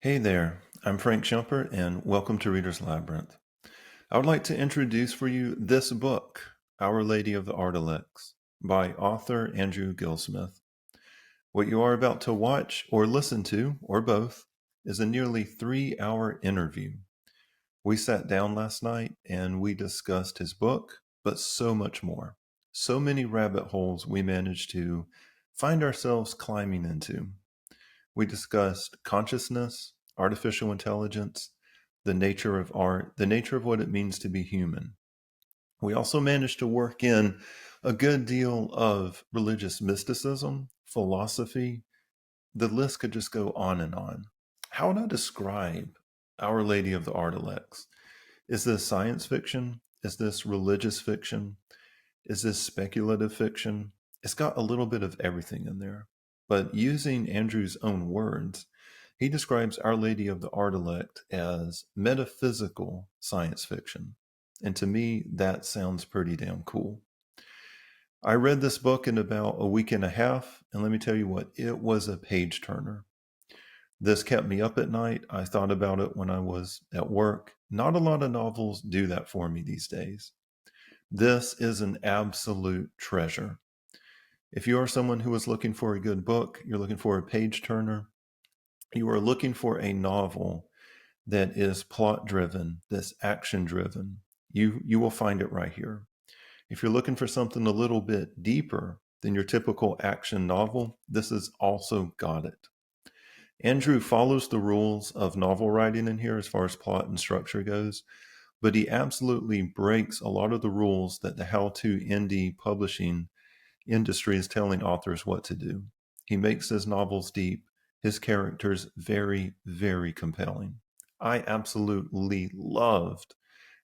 Hey there, I'm Frank Schumpert, and welcome to Reader's Labyrinth. I would like to introduce for you this book, Our Lady of the Artilects, by author Andrew Gillsmith. What you are about to watch or listen to, or both, is a nearly 3-hour interview. We sat down last night and we discussed his book, but so much more. So many rabbit holes we managed to find ourselves climbing into. We discussed consciousness, artificial intelligence, the nature of art, the nature of what it means to be human. We also managed to work in a good deal of religious mysticism, philosophy. The list could just go on and on. How would I describe Our Lady of the Artilects? Is this science fiction? Is this religious fiction? Is this speculative fiction? It's got a little bit of everything in there. But using Andrew's own words, he describes Our Lady of the Artilect as metaphysical science fiction. And to me, that sounds pretty damn cool. I read this book in about a week and a half, and let me tell you what, it was a page turner. This kept me up at night. I thought about it when I was at work. Not a lot of novels do that for me these days. This is an absolute treasure. If you are someone who is looking for a good book, you're looking for a page turner, you are looking for a novel that is plot driven, that's action driven, you will find it right here. If you're looking for something a little bit deeper than your typical action novel, this has also got it. Andrew follows the rules of novel writing in here as far as plot and structure goes, but he absolutely breaks a lot of the rules that the how-to indie publishing industry is telling authors what to do. He makes his novels deep, his characters very, very compelling. I absolutely loved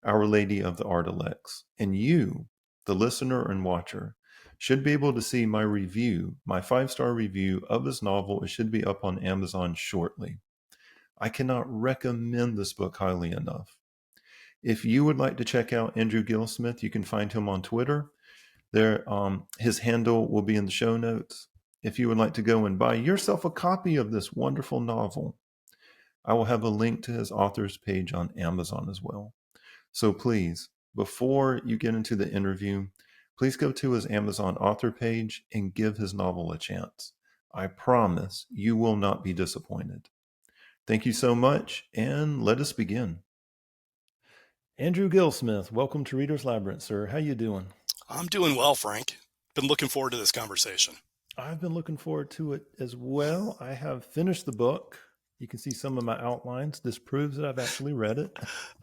Our Lady of the Artilects, and you, the listener and watcher, should be able to see my review, my 5-star review of his novel. It should be up on Amazon shortly. I cannot recommend this book highly enough. If you would like to check out Andrew Gillsmith, you can find him on Twitter. There, his handle will be in the show notes. If you would like to go and buy yourself a copy of this wonderful novel, I will have a link to his author's page on Amazon as well. So please, before you get into the interview, please go to his Amazon author page and give his novel a chance. I promise you will not be disappointed. Thank you so much, and let us begin. Andrew Gillsmith, welcome to Reader's Labyrinth, sir. How you doing? I'm doing well, Frank. Been looking forward to this conversation. I've been looking forward to it as well. I have finished the book. You can see some of my outlines. This proves that I've actually read it.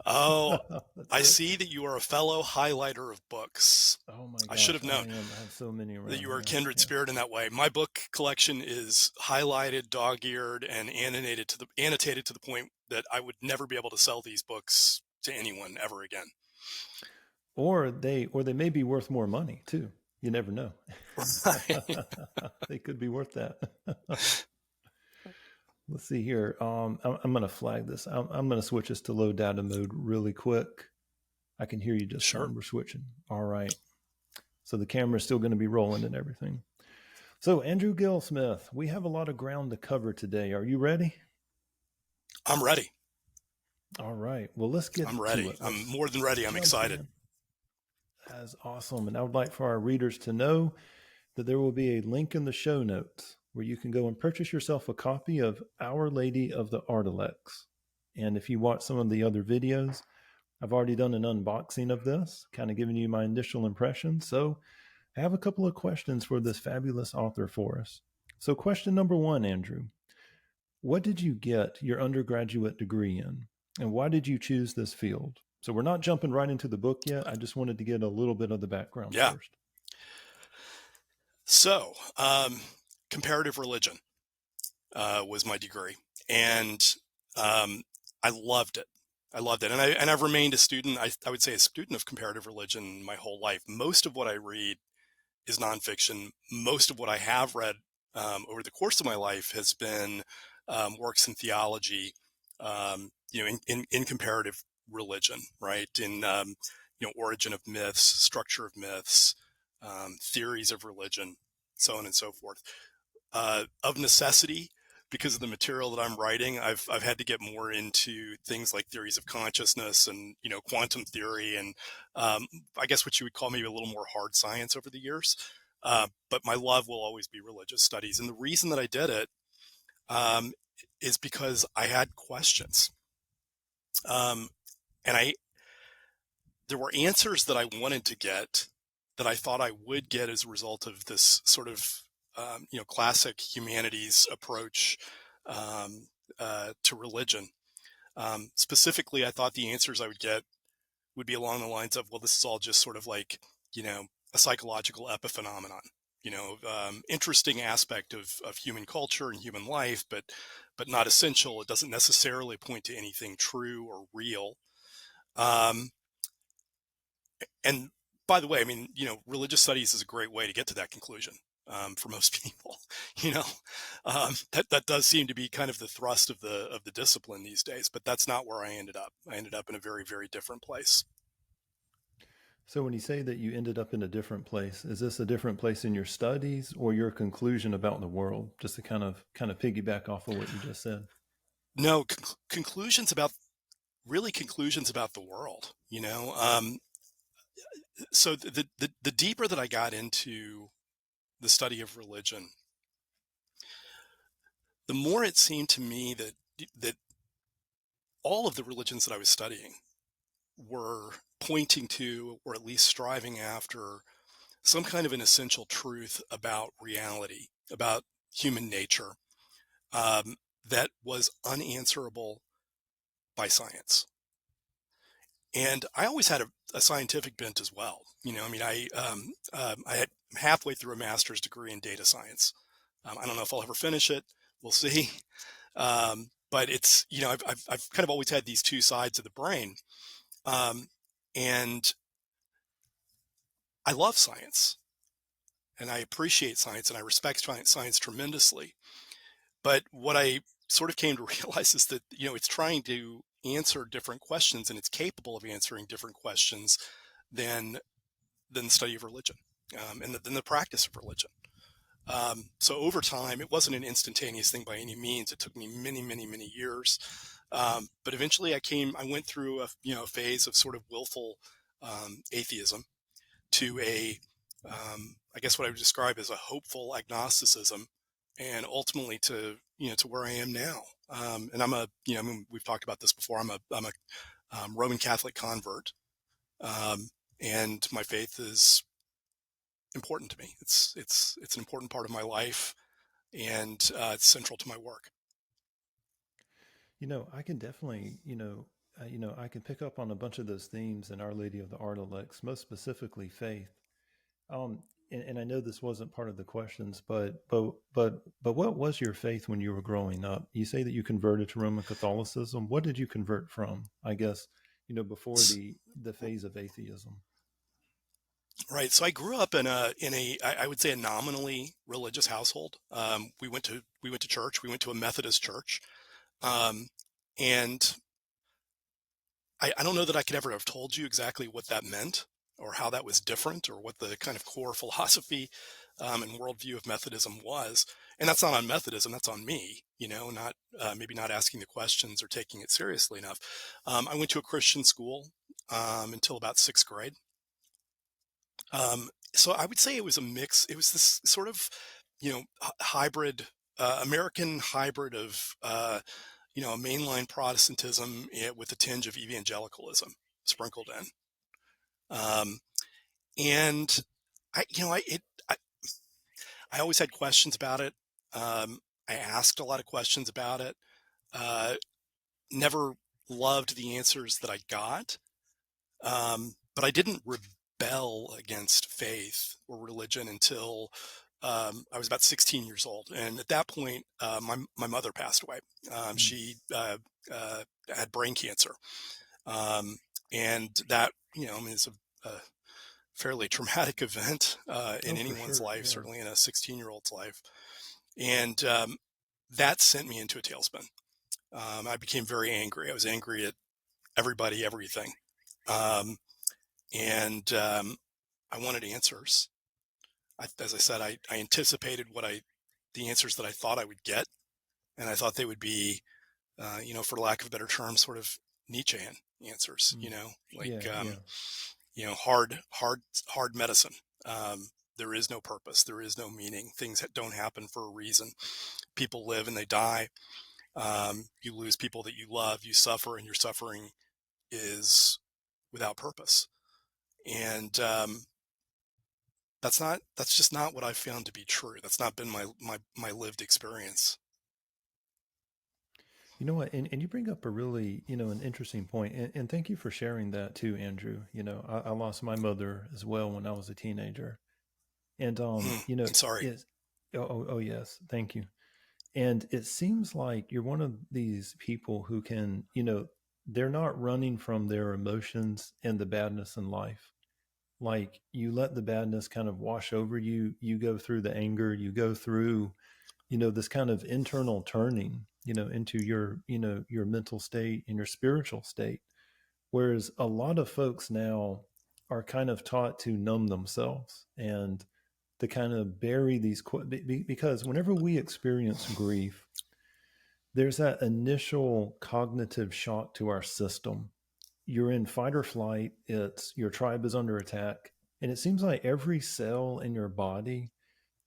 Oh, That's I it. see that you are a fellow highlighter of books. Oh my I should gosh, have I known am. I have so many that around you were a here. kindred Yeah. spirit in that way. My book collection is highlighted, dog-eared, and annotated to the point that I would never be able to sell these books to anyone ever again. Or they may be worth more money too. You never know. Right. They could be worth that. Let's see here. I'm going to flag this. I'm going to switch this to low data mode really quick. I can hear you just Sure. fine. We're switching. All right. So the camera's still going to be rolling and everything. So Andrew Gillsmith, we have a lot of ground to cover today. Are you ready? I'm ready. All right. Well, let's get I'm to ready. it. I'm Let's more than ready. I'm jump excited. in. That's awesome. And I would like for our readers to know that there will be a link in the show notes where you can go and purchase yourself a copy of Our Lady of the Artilects. And if you watch some of the other videos, I've already done an unboxing of this, kind of giving you my initial impressions. So I have a couple of questions for this fabulous author for us. So question number 1, Andrew, what did you get your undergraduate degree in? And why did you choose this field? So we're not jumping right into the book yet. I just wanted to get a little bit of the background Yeah. first. So, comparative religion was my degree, and I loved it. I loved it, and I've remained a student. I would say a student of comparative religion my whole life. Most of what I read is nonfiction. Most of what I have read over the course of my life has been works in theology, in comparative religion, right? In origin of myths, structure of myths, theories of religion, so on and so forth. Of necessity, because of the material that I'm writing, I've had to get more into things like theories of consciousness and, quantum theory and I guess what you would call maybe a little more hard science over the years. But my love will always be religious studies. And the reason that I did it um, is because I had questions. Um, and there were answers that I wanted to get that I thought I would get as a result of this sort of, classic humanities approach to religion. Specifically, I thought the answers I would get would be along the lines of, well, this is all just sort of like, a psychological epiphenomenon, interesting aspect of human culture and human life, but not essential. It doesn't necessarily point to anything true or real. Um, and by the way, I mean, religious studies is a great way to get to that conclusion. For most people, that does seem to be kind of the thrust of the discipline these days. But that's not where I ended up. I ended up in a very, very different place. So when you say that you ended up in a different place, is this a different place in your studies or your conclusion about the world? Just to kind of piggyback off of what you just said. No, conclusions about the world. So the deeper that I got into the study of religion, the more it seemed to me that all of the religions that I was studying were pointing to, or at least striving after, some kind of an essential truth about reality, about human nature, that was unanswerable by science. And I always had a scientific bent as well. I mean, I had halfway through a master's degree in data science. I don't know if I'll ever finish it. We'll see. But it's, I've kind of always had these two sides of the brain. And I love science and I appreciate science and I respect science tremendously. But what I sort of came to realize is that, it's trying to answer different questions and it's capable of answering different questions than the study of religion, and than the practice of religion. So over time, it wasn't an instantaneous thing by any means. It took me many, many, many years. But eventually I went through a phase of sort of willful atheism to I guess what I would describe as a hopeful agnosticism, and ultimately to where I am now. And I mean, we've talked about this before. I'm a Roman Catholic convert, and my faith is important to me. It's an important part of my life, and it's central to my work. I can definitely, I can pick up on a bunch of those themes in Our Lady of the Artilects, most specifically faith. Um, and I know this wasn't part of the questions, but what was your faith when you were growing up? You say that you converted to Roman Catholicism. What did you convert from? I guess, before the phase of atheism. Right. So I grew up in I would say a nominally religious household. We went to church. We went to a Methodist church, um, and I don't know that I could ever have told you exactly what that meant or how that was different or what the kind of core philosophy and worldview of Methodism was. And that's not on Methodism, that's on me, not maybe not asking the questions or taking it seriously enough. I went to a Christian school until about sixth grade. So I would say it was a mix. It was this sort of, hybrid, American hybrid of, a mainline Protestantism with a tinge of evangelicalism sprinkled in. Um, and I, I always had questions about it. I asked a lot of questions about it. Uh, Never loved the answers that I got. But I didn't rebel against faith or religion until I was about 16 years old. And at that point, my mother passed away. Mm. She had brain cancer. And that, I mean, it's a fairly traumatic event in Oh, for anyone's sure. life, Yeah. certainly in a 16-year-old's life. And that sent me into a tailspin. I became very angry. I was angry at everybody, everything. Um, and I wanted answers. As I said, I anticipated the answers that I thought I would get, And I thought they would be, for lack of a better term, sort of Nietzschean answers, Mm. like, Yeah. hard medicine. There is no purpose. There is no meaning. Things don't happen for a reason. People live and they die. You lose people that you love, you suffer, and your suffering is without purpose. And that's just not what I've found to be true. That's not been my lived experience. You know what? And you bring up a really, an interesting point. And thank you for sharing that too, Andrew. I lost my mother as well when I was a teenager. And, I'm sorry. it's, oh, yes. Thank you. And it seems like you're one of these people who can, they're not running from their emotions and the badness in life. Like you let the badness kind of wash over you. You go through the anger, you go through, this kind of internal turning, into your, your mental state and your spiritual state. Whereas a lot of folks now are kind of taught to numb themselves and to kind of bury these, because whenever we experience grief, there's that initial cognitive shock to our system. You're in fight or flight, it's your tribe is under attack. And it seems like every cell in your body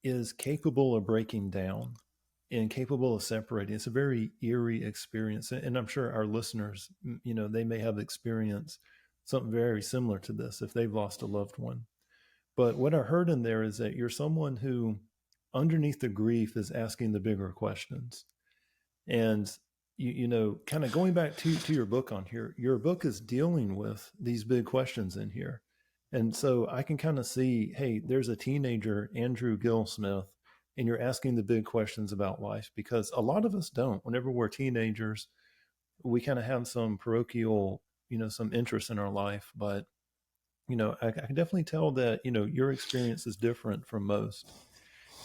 is capable of breaking down and capable of separating. It's a very eerie experience. And I'm sure our listeners, they may have experienced something very similar to this if they've lost a loved one. But what I heard in there is that you're someone who, underneath the grief, is asking the bigger questions. And kind of going back to your book on here, your book is dealing with these big questions in here. And so I can kind of see, hey, there's a teenager, Andrew Gillsmith, and you're asking the big questions about life, because a lot of us don't. Whenever we're teenagers, we kind of have some parochial, some interest in our life. But, I can definitely tell that, your experience is different from most.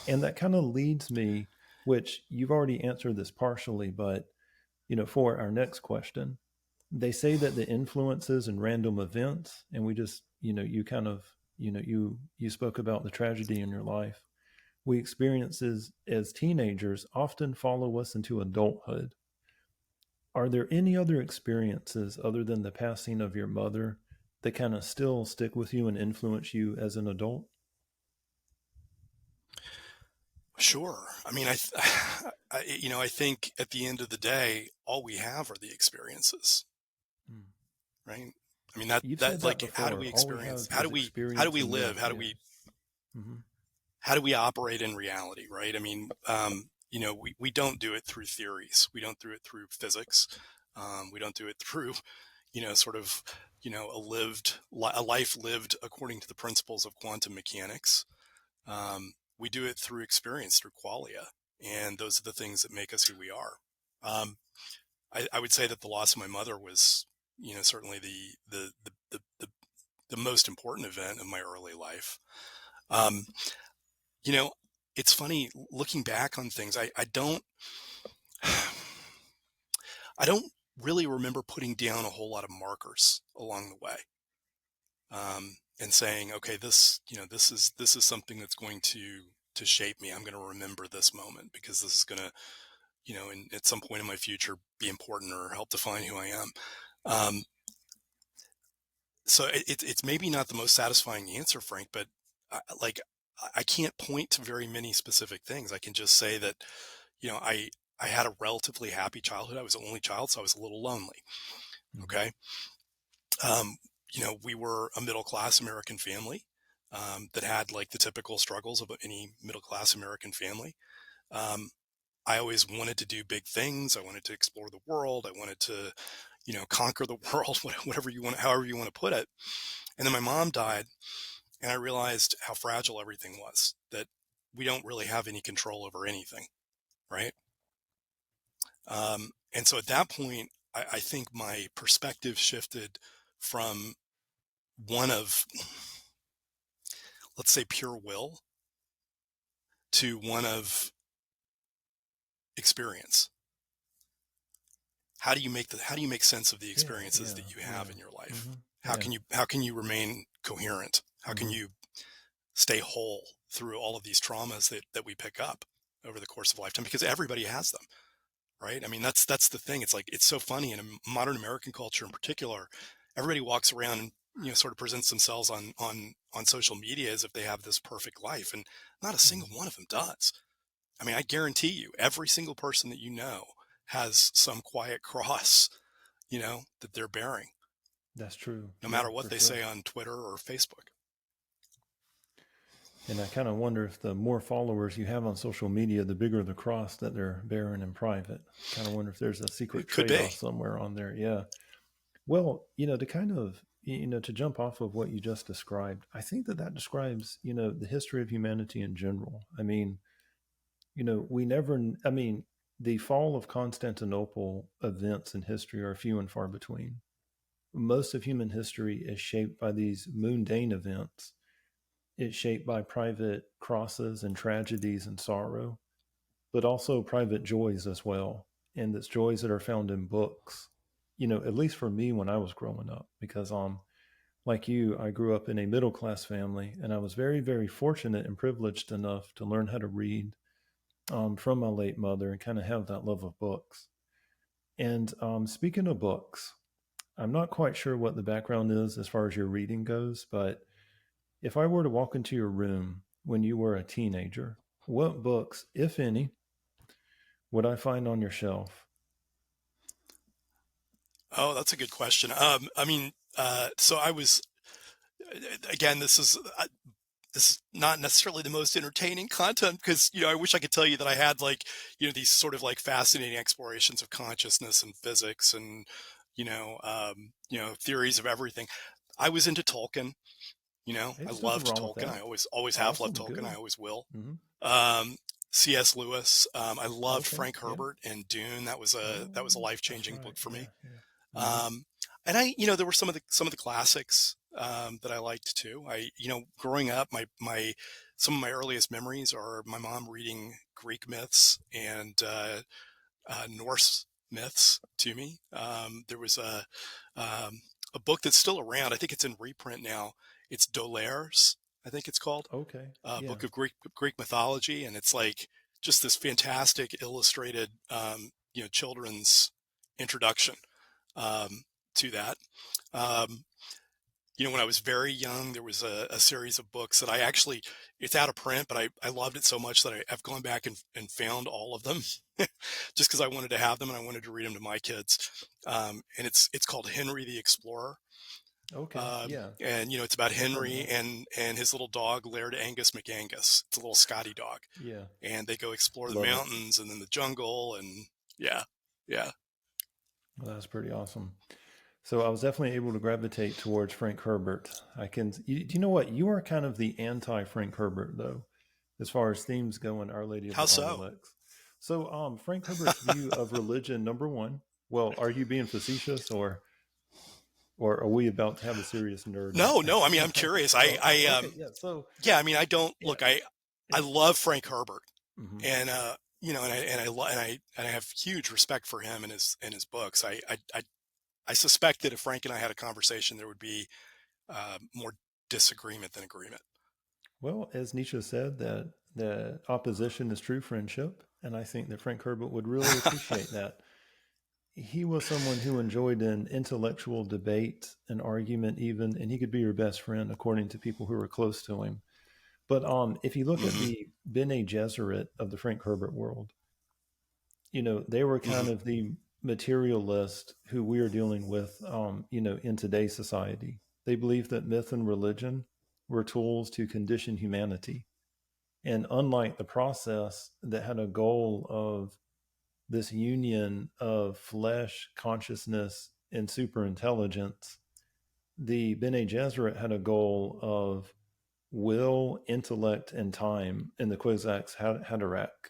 And that kind of leads me, which you've already answered this partially, but for our next question, they say that the influences and random events, and we just, you kind of, you spoke about the tragedy in your life. We experiences as teenagers often follow us into adulthood. Are there any other experiences other than the passing of your mother that kind of still stick with you and influence you as an adult? Sure. I mean, I think at the end of the day, all we have are the experiences, Hmm. right? I mean, that You've that said that like, how do before. we All we experience? have is How do experience we and live? death. Yeah. Hmm. How do we operate in reality? Right? I mean, we don't do it through theories. We don't do it through physics. We don't do it through, sort of, a life lived according to the principles of quantum mechanics. We do it through experience, through qualia, and those are the things that make us who we are. Um, I would say that the loss of my mother was, certainly the most important event of my early life. Um, you know, it's funny looking back on things. I don't I don't really remember putting down a whole lot of markers along the way, and saying, okay, this is something that's going to shape me. I'm going to remember this moment because this is going to, at some point in my future, be important or help define who I am. Um, so it's maybe not the most satisfying answer, Frank, but like I can't point to very many specific things. I can just say that, you know, I I had a relatively happy childhood. I was the only child, so I was a little lonely. Hmm. Okay. Um, we were a middle class American family, that had like the typical struggles of any middle class American family. Um, I always wanted to do big things. I wanted to explore the world. I wanted to, conquer the world, whatever you want, however you want to put it. And then my mom died, and I realized how fragile everything was, that we don't really have any control over anything. Right. And so at that point, I think my perspective shifted from one of, let's say, pure will to one of experience. How do you make sense of the Yeah. experiences Yeah. that you have Yeah. in your life? Hmm. Yeah. How can you remain coherent? How can Hmm. you stay whole through all of these traumas that we pick up over the course of a lifetime? Because everybody has them. right? I mean, that's the thing. It's like, it's so funny in a modern American culture in particular. Everybody walks around and, sort of presents themselves on social media as if they have this perfect life, and not a single Mhm. one of them does. I mean, I guarantee you, every single person that you know has some quiet cross, that they're bearing, That's true. no Yeah, matter what for they sure. say on Twitter or Facebook. And I kind of wonder if the more followers you have on social media, the bigger the cross that they're bearing in private. Kind of wonder if there's a secret It could be. trade-off somewhere on there. Yeah. Well, to kind of, to jump off of what you just described, I think that that describes, the history of humanity in general. I mean, we never, I mean, the fall of Constantinople events in history are few and far between. Most of human history is shaped by these mundane events. It's shaped by private crosses and tragedies and sorrow, but also private joys as well. And it's joys that are found in books, at least for me when I was growing up, because like you, I grew up in a middle class family, and I was very, very fortunate and privileged enough to learn how to read from my late mother and kind of have that love of books. And speaking of books, I'm not quite sure what the background is as far as your reading goes, but if I were to walk into your room when you were a teenager, what books, if any, would I find on your shelf? Oh, that's a good question. I mean, so I was, again, this is not necessarily the most entertaining content, because I wish I could tell you that I had, like, these sort of like fascinating explorations of consciousness and physics and theories of everything. I was into Tolkien. I There's nothing loved wrong with Tolkien. that. I always have loved Awesome. Tolkien. I Good. always will. Hmm. um C.S. Lewis. I loved Okay. Frank Yeah. Herbert and Dune. That was a Oh, that's life-changing book right. for Yeah. me. Yeah. Hmm. um and there were some of the classics that I liked too. Growing up, my some of my earliest memories are my mom reading Greek myths and Norse myths to me. There was a book that's still around. I think it's in reprint now. It's Dolaire's, I think it's called, Okay. Yeah. book of Greek mythology, and it's like just this fantastic illustrated, children's introduction to that. Um, when I was very young, there was a series of books that it's out of print, but I loved it so much that I've gone back and found all of them just because I wanted to have them and I wanted to read them to my kids. And it's called Henry the Explorer. Okay. Yeah. And it's about I've heard of Henry that. and his little dog, Laird Angus McAngus. It's a little Scotty dog, Yeah. and they go explore the Love it. mountains and then the jungle, and yeah, yeah. Well, that's pretty awesome. So I was definitely able to gravitate towards Frank Herbert. Do you know what? You are kind of the anti Frank Herbert, though, as far as themes go in Our Lady of How the so? Artilects. So, Frank Herbert's view of religion, number one. Well, are you being facetious, or are we about to have a serious nerd No, out? no. I mean, I'm curious. Okay, yeah. So, Yeah. I mean, I don't yeah, look. I it, love Frank Herbert, mhm. and I have huge respect for him and his books. I suspect that if Frank and I had a conversation, there would be more disagreement than agreement. Well, as Nietzsche said, that opposition is true friendship, and I think that Frank Herbert would really appreciate that. He was someone who enjoyed an intellectual debate, an argument, even, and he could be your best friend according to people who are close to him. But if you look at Hmm. the Bene Gesserit of the Frank Herbert world, they were kind Hmm. of the materialist who we are dealing with, in today's society. They believed that myth and religion were tools to condition humanity. And unlike the process that had a goal of this union of flesh, consciousness, and superintelligence, the Bene Gesserit had a goal of will, intellect, and time in the Kwisatz Haderach.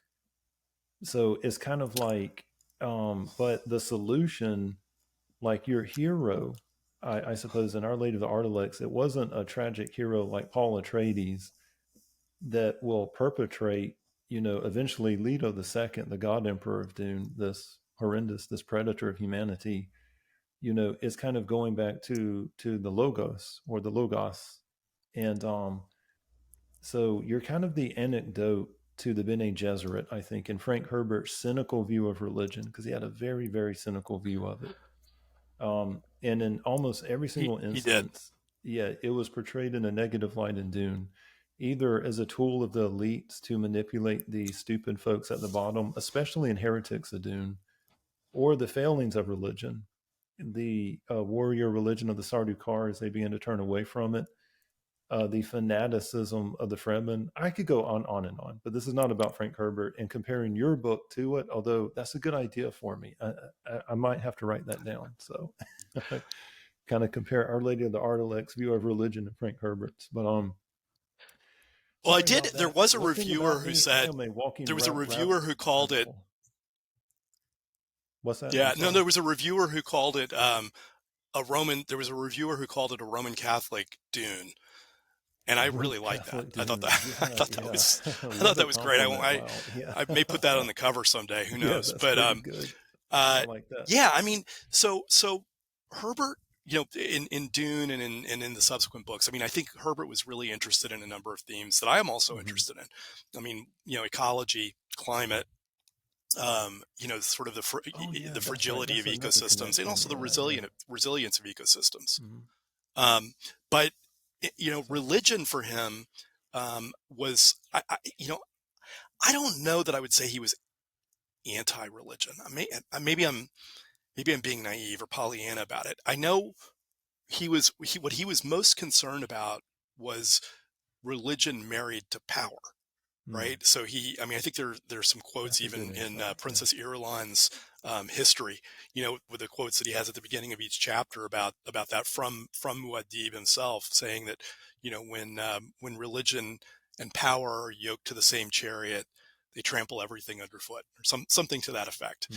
So it's kind of like, but the solution, like your hero, I suppose in Our Lady of the Artilects, it wasn't a tragic hero like Paul Atreides that will perpetrate, eventually Leto the Second, the God Emperor of Dune, this predator of humanity, is kind of going back to the Logos and so you're kind of the anecdote to the Bene Gesserit, I think, and Frank Herbert's cynical view of religion, because he had a very, very cynical view of it. And in almost every single He did. instance, yeah, it was portrayed in a negative light in Dune, either as a tool of the elites to manipulate the stupid folks at the bottom, especially in Heretics of Dune, or the failings of religion. The warrior religion of the Sardaukar, as they began to turn away from it, the fanaticism of the Fremen. I could go on and on, but this is not about Frank Herbert and comparing your book to it, although that's a good idea for me. I might have to write that down. So kind of compare Our Lady of the Artilects view of religion and Frank Herbert's. But well, I did. There was a reviewer who said there was a reviewer who called it. What's that? Yeah, no, there was a reviewer who called it a Roman. There was a reviewer who called it a Roman Catholic Dune, and I really liked that. I thought that. Yeah, I thought that was. I thought that was great. I may put that on the cover someday. Who knows? But good. I like that. Yeah, I mean, so Herbert, in Dune and in the subsequent books, I mean, I think Herbert was really interested in a number of themes that I am also interested in. I mean, ecology, climate, sort of the fragility of ecosystems, and also the resilience of ecosystems. But religion for him was, I don't know that I would say he was anti-religion. Maybe I'm being naive or Pollyanna about it. I know what he was most concerned about was religion married to power. Right. So I think there's some quotes even in Princess Irulan's history, with the quotes that he has at the beginning of each chapter about that from Muad'Dib himself, saying that, when religion and power are yoked to the same chariot, they trample everything underfoot, or something to that effect.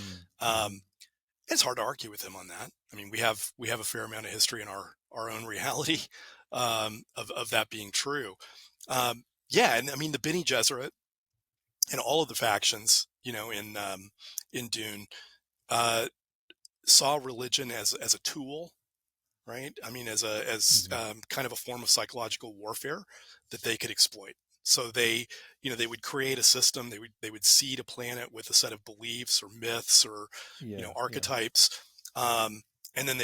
It's hard to argue with him on that. I mean, we have a fair amount of history in our own reality of that being true. Yeah, and I mean the Bene Gesserit and all of the factions, in Dune, saw religion as a tool, right? I mean, as kind of a form of psychological warfare that they could exploit. So they would create a system. They would seed a planet with a set of beliefs or myths or archetypes, and then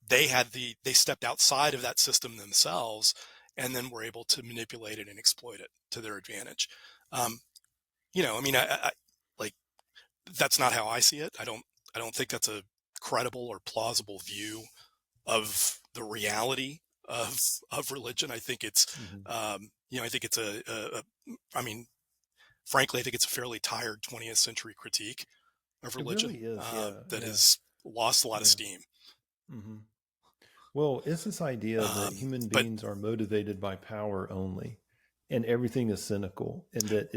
they stepped outside of that system themselves, and then were able to manipulate it and exploit it to their advantage. I mean, I like, that's not how I see it. I don't think that's a credible or plausible view of the reality of religion. I think it's, I think it's I mean, frankly, I think it's a fairly tired 20th century critique of religion. It really is, that has lost a lot of steam. Well, it's this idea that human beings are motivated by power only, and everything is cynical, and that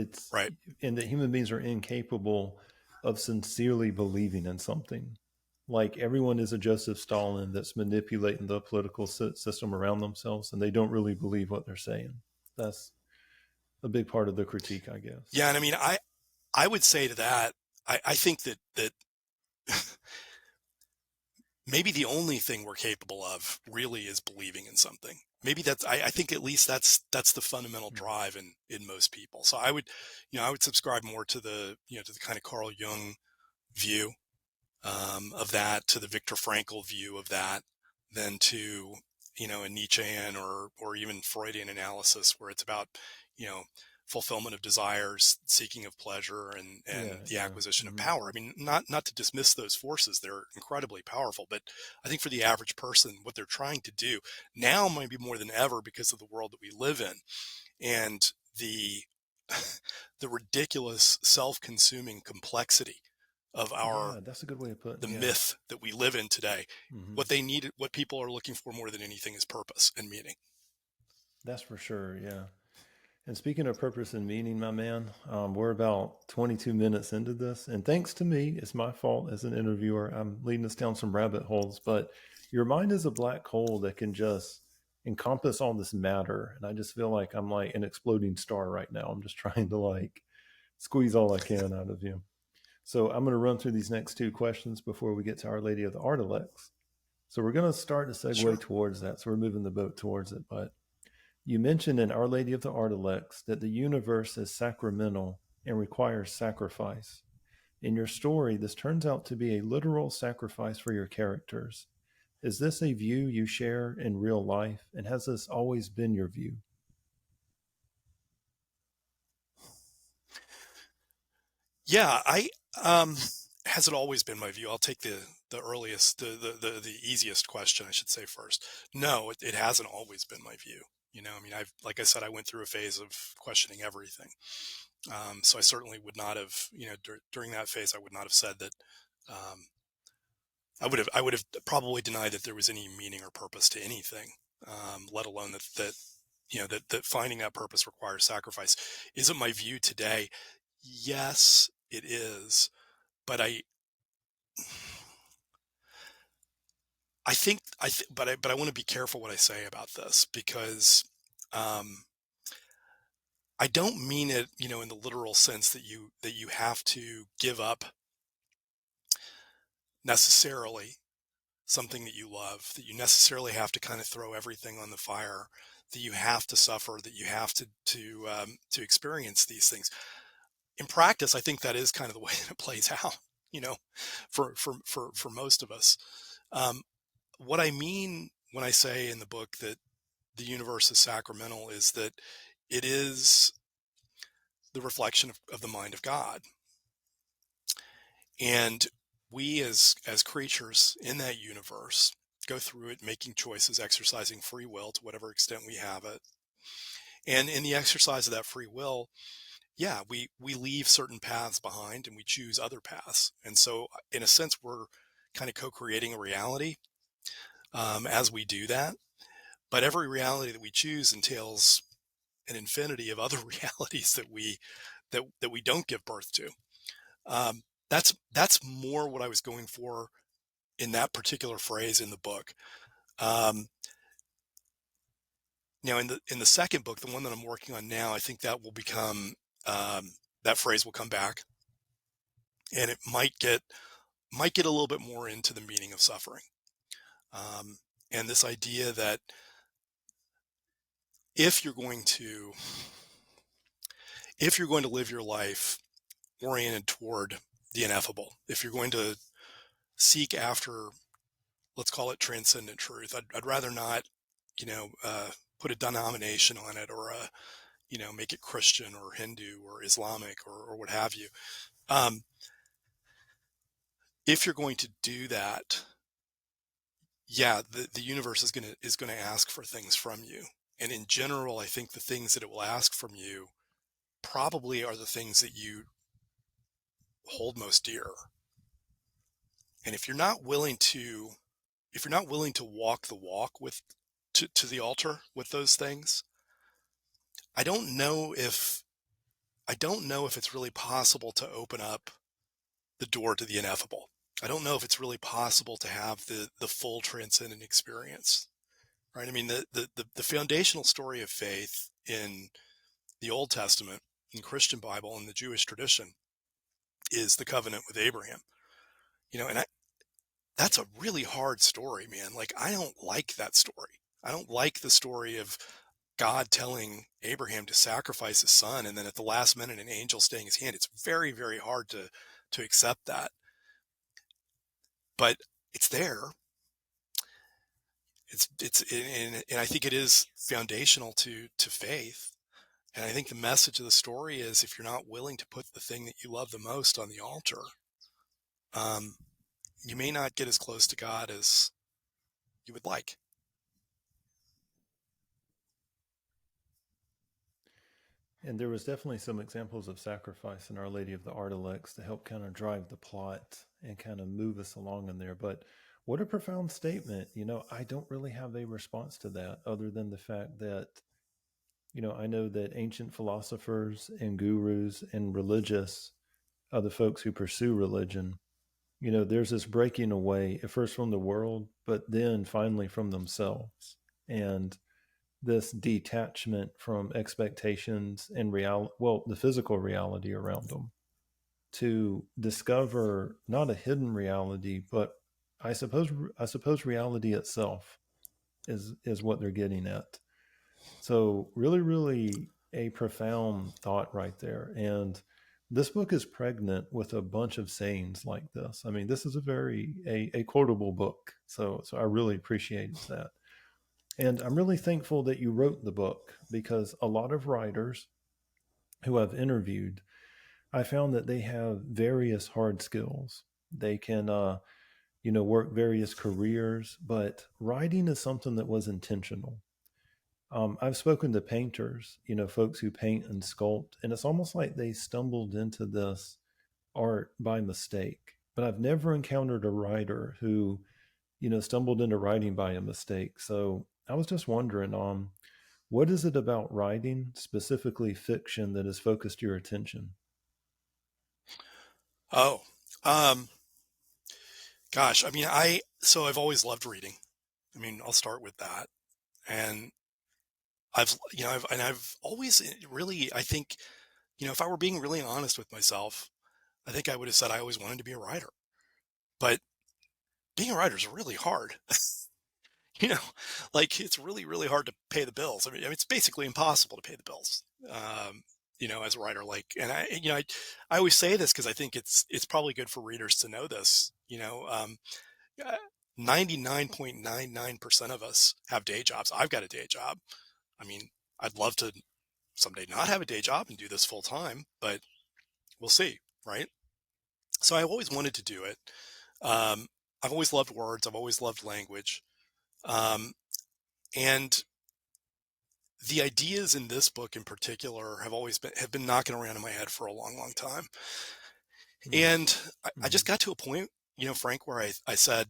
and that human beings are incapable of sincerely believing in something. Like everyone is a Joseph Stalin that's manipulating the political system around themselves, and they don't really believe what they're saying. That's a big part of the critique, I guess. Yeah, and I mean, I would say to that, I think that maybe the only thing we're capable of really is believing in something. Maybe I think at least that's the fundamental drive in most people. So I would subscribe more to the kind of Carl Jung view of that, to the Viktor Frankl view of that, than to, a Nietzschean or even Freudian analysis where it's about, fulfillment of desires, seeking of pleasure, and the acquisition of power. I mean, not to dismiss those forces. They're incredibly powerful, but I think for the average person, what they're trying to do now might be more than ever because of the world that we live in and the ridiculous self-consuming complexity of that's a good way of putting the myth that we live in today. What people are looking for more than anything is purpose and meaning. That's for sure. Yeah. And speaking of purpose and meaning, my man, we're about 22 minutes into this. And thanks to me, it's my fault as an interviewer. I'm leading us down some rabbit holes. But your mind is a black hole that can just encompass all this matter. And I just feel like I'm like an exploding star right now. I'm just trying to squeeze all I can out of you. So I'm going to run through these next two questions before we get to Our Lady of the Artilects. So we're going to start to segue towards that. So we're moving the boat towards it. But You mentioned in Our Lady of the Artilects that the universe is sacramental and requires sacrifice. In your story, this turns out to be a literal sacrifice for your characters. Is this a view you share in real life, and has this always been your view? Yeah, I has it always been my view? I'll take the earliest, the easiest question, I should say first. No, it hasn't always been my view. I mean, like I said, I went through a phase of questioning everything. So I certainly would not have, during that phase, I would not have said that. I would have probably denied that there was any meaning or purpose to anything, let alone that finding that purpose requires sacrifice. Is it my view today? Yes, it is. But I want to be careful what I say about this, because um, I don't mean it, in the literal sense that you have to give up necessarily something that you love, that you necessarily have to kind of throw everything on the fire, that you have to suffer, that you have to experience these things. In practice, I think that is kind of the way that it plays out, you know, for most of us. Um, what I mean when I say in the book that the universe is sacramental is that it is the reflection of the mind of God. And we as creatures in that universe go through it making choices, exercising free will to whatever extent we have it. And in the exercise of that free will, yeah, we leave certain paths behind and we choose other paths. And so in a sense, we're kind of co-creating a reality as we do that. But every reality that we choose entails an infinity of other realities that we don't give birth to. That's more what I was going for in that particular phrase in the book. Um, Now, in the second book, the one that I'm working on now, I think that will become that phrase will come back, and it might get a little bit more into the meaning of suffering, and this idea that if you're going to if you're going to live your life oriented toward the ineffable, if you're going to seek after, let's call it transcendent truth, I'd rather not, put a denomination on it, or make it Christian or Hindu or Islamic or what have you. Um, if you're going to do that, yeah, the universe is gonna ask for things from you. And in general, I think the things that it will ask from you probably are the things that you hold most dear. And if you're not willing to walk the walk to the altar with those things, I don't know if I don't know if it's really possible to open up the door to the ineffable. I don't know if it's really possible to have the full transcendent experience, right? I mean, the foundational story of faith in the Old Testament, in Christian Bible, and the Jewish tradition is the covenant with Abraham. And that's a really hard story, man. Like, I don't like that story. I don't like the story of God telling Abraham to sacrifice his son, and then at the last minute, an angel staying his hand. It's very, very hard to accept that, but it's there. And I think it is foundational to faith. And I think the message of the story is, if you're not willing to put the thing that you love the most on the altar, um, you may not get as close to God as you would like. And there was definitely some examples of sacrifice in Our Lady of the Artilects to help kind of drive the plot and kind of move us along in there. But what a profound statement. I don't really have a response to that other than the fact that, I know that ancient philosophers and gurus and religious, the folks who pursue religion, there's this breaking away at first from the world, but then finally from themselves. And this detachment from expectations and the physical reality around them, to discover not a hidden reality, but I suppose reality itself is what they're getting at. So really, really a profound thought right there. And this book is pregnant with a bunch of sayings like this. I mean, this is a very a quotable book. So I really appreciate that. And I'm really thankful that you wrote the book because a lot of writers who I've interviewed, I found that they have various hard skills. They can work various careers, but writing is something that was intentional. I've spoken to painters, folks who paint and sculpt, and it's almost like they stumbled into this art by mistake. But I've never encountered a writer who, stumbled into writing by a mistake. So I was just wondering, what is it about writing, specifically fiction, that has focused your attention? Oh, um, gosh. I mean, I've always loved reading. I mean, I'll start with that. And I've always really, I think, if I were being really honest with myself, I think I would have said I always wanted to be a writer. But being a writer is really hard. you know, like it's really, really hard to pay the bills. I mean, it's basically impossible to pay the bills. As a writer, I always say this because I think it's probably good for readers to know this. 99.99% of us have day jobs. I've got a day job. I mean, I'd love to someday not have a day job and do this full time, but we'll see, right? So I always wanted to do it. I've always loved words. I've always loved language. Um, and the ideas in this book in particular have been knocking around in my head for a long, long time. Mm-hmm. And I just got to a point, Frank, where I said,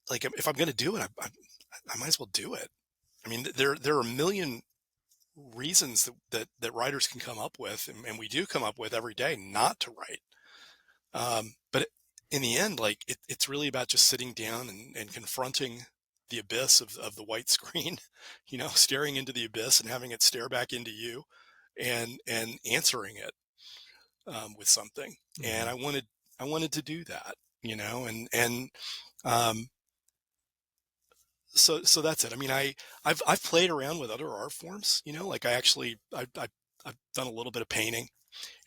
like, if I'm going to do it, I might as well do it. I mean, there are a million reasons that writers can come up with, and we do come up with every day not to write. But in the end, like it's really about just sitting down and confronting the abyss of the white screen, staring into the abyss and having it stare back into you, and answering it with something. Mm-hmm. And I wanted to do that, and um, so that's it. I mean, I've played around with other art forms, like I've done a little bit of painting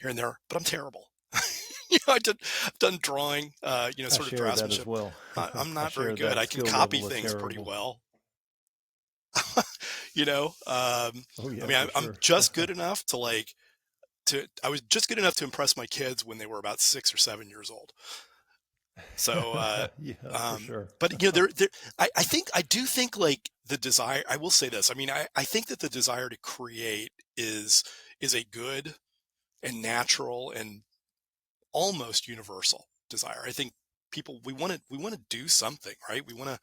here and there, but I'm terrible. I've done drawing, I sort of share that as draftsmanship. well. I'm I not very share good. that I can skill copy level is things pretty terrible. well. you know, um, Oh I yeah, mean, for I'm sure. just good enough I was just good enough to impress my kids when they were about 6 or 7 years old. So, Yeah, for sure. but I do think like the desire, I will say this. I mean, I think that the desire to create is a good and natural and almost universal desire. I think people, we want to do something, right? We want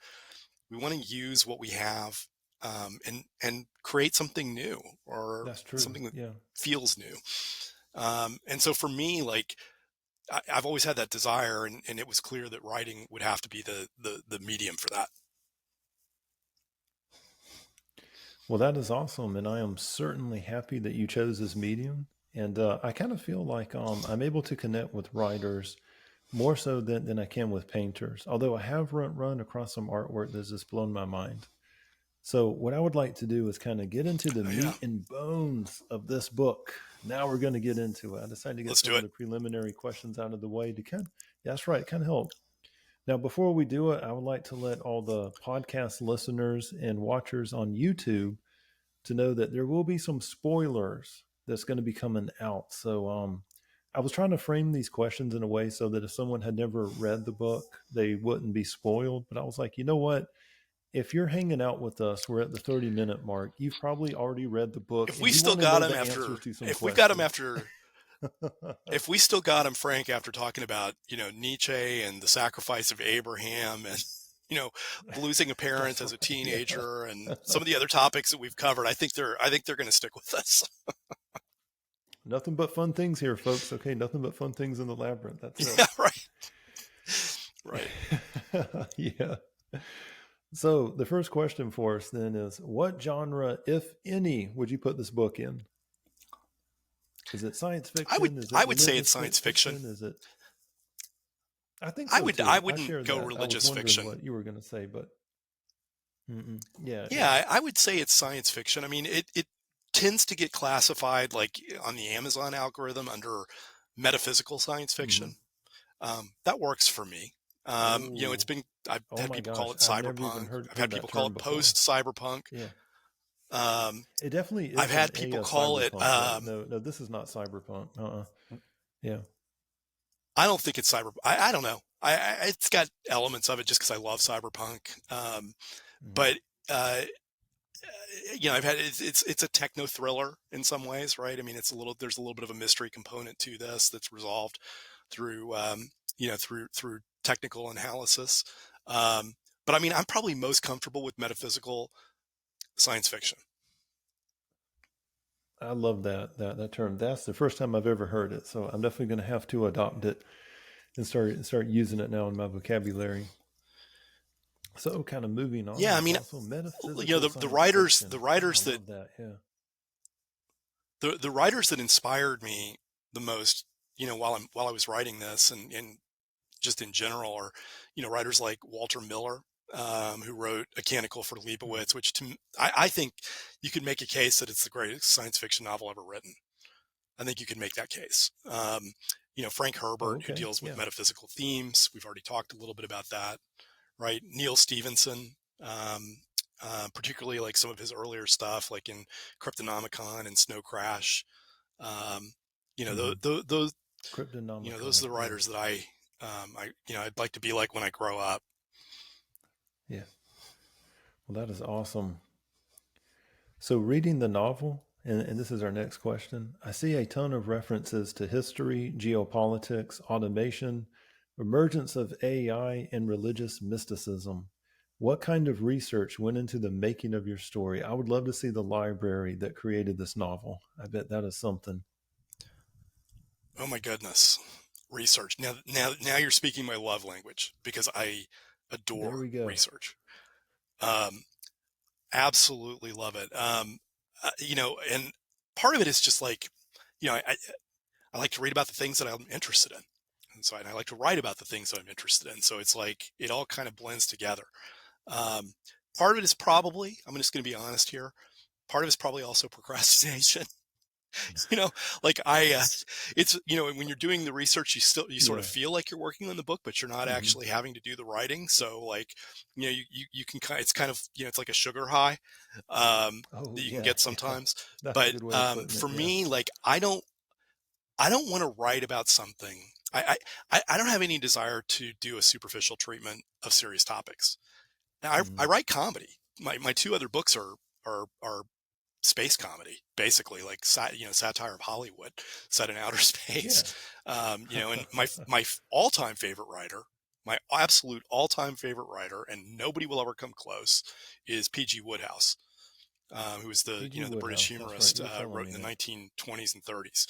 to use what we have, and create something new or That's true. something that Yeah. feels new. And so for me, like I've always had that desire, and it was clear that writing would have to be the medium for that. Well, that is awesome, and I am certainly happy that you chose this medium. And I kind of feel like I'm able to connect with writers more so than I can with painters. Although I have run across some artwork that's just blown my mind. So, what I would like to do is kind of get into the Oh, yeah, meat and bones of this book. Now we're going to get into it. I decided to get let's do some of it. the preliminary questions out of the way to yeah, that's right, kind of help. Now, before we do it, I would like to let all the podcast listeners and watchers on YouTube to know that there will be some spoilers that's going to be coming out. So, I was trying to frame these questions in a way so that if someone had never read the book, they wouldn't be spoiled. But I was like, you know what? If you're hanging out with us, we're at the 30-minute mark. You've probably already read the book If and we you still want to got know him the after, answers to some if we got him questions. after, if we still got him, Frank, after talking about, Nietzsche and the sacrifice of Abraham and, you know, losing a parent That's as a right. Yeah. teenager and some of the other topics that we've covered, I think they're going to stick with us. Nothing but fun things here, folks. Okay. Nothing but fun things in the labyrinth. That's Yeah, right. Right. it. Yeah. So the first question for us then is what genre, if any, would you put this book in? Is it science I would fiction? Is it I would say it's religious science fiction. fiction? Is it? I think I so would I too. I wouldn't share go that. I was religious wondering fiction. what you were going to say, but Yeah, Yeah, yeah. I would say it's science fiction. I mean, it tends to get classified like on the Amazon algorithm under metaphysical science Hmm. fiction. That works for me. It's Oh, been, I've oh had my people call gosh! it I've never even cyberpunk. heard I've had heard that people call term it before. post cyberpunk. Yeah, Um, it definitely I've isn't had a, people call it, cyberpunk though. No, no, this is not cyberpunk. Yeah. I don't think it's cyber. I don't know. It's got elements of it just because I love cyberpunk. Hmm. But I've had it's a techno thriller in some ways, right? I mean, there's a little bit of a mystery component to this that's resolved through through technical analysis. Um, but I mean, I'm probably most comfortable with metaphysical science fiction. I love that term. That's the first time I've ever heard it, so I'm definitely going to have to adopt it and start using it now in my vocabulary. So, kind of moving on, Yeah, I that's mean, also metaphysical the science writers fiction. the Oh, I writers that love that. Yeah. the writers that inspired me the most, while I was writing this and just in general are, writers like Walter Miller, who wrote A Canticle for Hmm. Leibowitz, which I think you could make a case that it's the greatest science fiction novel ever written. I think you could make that case. Frank Oh, Herbert, who okay. deals with Yeah. metaphysical themes. We've already talked a little bit about that, right? Neil Stevenson, particularly like some of his earlier stuff, like in Cryptonomicon and Snow Crash. Um, Hmm. those, those are Cryptonomicon. the Yeah. writers that I'd like to be like when I grow up. Yeah. Well, that is awesome. So, reading the novel, and this is our next question, I see a ton of references to history, geopolitics, automation, emergence of AI, and religious mysticism. What kind of research went into the making of your story? I would love to see the library that created this novel. I bet that is something. Oh my goodness. Research. Now you're speaking my love language because I There adore we go. research. Um, Absolutely love it. And part of it is just like, I like to read about the things that I'm interested in. And so, and I like to write about the things that I'm interested in. So it's like, it all kind of blends together. Um, Part of it is probably, I'm just going to be honest here. Part of it is probably also procrastination. you know like it's when you're doing the research, you sort of Yeah. feel like you're working on the book, but you're not Hmm. actually having to do the writing. So like, you can kind, it's kind of, it's like a sugar high, Oh, that you can yeah. get Yeah. sometimes. That's a But good way of putting it. for Yeah. me, like, I don't want to write about something. I don't have any desire to do a superficial treatment of serious topics. Now I Hmm. write comedy. My two other books are space comedy, basically, like satire of Hollywood set in outer Yeah. space. And my all-time favorite writer, my absolute all-time favorite writer, and nobody will ever come close, is P.G. Wodehouse, who was the P.G. the British Woodhouse. That's right. humorist, You were telling wrote me in the that. 1920s and 30s.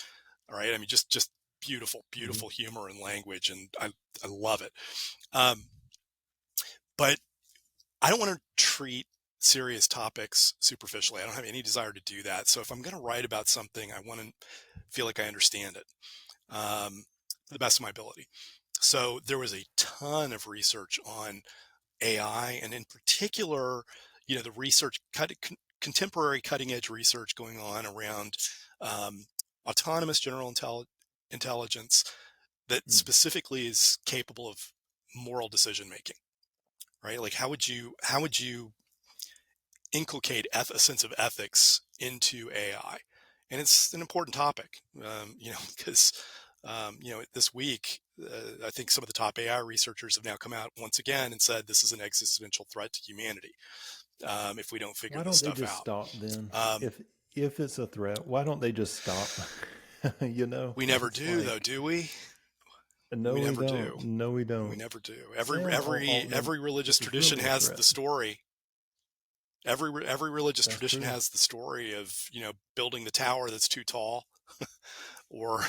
All right, I mean, just beautiful, Hmm. beautiful humor and language, and I love it. Um, but I don't want to treat serious topics superficially. I don't have any desire to do that. So if I'm going to write about something, I want to feel like I understand it, to the best of my ability. So there was a ton of research on AI, and in particular, the contemporary cutting edge research going on around um, autonomous intelligence that Mm. specifically is capable of moral decision making. Right? Like, how would you inculcate a sense of ethics into AI? And it's an important topic, because this week, I think some of the top AI researchers have now come out once again and said this is an existential threat to humanity, if we don't figure Why this don't they stuff just out. stop then? Um, If it's a threat, why don't they just stop? we never It's do, though, like, do we? no, We we never don't. do. No, we We don't. never do. Every Sam every Altman, every religious this is tradition really a has the threat. story. Every religious That's tradition true. has the story of building the tower that's too tall, or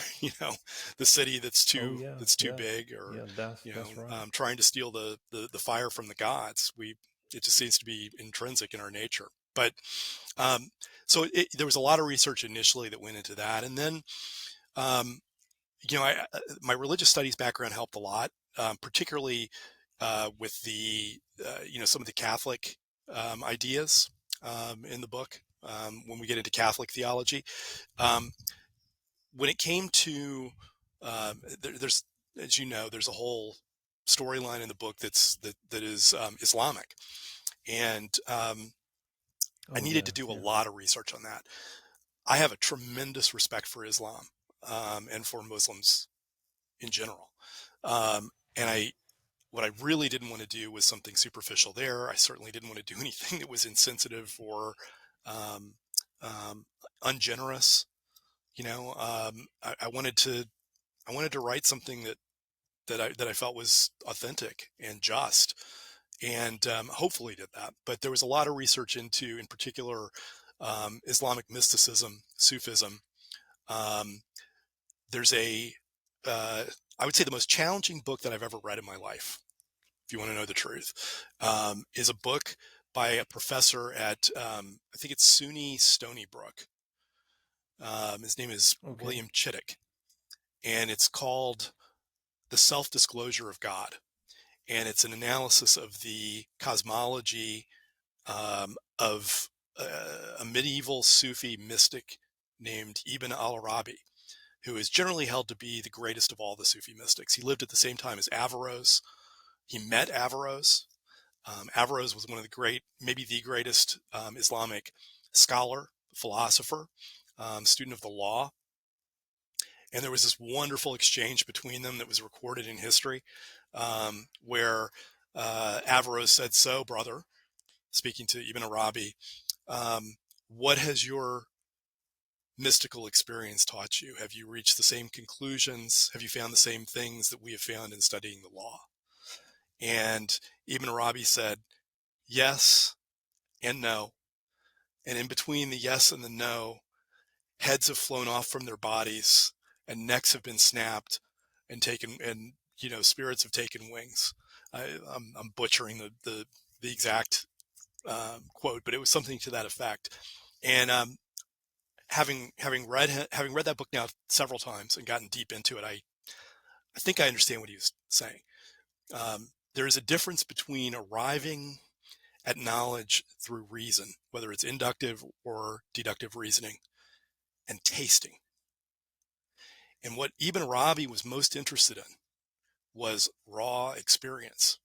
the city Oh yeah, that's too yeah, big, or yeah. That's right. trying to steal the fire from the gods. It just seems to be intrinsic in our nature. But um, there was a lot of research initially that went into that, and then um, my religious studies background helped a lot, particularly with the some of the Catholic ideas in the book when we get into Catholic theology. When it came to, there's, as you know, there's a whole storyline in the book that is Islamic, and I needed to do a lot of research on that. I have a tremendous respect for Islam and for Muslims in general, and what I really didn't want to do was something superficial there. I certainly didn't want to do anything that was insensitive or um, ungenerous. I wanted to write something that I felt was authentic and just, and hopefully did that. But there was a lot of research into, in particular, Islamic mysticism, Sufism. There's I would say the most challenging book that I've ever read in my life, if you want to know the truth, is a book by a professor at, I think it's SUNY Stony Brook. His name is William Chittick, and it's called The Self-Disclosure of God. And it's an analysis of the cosmology of a medieval Sufi mystic named Ibn Al-Arabi, who is generally held to be the greatest of all the Sufi mystics. He lived at the same time as Averroes. He met Averroes. Averroes was one of the great, maybe the greatest Islamic scholar, philosopher, student of the law. And there was this wonderful exchange between them that was recorded in history, where Averroes said, "So, brother," speaking to Ibn Arabi, "what has your mystical experience taught you? Have you reached the same conclusions? Have you found the same things that we have found in studying the law?" And Ibn Arabi said, "Yes and no. And in between the yes and the no, heads have flown off from their bodies and necks have been snapped and taken, and spirits have taken wings." I'm butchering the exact quote, but it was something to that effect. And having read that book now several times and gotten deep into it, I think I understand what he was saying. There is a difference between arriving at knowledge through reason, whether it's inductive or deductive reasoning, and tasting. And what Ibn Arabi was most interested in was raw experience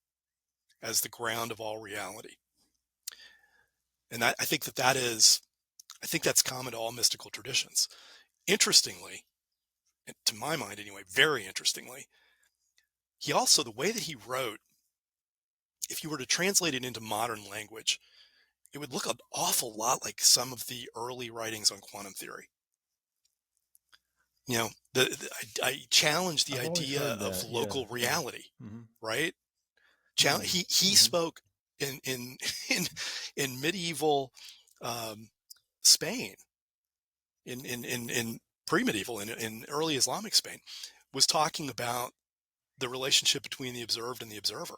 as the ground of all reality. And I think that's common to all mystical traditions. Interestingly, and to my mind anyway, very interestingly, he also, the way that he wrote, if you were to translate it into modern language, it would look an awful lot like some of the early writings on quantum theory. I challenge the idea of local reality, right? He spoke in medieval Spain, in pre-medieval, in early Islamic Spain, was talking about the relationship between the observed and the observer,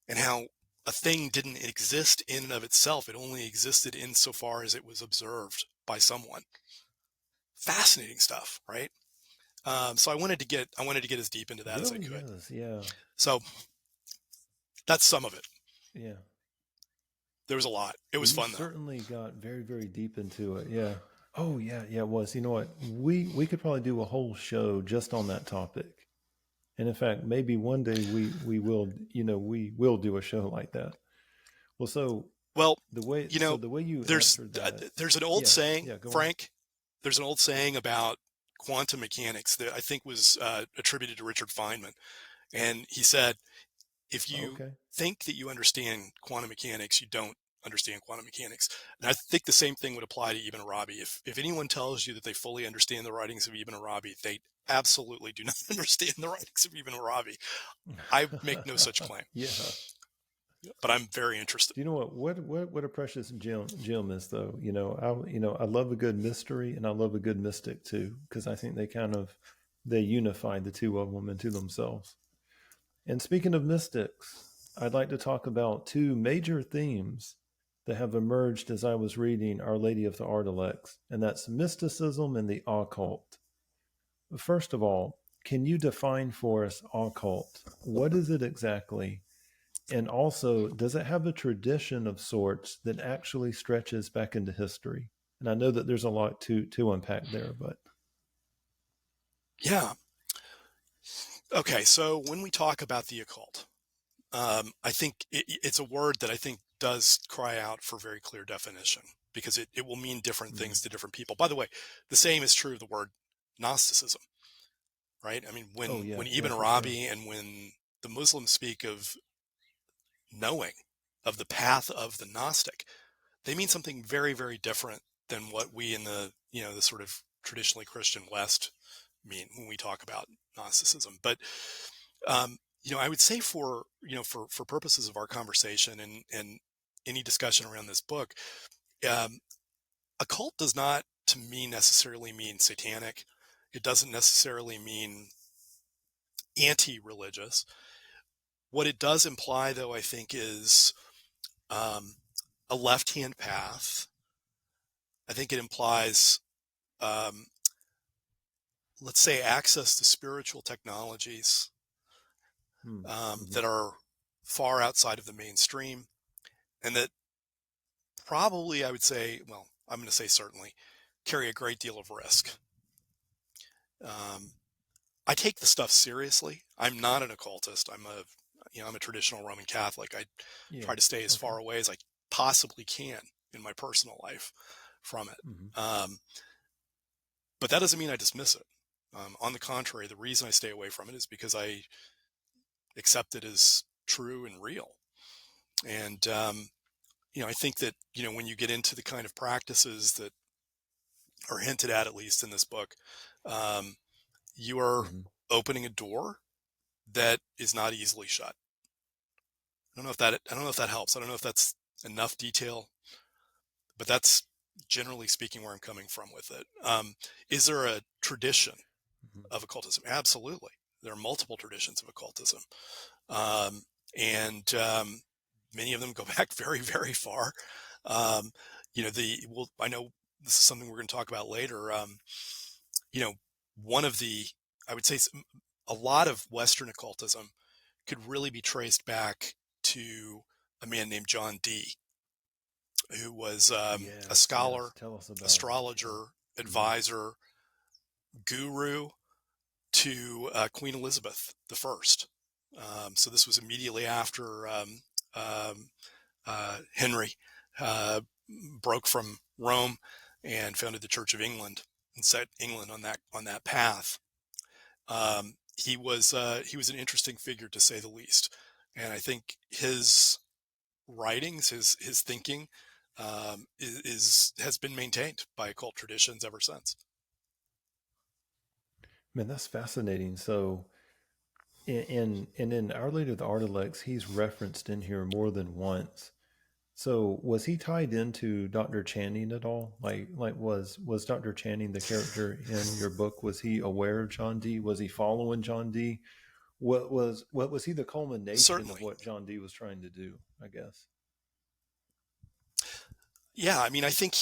and how a thing didn't exist in and of itself. It only existed insofar as it was observed by someone. Fascinating stuff, right? So I wanted to get as deep into that as I could. Yeah. So that's some of it. Yeah. There was a lot. It was fun, though. Certainly got very, very deep into it. Yeah. Oh, yeah. Yeah, it was. You know what? We could probably do a whole show just on that topic. And in fact, maybe one day we will do a show like that. Well, the way you answered that, there's an old saying, Frank. There's an old saying about quantum mechanics that I think was attributed to Richard Feynman, and he said, if you think that you understand quantum mechanics, you don't understand quantum mechanics. And I think the same thing would apply to Ibn Arabi. If anyone tells you that they fully understand the writings of Ibn Arabi, they absolutely do not understand the writings of Ibn Arabi. I make no such claim. Yeah. But I'm very interested. You know what a precious gem is, though. I love a good mystery, and I love a good mystic too, because I think they unify the two of them into themselves. And speaking of mystics, I'd like to talk about two major themes that have emerged as I was reading Our Lady of the Artilects, and that's mysticism and the occult. First of all, can you define for us occult? What is it exactly? And also, does it have a tradition of sorts that actually stretches back into history? And I know that there's a lot to unpack there, but Yeah. Okay. So when we talk about the occult, I think it's a word that I think does cry out for very clear definition, because it will mean different mm, things to different people. By the way, the same is true of the word Gnosticism, right? I mean, oh when yeah, yeah, Ibn for sure. Arabi and when the Muslims speak of knowing, of the path of the Gnostic, they mean something very, very different than what we in the, the sort of traditionally Christian West mean when we talk about Gnosticism. But I would say for purposes of our conversation and any discussion around this book, um, occult does not, to me, necessarily mean satanic. It doesn't necessarily mean anti-religious. What it does imply, though, I think, is um, a left-hand path. I think it implies, um, let's say, access to spiritual technologies Mm, hmm. that are far outside of the mainstream, and that probably, I would say, well, I'm going to say certainly, carry a great deal of risk. Um, I take the stuff seriously. I'm not an occultist. I'm a traditional Roman Catholic. I Yeah, try to stay as okay. far away as I possibly can in my personal life from it. Hmm. But that doesn't mean I dismiss it. On the contrary, the reason I stay away from it is because I accept it as true and real. And I think that when you get into the kind of practices that are hinted at least in this book, um, you are Hmm. opening a door that is not easily shut. I don't know if that helps. I don't know if that's enough detail, but that's generally speaking where I'm coming from with it. Is there a tradition Hmm. of occultism? Absolutely. There are multiple traditions of occultism. Um, and many of them go back very, very far. Um, I know this is something we're going to talk about later. You know, one of the, I would say, a lot of Western occultism could really be traced back to a man named John Dee, who was a Yes, yes. scholar, Tell us about him. Yeah. astrologer, Hmm. advisor, guru to Queen Elizabeth I. So this was immediately after um, Henry uh, broke from Rome and founded the Church of England and set England on that path. He was an interesting figure, to say the least, and I think his writings, his thinking, has been maintained by occult traditions ever since. Man, that's fascinating. So, in Our Lady of the Artilects, he's referenced in here more than once. So, was he tied into Dr. Channing at all? Was Dr. Channing the character in your book? Was he aware of John Dee? Was he following John Dee? What was he the culmination of Certainly, what John Dee was trying to do? I guess. yeah. I mean, I think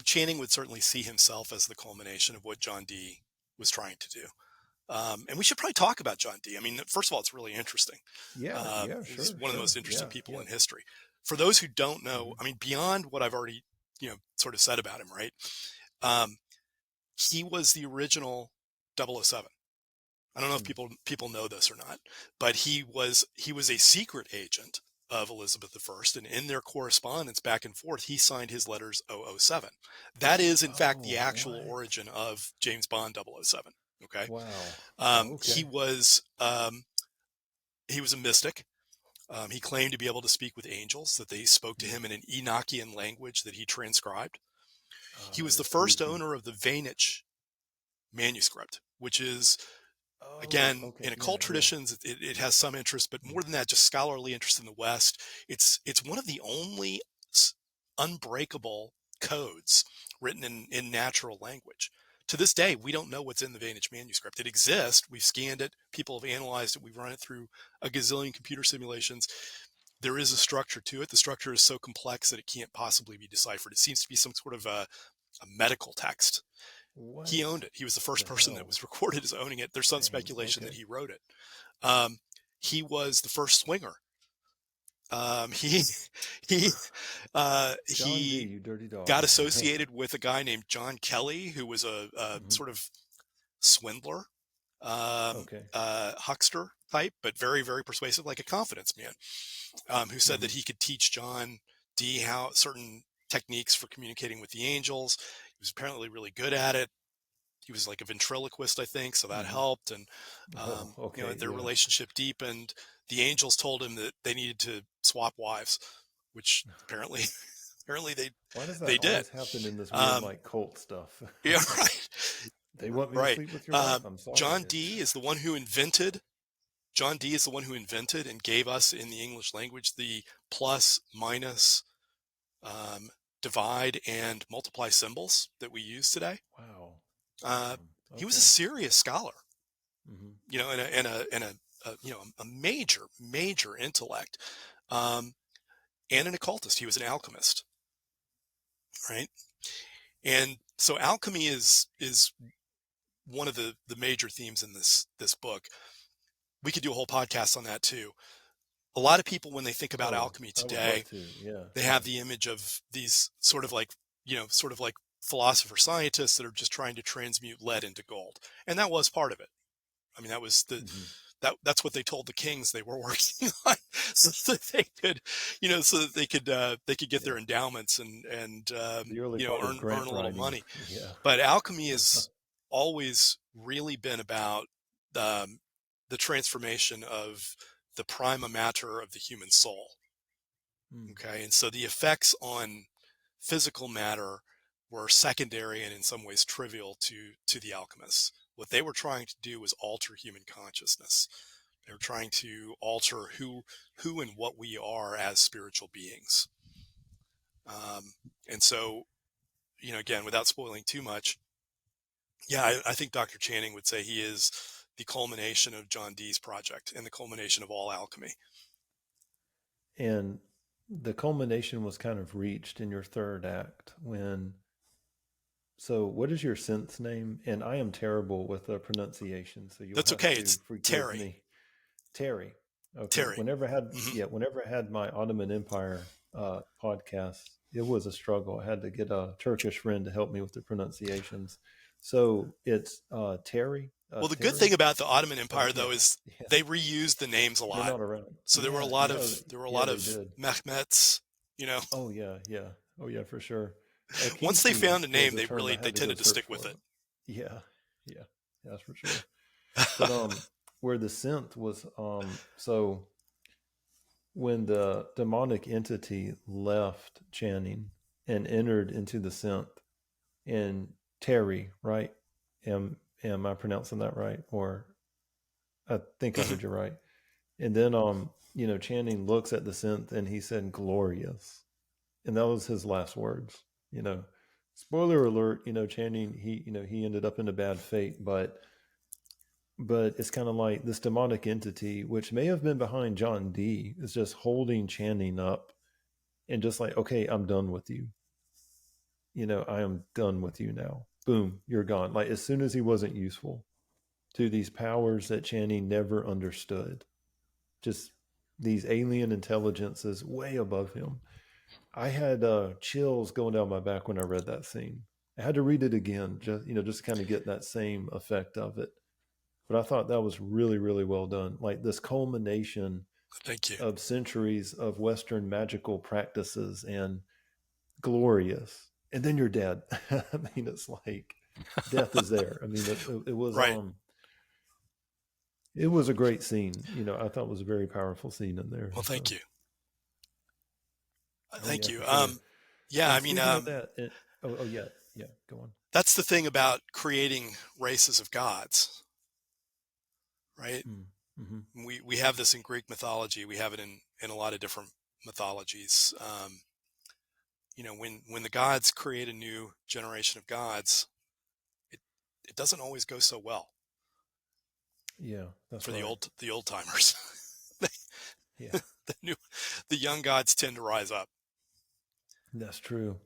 Channing would certainly see himself as the culmination of what John Dee was trying to do. And we should probably talk about John Dee. I mean, first of all, it's really interesting. Yeah, yeah, He's sure, one of the most sure, interesting yeah, people yeah. in history. For those who don't know, Hmm. I mean, beyond what I've already, sort of said about him, right? Um, he was the original 007. I don't know if Hmm. people know this or not, but he was a secret agent of Elizabeth I, and in their correspondence back and forth, he signed his letters 007. That is, in fact, the Oh, actual what? origin of James Bond 007. Okay, Wow. he Okay. was a mystic. He claimed to be able to speak with angels, that they spoke to Hmm. him in an Enochian language that he transcribed. Oh, He was that the is first spooky. owner of the Vanich manuscript, which is, Oh, again, okay. in Yeah, occult yeah. traditions, it has some interest, but more than that, just scholarly interest in the West. It's one of the only unbreakable codes written in natural language. To this day, we don't know what's in the Vantage manuscript. It exists. We've scanned it. People have analyzed it. We've run it through a gazillion computer simulations. There is a structure to it. The structure is so complex that it can't possibly be deciphered. It seems to be some sort of a medical text. He owned What it. He was the first the person that hell? was recorded as owning it. There's some Dang. speculation that Okay. he wrote it. Um, he was the first swinger He he John Dee, he you dirty dog. got associated with a guy named John Kelly, who was a Hmm. sort of swindler, Okay. huckster type, but very, very persuasive, like a confidence man, who said Hmm. that he could teach John Dee how certain techniques for communicating with the angels. He was apparently really good at it. He was like a ventriloquist, I think, so that Hmm. helped. And Oh, okay. their Yeah. relationship deepened. The angels told him that they needed to swap wives, which apparently apparently Why does they that did. always happen in this weird, Um, like, cult stuff? yeah, right, They want me to right. sleep with your wife? I'm John sorry. Dee is the one who invented. John Dee is the one who invented and gave us in the English language the plus, minus, um, divide, and multiply symbols that we use today. Wow. Uh, Awesome. he was a Okay. serious scholar, Hmm. and a major intellect, um, and an occultist. He was an alchemist, right? And so alchemy is one of the major themes in this book. We could do a whole podcast on that too. A lot of people, when they think about Oh, alchemy I would today, love to. Yeah. they Yeah. have the image of these sort of like philosopher scientists that are just trying to transmute lead into gold, and that was part of it. I mean, that was Hmm. that's what they told the kings they were working on, so that they could get Yeah. their endowments and The early part of earn grant a little writing. money. Yeah. But alchemy has always really been about the transformation of the prima mater of the human soul. Mm. Okay, and so the effects on physical matter were secondary and in some ways trivial to the alchemists. What they were trying to do was alter human consciousness. They were trying to alter who and what we are as spiritual beings. And so, again, without spoiling too much, yeah, I think Dr. Channing would say he is the culmination of John Dee's project and the culmination of all alchemy. And the culmination was kind of reached in your third act when. So, what is your synth's name? And I am terrible with the pronunciation, so you'll That's have okay. to It's forgive Terry. me. Terry. Okay. Terry. Hmm. Whenever I had my Ottoman Empire podcast, it was a struggle. I had to get a Turkish friend to help me with the pronunciations. So it's Terry. Well, the good Terry. thing about the Ottoman Empire, Yeah. though, is Yeah. they reused the names a They're lot. not around. So there were a Yeah. lot Yeah. of there were a Yeah. lot They of did. Mehmets. Oh yeah. Yeah. Oh yeah. For sure. Once they Akisi found a was name, the term I they had to go tended to search stick with for. it. Yeah. Yeah. That's for sure. But where the synth was so when the demonic entity left Channing and entered into the synth and Terry, right? Am I pronouncing that right? Or I think I Hmm. heard you right. And then Channing looks at the synth and he said glorious. And that was his last words. You know, spoiler alert, Channing he ended up in a bad fate, but it's kind of like this demonic entity, which may have been behind John Dee, is just holding Channing up and just like, okay, I'm done with you. I am done with you now. Boom, you're gone. Like as soon as he wasn't useful to these powers that Channing never understood, just these alien intelligences way above him. I had chills going down my back when I read that scene. I had to read it again, just kind of get that same effect of it. But I thought that was really, really well done. Like this culmination Thank you. of centuries of Western magical practices and glorious. And then you're dead. I mean, it's like death is there. I mean, Right. it was a great scene. I thought it was a very powerful scene in there. Well, thank So, you. oh Thank yeah, you. for sure. Yeah, I And mean, speaking of that, oh yeah, yeah, go on. that's the thing about creating races of gods, right? Mm-hmm. We have this in Greek mythology. We have it in a lot of different mythologies. When the gods create a new generation of gods, it it doesn't always go so well Yeah, that's for right. the old timers. Yeah, the new the young gods tend to rise up. that's true.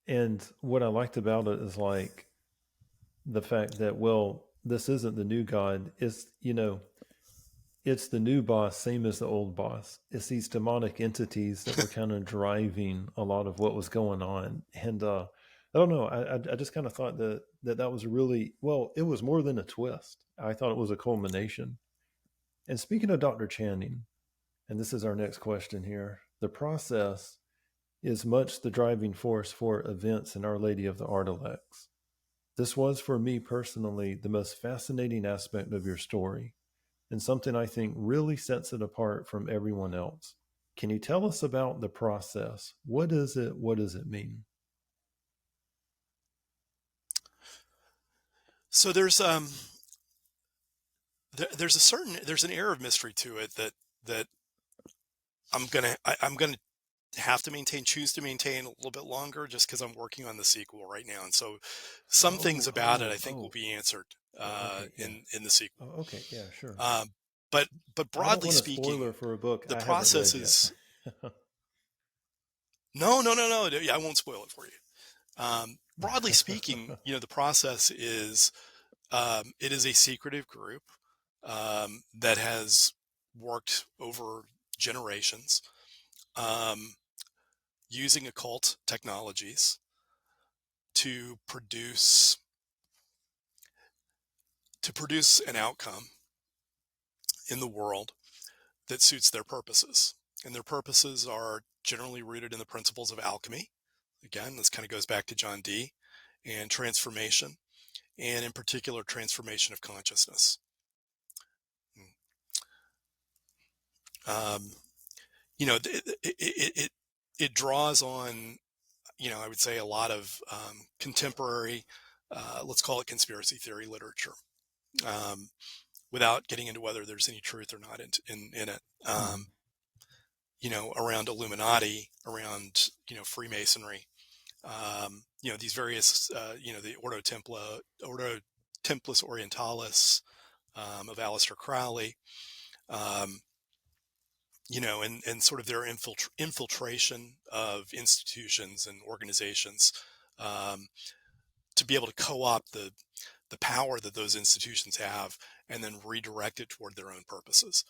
And what I liked about it is like the fact that, well, this isn't the new God. It's, it's the new boss, same as the old boss. It's these demonic entities that were kind of driving a lot of what was going on. And I don't know. I just kind of thought that was really, well, it was more than a twist. I thought it was a culmination. And speaking of Dr. Channing, and this is our next question here, the process is much the driving force for events in Our Lady of the Artilects. This was, for me personally, the most fascinating aspect of your story, and something I think really sets it apart from everyone else. Can you tell us about the process? What is it? What does it mean? So there's an air of mystery to it that I'm gonna have to choose to maintain a little bit longer, just because I'm working on the sequel right now, and so some things Oh, about it I oh, think will oh. be answered Okay, yeah. in the sequel. Oh, okay, yeah, sure. Um, but I don't broadly want a speaking, spoiler for a book the I haven't read process yet. is no. I won't spoil it for you. Broadly speaking, the process is it is a secretive group that has worked over generations using occult technologies to produce an outcome in the world that suits their purposes. And their purposes are generally rooted in the principles of alchemy. Again, this kind of goes back to John Dee, and transformation, and in particular, transformation of consciousness. Um, it draws on, I would say, a lot of contemporary, let's call it conspiracy theory literature, um, without getting into whether there's any truth or not in it. Hmm. Around Illuminati, around Freemasonry, these various, the Ordo Templis Orientalis of Aleister Crowley, um, and sort of their infiltration of institutions and organizations, um, to be able to co-opt the power that those institutions have, and then redirect it toward their own purposes.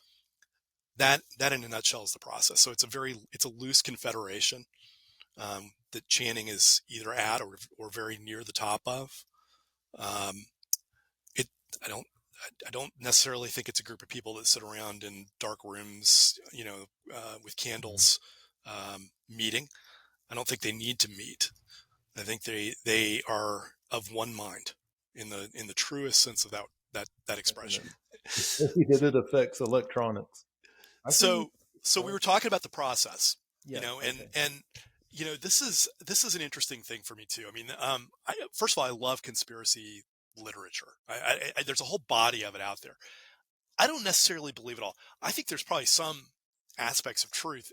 That in a nutshell is the process. So it's a loose confederation that Channing is either at or very near the top of. Um, it I don't I don't necessarily think it's a group of people that sit around in dark rooms, with Hmm. candles, meeting. I don't think they need to meet. I think they are of one mind in the truest sense of that expression. Definitely. That it affects electronics. I think. So we Oh, were talking about the process, yes. and Okay. this is an interesting thing for me too. I mean, first of all, I love conspiracy literature. There's a whole body of it out there. I don't necessarily believe it all. I think there's probably some aspects of truth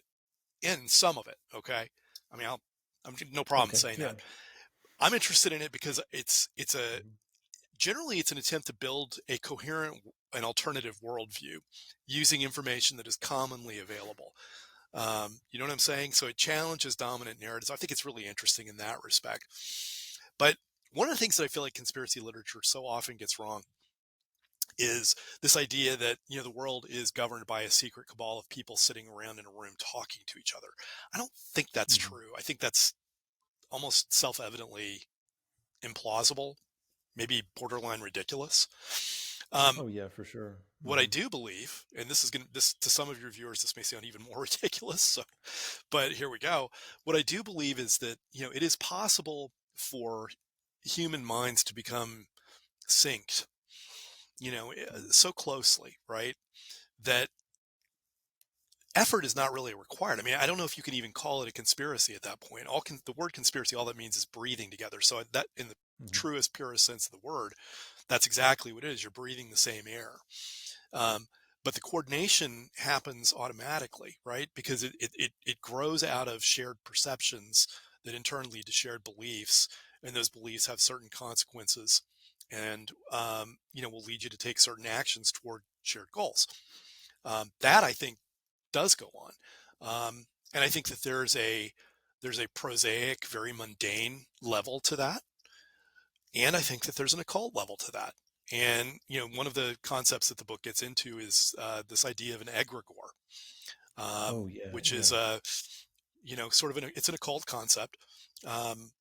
in some of it. Okay, I mean, I'm no problem Okay. saying Yeah. that. I'm interested in it because Mhm. generally it's an attempt to build a coherent and alternative worldview using information that is commonly available. You know what I'm saying? So it challenges dominant narratives. I think it's really interesting in that respect. But one of the things that I feel like conspiracy literature so often gets wrong is this idea that the world is governed by a secret cabal of people sitting around in a room talking to each other. I don't think that's Mhm. true. I think that's almost self-evidently implausible, maybe borderline ridiculous. Um, Oh yeah, for sure. what I Hmm. do believe, and this to some of your viewers, this may sound even more ridiculous. So, but here we go. What I do believe is that it is possible for human minds to become synced, so closely, right? That effort is not really required. I mean, I don't know if you can even call it a conspiracy at that point. The word conspiracy, all that means is breathing together. So that, in the Hmm. truest, purest sense of the word, that's exactly what it is. You're breathing the same air. Um, but the coordination happens automatically, right? Because it grows out of shared perceptions that in turn lead to shared beliefs, and those beliefs have certain consequences, and will lead you to take certain actions toward shared goals. That I think does go on. And I think that there's a prosaic, very mundane level to that, and I think that there's an occult level to that. And one of the concepts that the book gets into is this idea of an egregore, Oh yeah, which yeah. is sort of it's an occult concept. Um,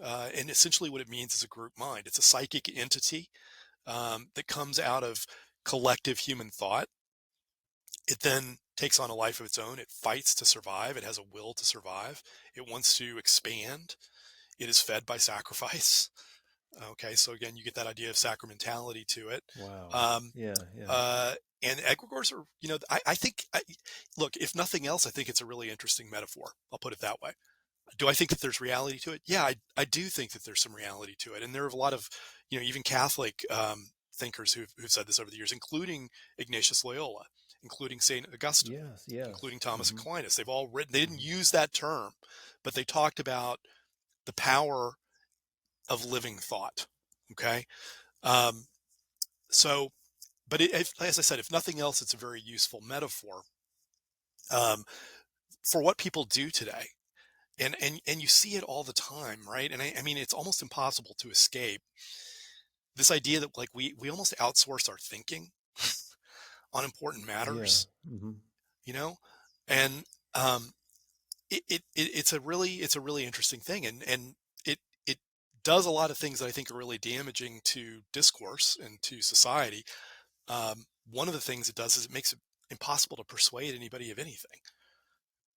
and essentially what it means is a group mind. It's a psychic entity that comes out of collective human thought. It then takes on a life of its own. It fights to survive. It has a will to survive. It wants to expand. It is fed by sacrifice. Okay, so again, you get that idea of sacramentality to it. Wow. Um, Yeah, yeah. uh, and egregores are, I think, look, if nothing else, I think it's a really interesting metaphor. I'll put it that way. Do I think that there's reality to it? Yeah, I do think that there's some reality to it. And there are a lot of, even Catholic thinkers who've said this over the years, including Ignatius Loyola, including St. Augustine, Yes, yes. including Thomas Mm-hmm. Aquinas. They've all written, they didn't Mm-hmm. use that term, but they talked about the power of living thought. Okay. Um, so, but as I said, if nothing else, it's a very useful metaphor um, for what people do today. And you see it all the time, right? And I mean, it's almost impossible to escape this idea that like we almost outsource our thinking on important Yeah. matters, Mm-hmm. you know, and um, it's a really interesting thing, and it does a lot of things that I think are really damaging to discourse and to society. One of the things it does is it makes it impossible to persuade anybody of anything,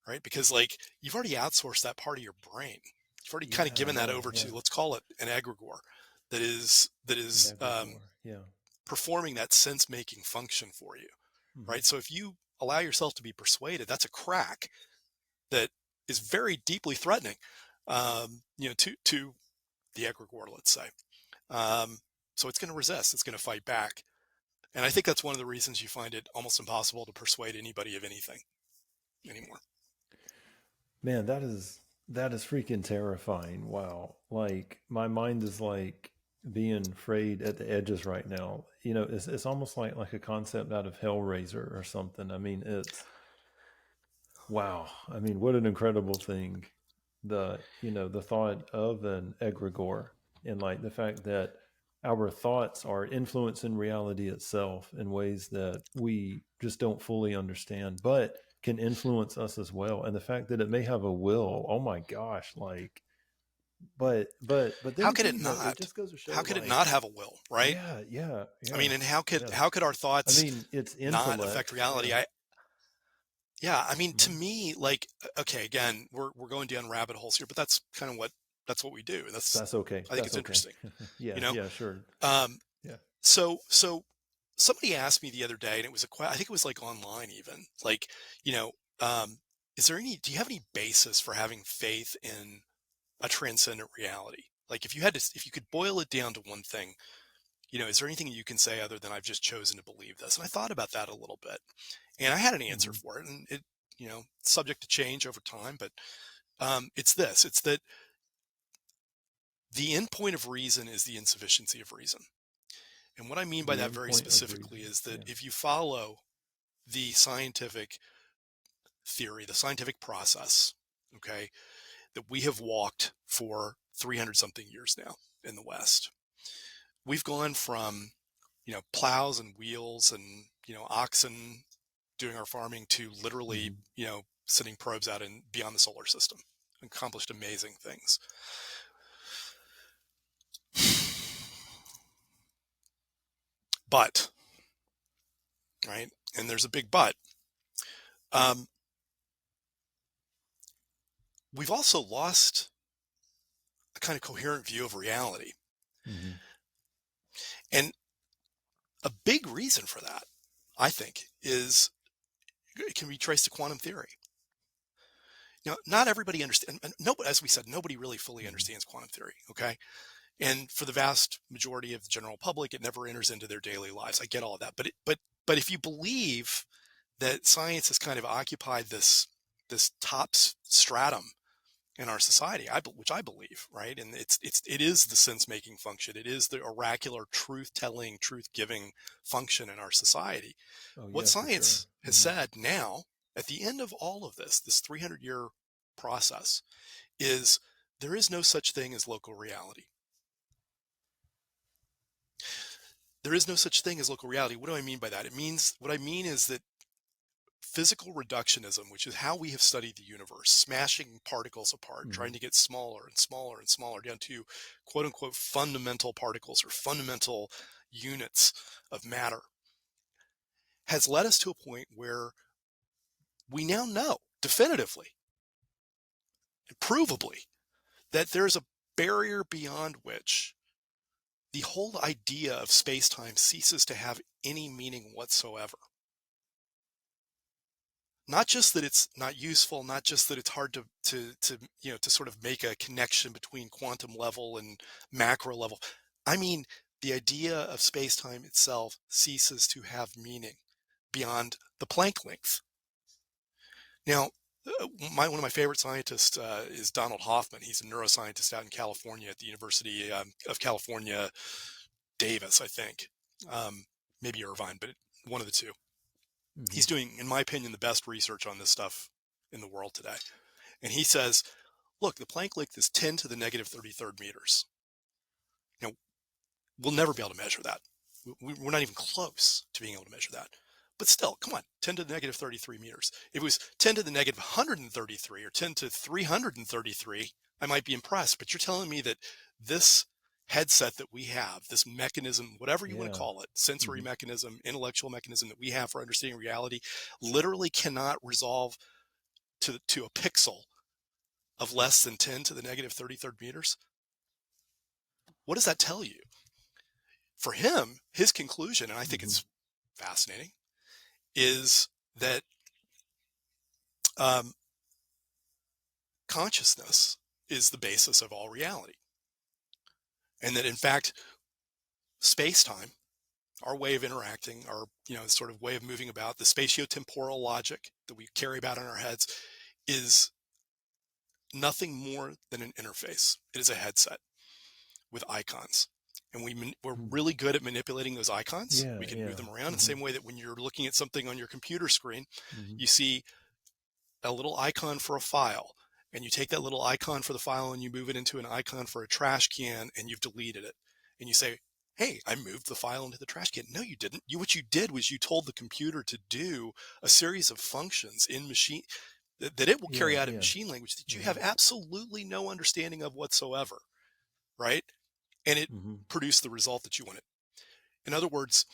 right? Because like you've already outsourced that part of your brain. You've already kind of Yeah, given that yeah, over yeah. to, let's call it an egregore that is An egregore. Yeah. performing that sense making function for you, Mm-hmm. right? So if you allow yourself to be persuaded, that's a crack that is very deeply threatening, to the egregore, let's say. Um, so it's going to resist. It's going to fight back. And I think that's one of the reasons you find it almost impossible to persuade anybody of anything anymore. Man, that is freaking terrifying. Wow. Like my mind is like being frayed at the edges right now. It's almost like a concept out of Hellraiser or something. I mean, it's wow. I mean, what an incredible thing. The thought of an egregore and like the fact that our thoughts are influencing reality itself in ways that we just don't fully understand, but can influence us as well. And the fact that it may have a will, oh my gosh, like but then How could again, it it not? just goes to show How could it not like have a will, right? yeah, yeah, I yeah, mean, and how could yeah. how could our I thoughts mean, it's not affect intellect. reality? Yeah. Yeah, I mean, to Hmm. me, like, okay, again, we're going down rabbit holes here, but that's what we do, and That's okay. I think That's it's okay. interesting, you Yeah, know. yeah, sure. Um, Yeah. so somebody asked me the other day, and it was I think it was like online even, like, you know, um, do you have any basis for having faith in a transcendent reality? Like, if you could boil it down to one thing, is there anything you can say other than I've just chosen to believe this? And I thought about that a little bit, and I had an answer Hmm. for it, and subject to change over time, but it's this: it's that the end point of reason is the insufficiency of reason. And what I mean by The that end very point of specifically reason. is that Yeah. if you follow the scientific theory, the scientific process, okay, that we have walked for 300 something years now in the West, we've gone from, plows and wheels and, oxen doing our farming to literally, Hmm. sending probes out and beyond the solar system, accomplished amazing things. But, right, and there's a big but. Um, we've also lost a kind of coherent view of reality. Hmm. And a big reason for that, I think, is it can be traced to quantum theory. Not everybody understands. Nobody, as we said, nobody really fully Hmm. understands quantum theory. Okay, and for the vast majority of the general public, it never enters into their daily lives. I get all of that, but if you believe that science has kind of occupied this top stratum in our society, which I believe, right? And it is the sense making function. It is the oracular truth telling, truth giving function in our society. Oh What yeah, for sure. science has Hmm. said now, at the end of all of this 300-year process, is there is no such thing as local reality. there is no such thing as local reality. What do I mean by that? What I mean is that physical reductionism, which is how we have studied the universe, smashing particles apart, Mm-hmm. trying to get smaller and smaller and smaller down to quote unquote fundamental particles or fundamental units of matter, has led us to a point where we now know definitively and provably that there's a barrier beyond which the whole idea of space-time ceases to have any meaning whatsoever. Not just that it's not useful, not just that it's hard to sort of make a connection between quantum level and macro level. I mean, the idea of space-time itself ceases to have meaning beyond the Planck length. Now, one of my favorite scientists is Donald Hoffman. He's a neuroscientist out in California at the University of California, Davis, I think. Maybe Irvine, but one of the two. Mm-hmm. He's doing, in my opinion, the best research on this stuff in the world today. And he says, look, the Planck length is 10 to the negative 33rd meters. Now, we'll never be able to measure that. We're not even close to being able to measure that. But still, come on, 10 to the negative 33 meters. If it was 10 to the negative 133 or 10 to 333, I might be impressed. But you're telling me that this headset that we have, this mechanism, whatever you want to Yeah. call it, sensory Mm-hmm. mechanism, intellectual mechanism that we have for understanding reality, literally cannot resolve to a pixel of less than 10 to the negative 33rd meters? What does that tell you? For him, his conclusion, and I think Mm-hmm. it's fascinating, is that um, consciousness is the basis of all reality. And that in fact, space-time, our way of interacting, our sort of way of moving about, the spatiotemporal logic that we carry about in our heads is nothing more than an interface. It is a headset with icons. And we're really good at manipulating those icons. Yeah. We can Yeah. move them around in the Mm-hmm. same way that when you're looking at something on your computer screen, Mm-hmm. you see a little icon for a file, and you take that little icon for the file and you move it into an icon for a trash can, and you've deleted it. And you say, hey, I moved the file into the trash can. No, you didn't. What you did was you told the computer to do a series of functions in machine that it will carry Yeah. out in Yeah. machine language that you Mm-hmm. have absolutely no understanding of whatsoever, right? And it Mm-hmm. produced the result that you wanted. In other words,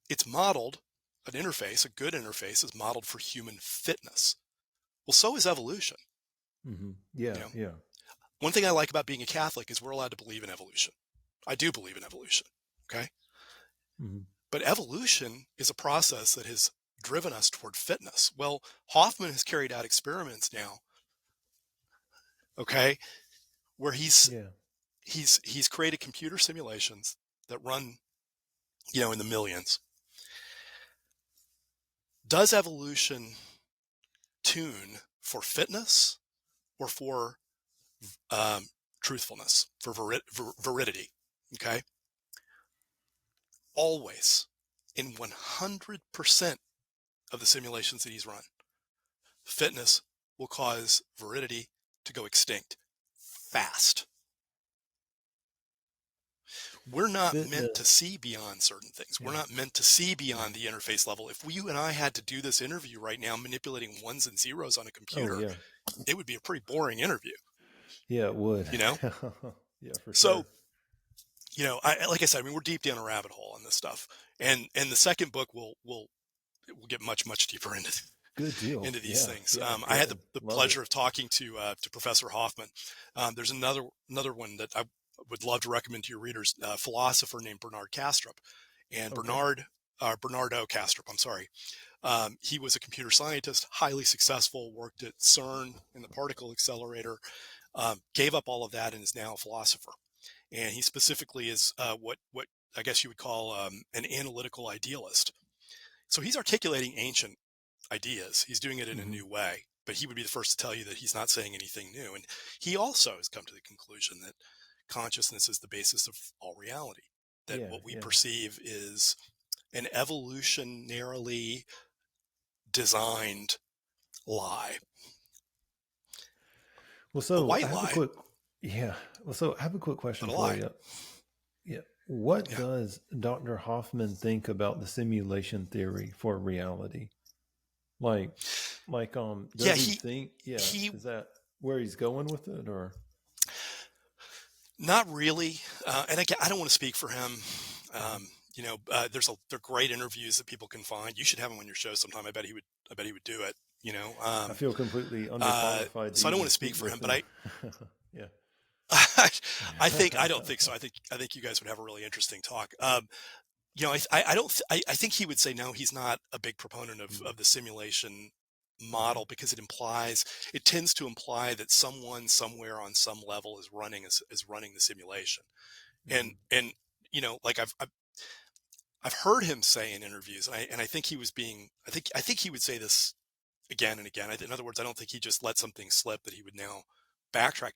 it's modeled, an interface, a good interface is modeled for human fitness. Well, so is evolution. Mm-hmm. Yeah. You know, Yeah. one thing I like about being a Catholic is we're allowed to believe in evolution. I do believe in evolution. Okay. Mm-hmm. But evolution is a process that has driven us toward fitness. Well, Hoffman has carried out experiments now, okay, where he's Yeah. created computer simulations that run, in the millions. Does evolution tune for fitness or for truthfulness, for veridity? Okay. Always, in 100% of the simulations that he's run, fitness will cause veridity to go extinct fast. We're not meant to Fitness. see beyond certain things. We're Yeah. not meant to see beyond the interface level. If you and I had to do this interview right now manipulating ones and zeros on a Oh computer, yeah. it would be a pretty boring interview, Yeah, it would. you know? Yeah, for So, sure. like I said, I mean, we're deep down a rabbit hole on this stuff. And the second book will get much, much deeper Good deal. into these Yeah. things. Yeah. I had Good. the Love it. pleasure of talking to Professor Hoffman. There's another one that I would love to recommend to your readers, a philosopher named Bernard Kastrup. And Okay. Bernardo Kastrup, I'm sorry. He was a computer scientist, highly successful, worked at CERN in the particle accelerator, gave up all of that and is now a philosopher. And he specifically is what I guess you would call an analytical idealist. So he's articulating ancient ideas. He's doing it in a Mm-hmm. new way, but he would be the first to tell you that he's not saying anything new. And he also has come to the conclusion that consciousness is the basis of all reality, that Yeah. what we Yeah. perceive is an evolutionarily designed lie, Well, a so I white have a lie, quick. Yeah. Well, so I have a quick but question a for lie. you. Yeah. What Yeah. does Dr. Hoffman think about the simulation theory for reality? Like, Yeah. does he think, yeah, He, is that where he's going with it, or? not really. And again, I don't want to speak for him. Mhm. They're great interviews that people can find. You should have him on your show sometime. I bet he would do it, you know? I feel completely underqualified to So I don't even want to speak speak for with him, but him. Yeah. I don't think so. I think you guys would have a really interesting talk. I don't, I think he would say, no, he's not a big proponent Mm, of the simulation mhm, model because it tends to imply that someone somewhere on some level is running the simulation. mhm. And, like I've heard him say in interviews, and I think he was being, I think he would say this again and again. In other words, I don't think he just let something slip that he would now backtrack.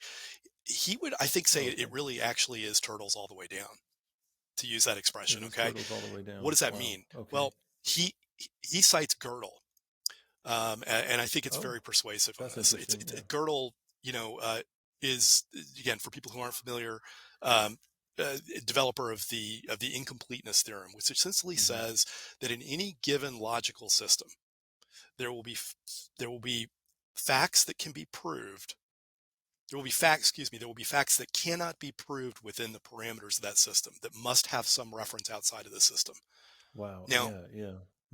He would, I think, say Oh, it okay. really actually is turtles all the way down, to use that It expression. is Okay. turtles all the way What down. does that Wow. mean? Okay. Well, he cites Gödel, and I think it's Oh, very persuasive on that's this. interesting. Yeah. Gödel, you know, is, again, for people who aren't familiar, um, developer of the incompleteness theorem, which essentially Hmm. says that in any given logical system, there will be there will be facts that can be proved. There will be facts, excuse me, there will be facts that cannot be proved within the parameters of that system that must have some reference outside of the system. Wow. Now, Yeah. Yeah.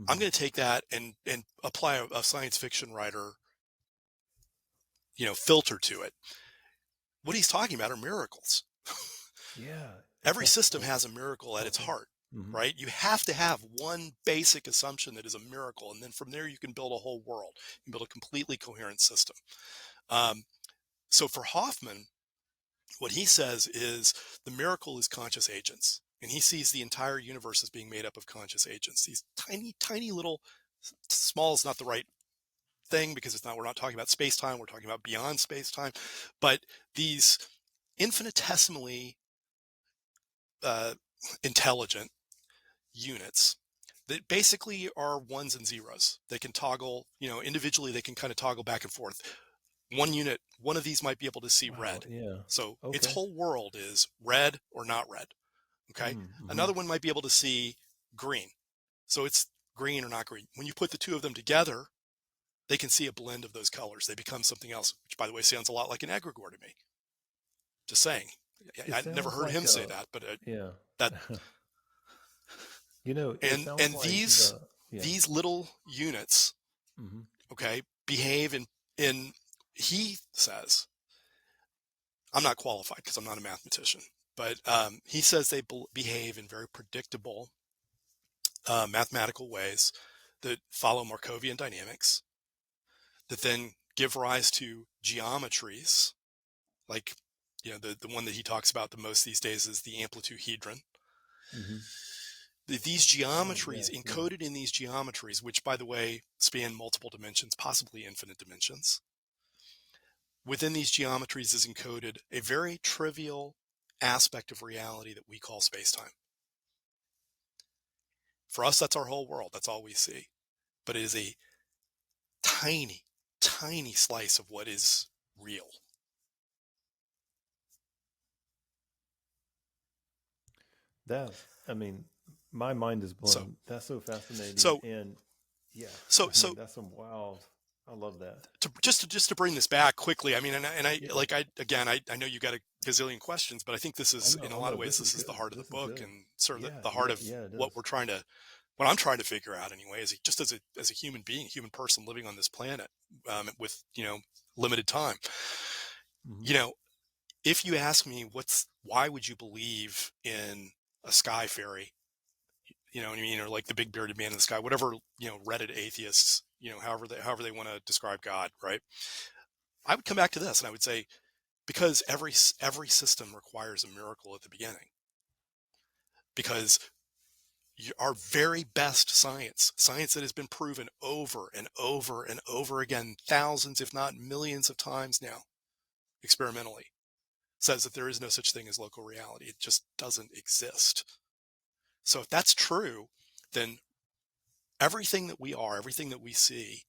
I'm Hmm. going to take that and apply a science fiction writer, filter to it. What he's talking about are miracles. Yeah. Every system has a miracle at its Okay. heart, Hmm. right? You have to have one basic assumption that is a miracle, and then from there you can build a whole world. You can build a completely coherent system. Um, so for Hoffman, what he says is the miracle is conscious agents. And he sees the entire universe as being made up of conscious agents. These tiny, tiny little, small is not the right thing because we're not talking about space time, we're talking about beyond space time. But these infinitesimally uh, intelligent units that basically are ones and zeros. They can toggle, individually, they can kind of toggle back and forth. One unit, one of these might be able to see Wow. red. Yeah. So its Okay. whole world is red or not red. Okay. Mm-hmm. Another one might be able to see green. So it's green or not green. When you put the two of them together, they can see a blend of those colors. They become something else, which, by the way, sounds a lot like an egregore to me. Just saying. It I never sounds heard like him say that, but yeah. that It sounds and like yeah. these little units, Hmm. okay, behave in he says, I'm not qualified because I'm not a mathematician, but he says they behave in very predictable mathematical ways that follow Markovian dynamics that then give rise to geometries like, the one that he talks about the most these days is the amplituhedron. Hmm. These Oh, geometries, yes. Yeah. encoded in these geometries, which, by the way, span multiple dimensions, possibly infinite dimensions, within these geometries is encoded a very trivial aspect of reality that we call space-time. For us, that's our whole world. That's all we see. But it is a tiny, tiny slice of what is real. I mean, my mind is So, blown. That's so fascinating. so, And yeah, so, I mean, so that's some wild. I love that. just to bring this back quickly, I mean, and I Yeah, like, I know you got a gazillion questions, but I think this is, in a I lot know. of ways, This is this is the good. heart of the This is book good. and sort of Yeah, the heart yeah, of yeah, it what is. what I'm trying to figure out anyway, is just as a human being, human person living on this planet, with, limited time. Hmm. You know, if you ask me why would you believe in a sky fairy, you know what I mean, or like the big bearded man in the sky, whatever, Reddit atheists, however they want to describe God, right? I would come back to this and I would say, because every system requires a miracle at the beginning. Because our very best science that has been proven over and over and over again, thousands, if not millions of times now, experimentally, says that there is no such thing as local reality. It just doesn't exist. So if that's true, then everything that we are, everything that we see,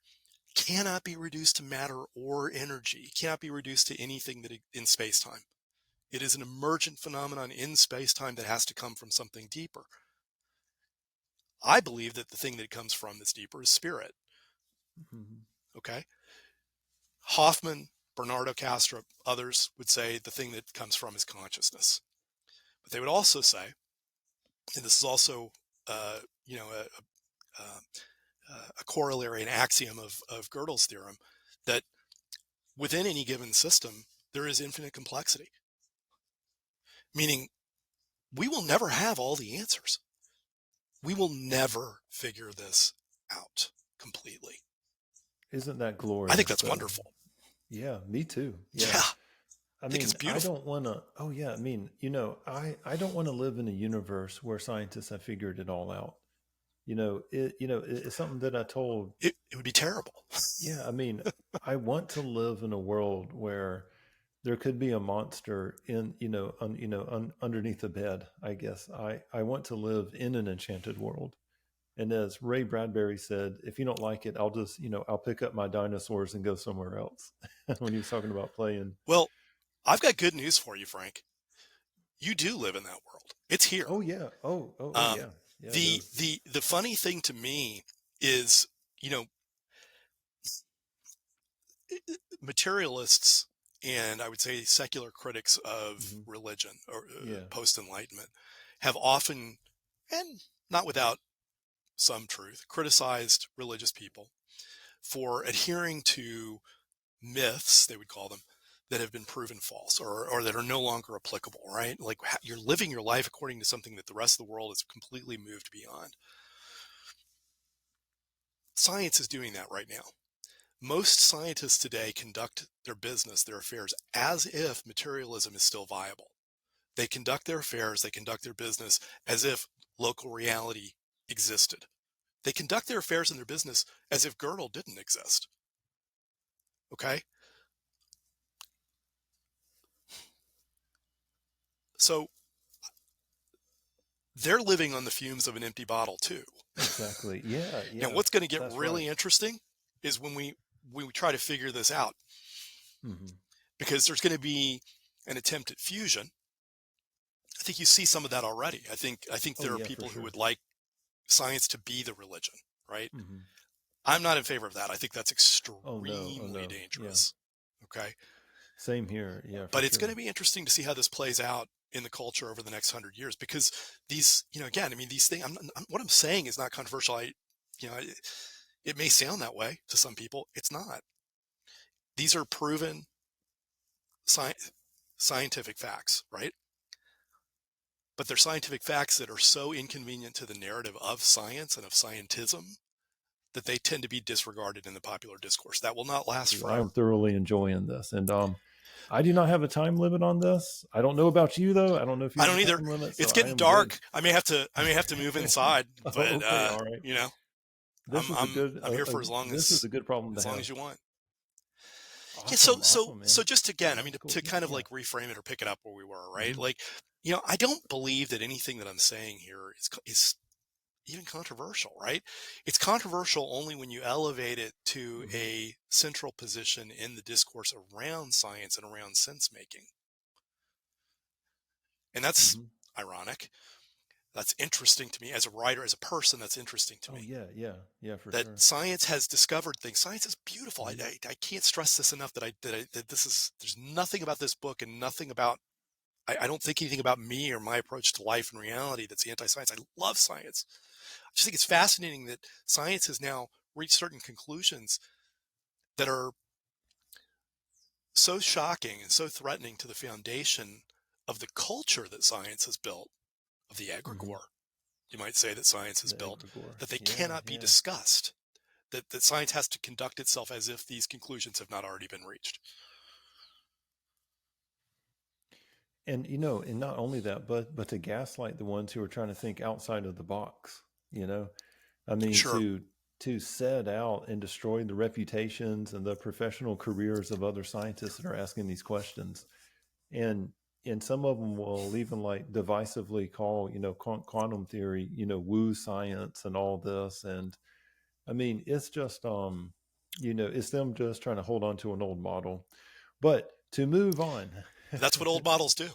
cannot be reduced to matter or energy. It cannot be reduced to anything that in space-time. It is an emergent phenomenon in space-time that has to come from something deeper. I believe that the thing that it comes from that's deeper is spirit. Mhm. Okay? Hoffman, Bernardo Castro, others would say the thing that comes from is consciousness. But they would also say, and this is also, you know, a corollary, an axiom of Gödel's theorem, that within any given system, there is infinite complexity. Meaning, we will never have all the answers. We will never figure this out completely. Isn't that I think glorious that's though? wonderful. Yeah, me too. Yeah, Yeah. I I think it's mean, I beautiful. don't want to, oh yeah, I mean, I don't want to live in a universe where scientists have figured it all out. It's something that I told. It would be terrible. Yeah, I mean, I want to live in a world where there could be a monster in, underneath a bed, I guess. I want to live in an enchanted world. And as Ray Bradbury said, if you don't like it, I'll just, I'll pick up my dinosaurs and go somewhere else. When he was talking about playing. Well, I've got good news for you, Frank. You do live in that world. It's here. Oh yeah. Oh yeah. Um, Yeah, it the does. the funny thing to me is, you know, materialists and I would say secular critics of Hmm. religion or Yeah. post-enlightenment have often, and not without some truth, criticized religious people for adhering to myths, they would call them, that have been proven false or that are no longer applicable, right? Like you're living your life according to something that the rest of the world is completely moved beyond. Science is doing that right now. Most scientists today conduct their business, their affairs, as if materialism is still viable. They conduct their affairs, they conduct their business as if local reality existed. They conduct their affairs and their business as if Gödel didn't exist. Okay? So they're living on the fumes of an empty bottle too. Exactly. Yeah, Now, yeah. what's going to get That's right. really interesting is when we try to figure this out, Hmm. because there's going to be an attempt at fusion. I think you see some of that already. I think Oh there are yeah, for people who sure. would like science to be the religion, right? Hmm. I'm not in favor of that. I think that's Oh no. Oh extremely no. Yeah. dangerous. Okay. Same here. Yeah, for But it's going sure. to be interesting to see how this plays out in the culture over the next 100 years, because these, again, I mean, these things, what I'm saying is not controversial. You know, it may sound that way to some people. It's not. These are proven sci- scientific facts, right? But they're scientific facts that are so inconvenient to the narrative of science and of scientism that they tend to be disregarded in the popular discourse. That will not last I am forever. thoroughly enjoying this, and I do not have a time limit on this. I don't know about you though. I don't know if you I have a don't either. time limit, so It's I getting am good. dark. I may have to move inside, Oh, but okay, all right. you know, This I'm is a I'm good. I'm here for as long This is as a good problem to as long have. as you want. Yeah, so Awesome, so awesome, so man. just again, I That mean, was to, cool. to Yeah, kind of yeah. like reframe it or pick it up where we were, right? Hmm. Like, I don't believe that anything that I'm saying here is even controversial, right? It's controversial only when you elevate it to Hmm. a central position in the discourse around science and around sense making. And that's Hmm. ironic. That's interesting to me as a writer, as a person. That's interesting to Oh me yeah, yeah, yeah, for that sure. science has discovered things. Science is beautiful. I, Hmm. I, I can't stress this enough that this is, there's nothing about this book and nothing about, I don't think anything about me or my approach to life and reality that's anti-science. I love science. I just think it's fascinating that science has now reached certain conclusions that are so shocking and so threatening to the foundation of the culture that science has built, of the Hmm. egregore, you might say, that science has The built, egregore. that they Yeah, cannot be yeah. discussed, that science has to conduct itself as if these conclusions have not already been reached. And and not only that, but to gaslight the ones who are trying to think outside of the box. You know, I mean, Sure. to set out and destroy the reputations and the professional careers of other scientists that are asking these questions, and some of them will even like divisively call quantum theory woo science and all this. And I mean, it's just it's them just trying to hold on to an old model. But to move on. That's what old models do.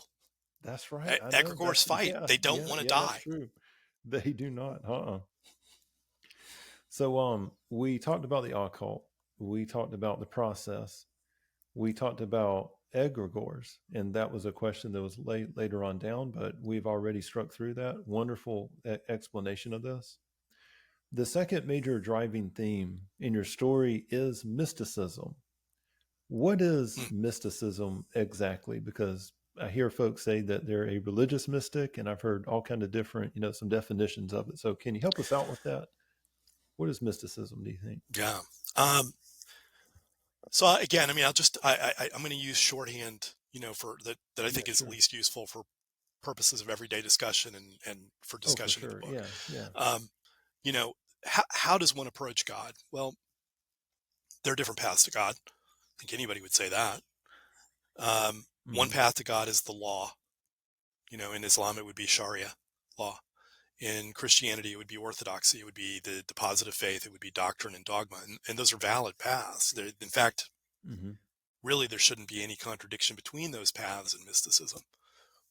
That's right. I know. Egregores fight. Yeah, They don't yeah, want to yeah. That's die. true. They do not. So, we talked about the occult. We talked about the process. We talked about egregores, and that was a question that was later on down, but we've already struck through that. Wonderful explanation of this. The second major driving theme in your story is mysticism. What is Hmm. mysticism exactly? Because I hear folks say that they're a religious mystic, and I've heard all kind of different, some definitions of it. So, can you help us out with that? What is mysticism, do you think? Yeah. So again, I mean, I'm going to use shorthand, for that I Yeah, think is at sure. least useful for purposes of everyday discussion and for Oh, for discussion in the sure. book. Yeah, yeah. Um, you know, how does one approach God? Well, there are different paths to God. I think anybody would say that. One Hmm. path to God is the law. In Islam, it would be Sharia law. In Christianity, it would be orthodoxy. It would be the deposit of faith. It would be doctrine and dogma. And those are valid paths. In fact, Hmm. really, there shouldn't be any contradiction between those paths and mysticism.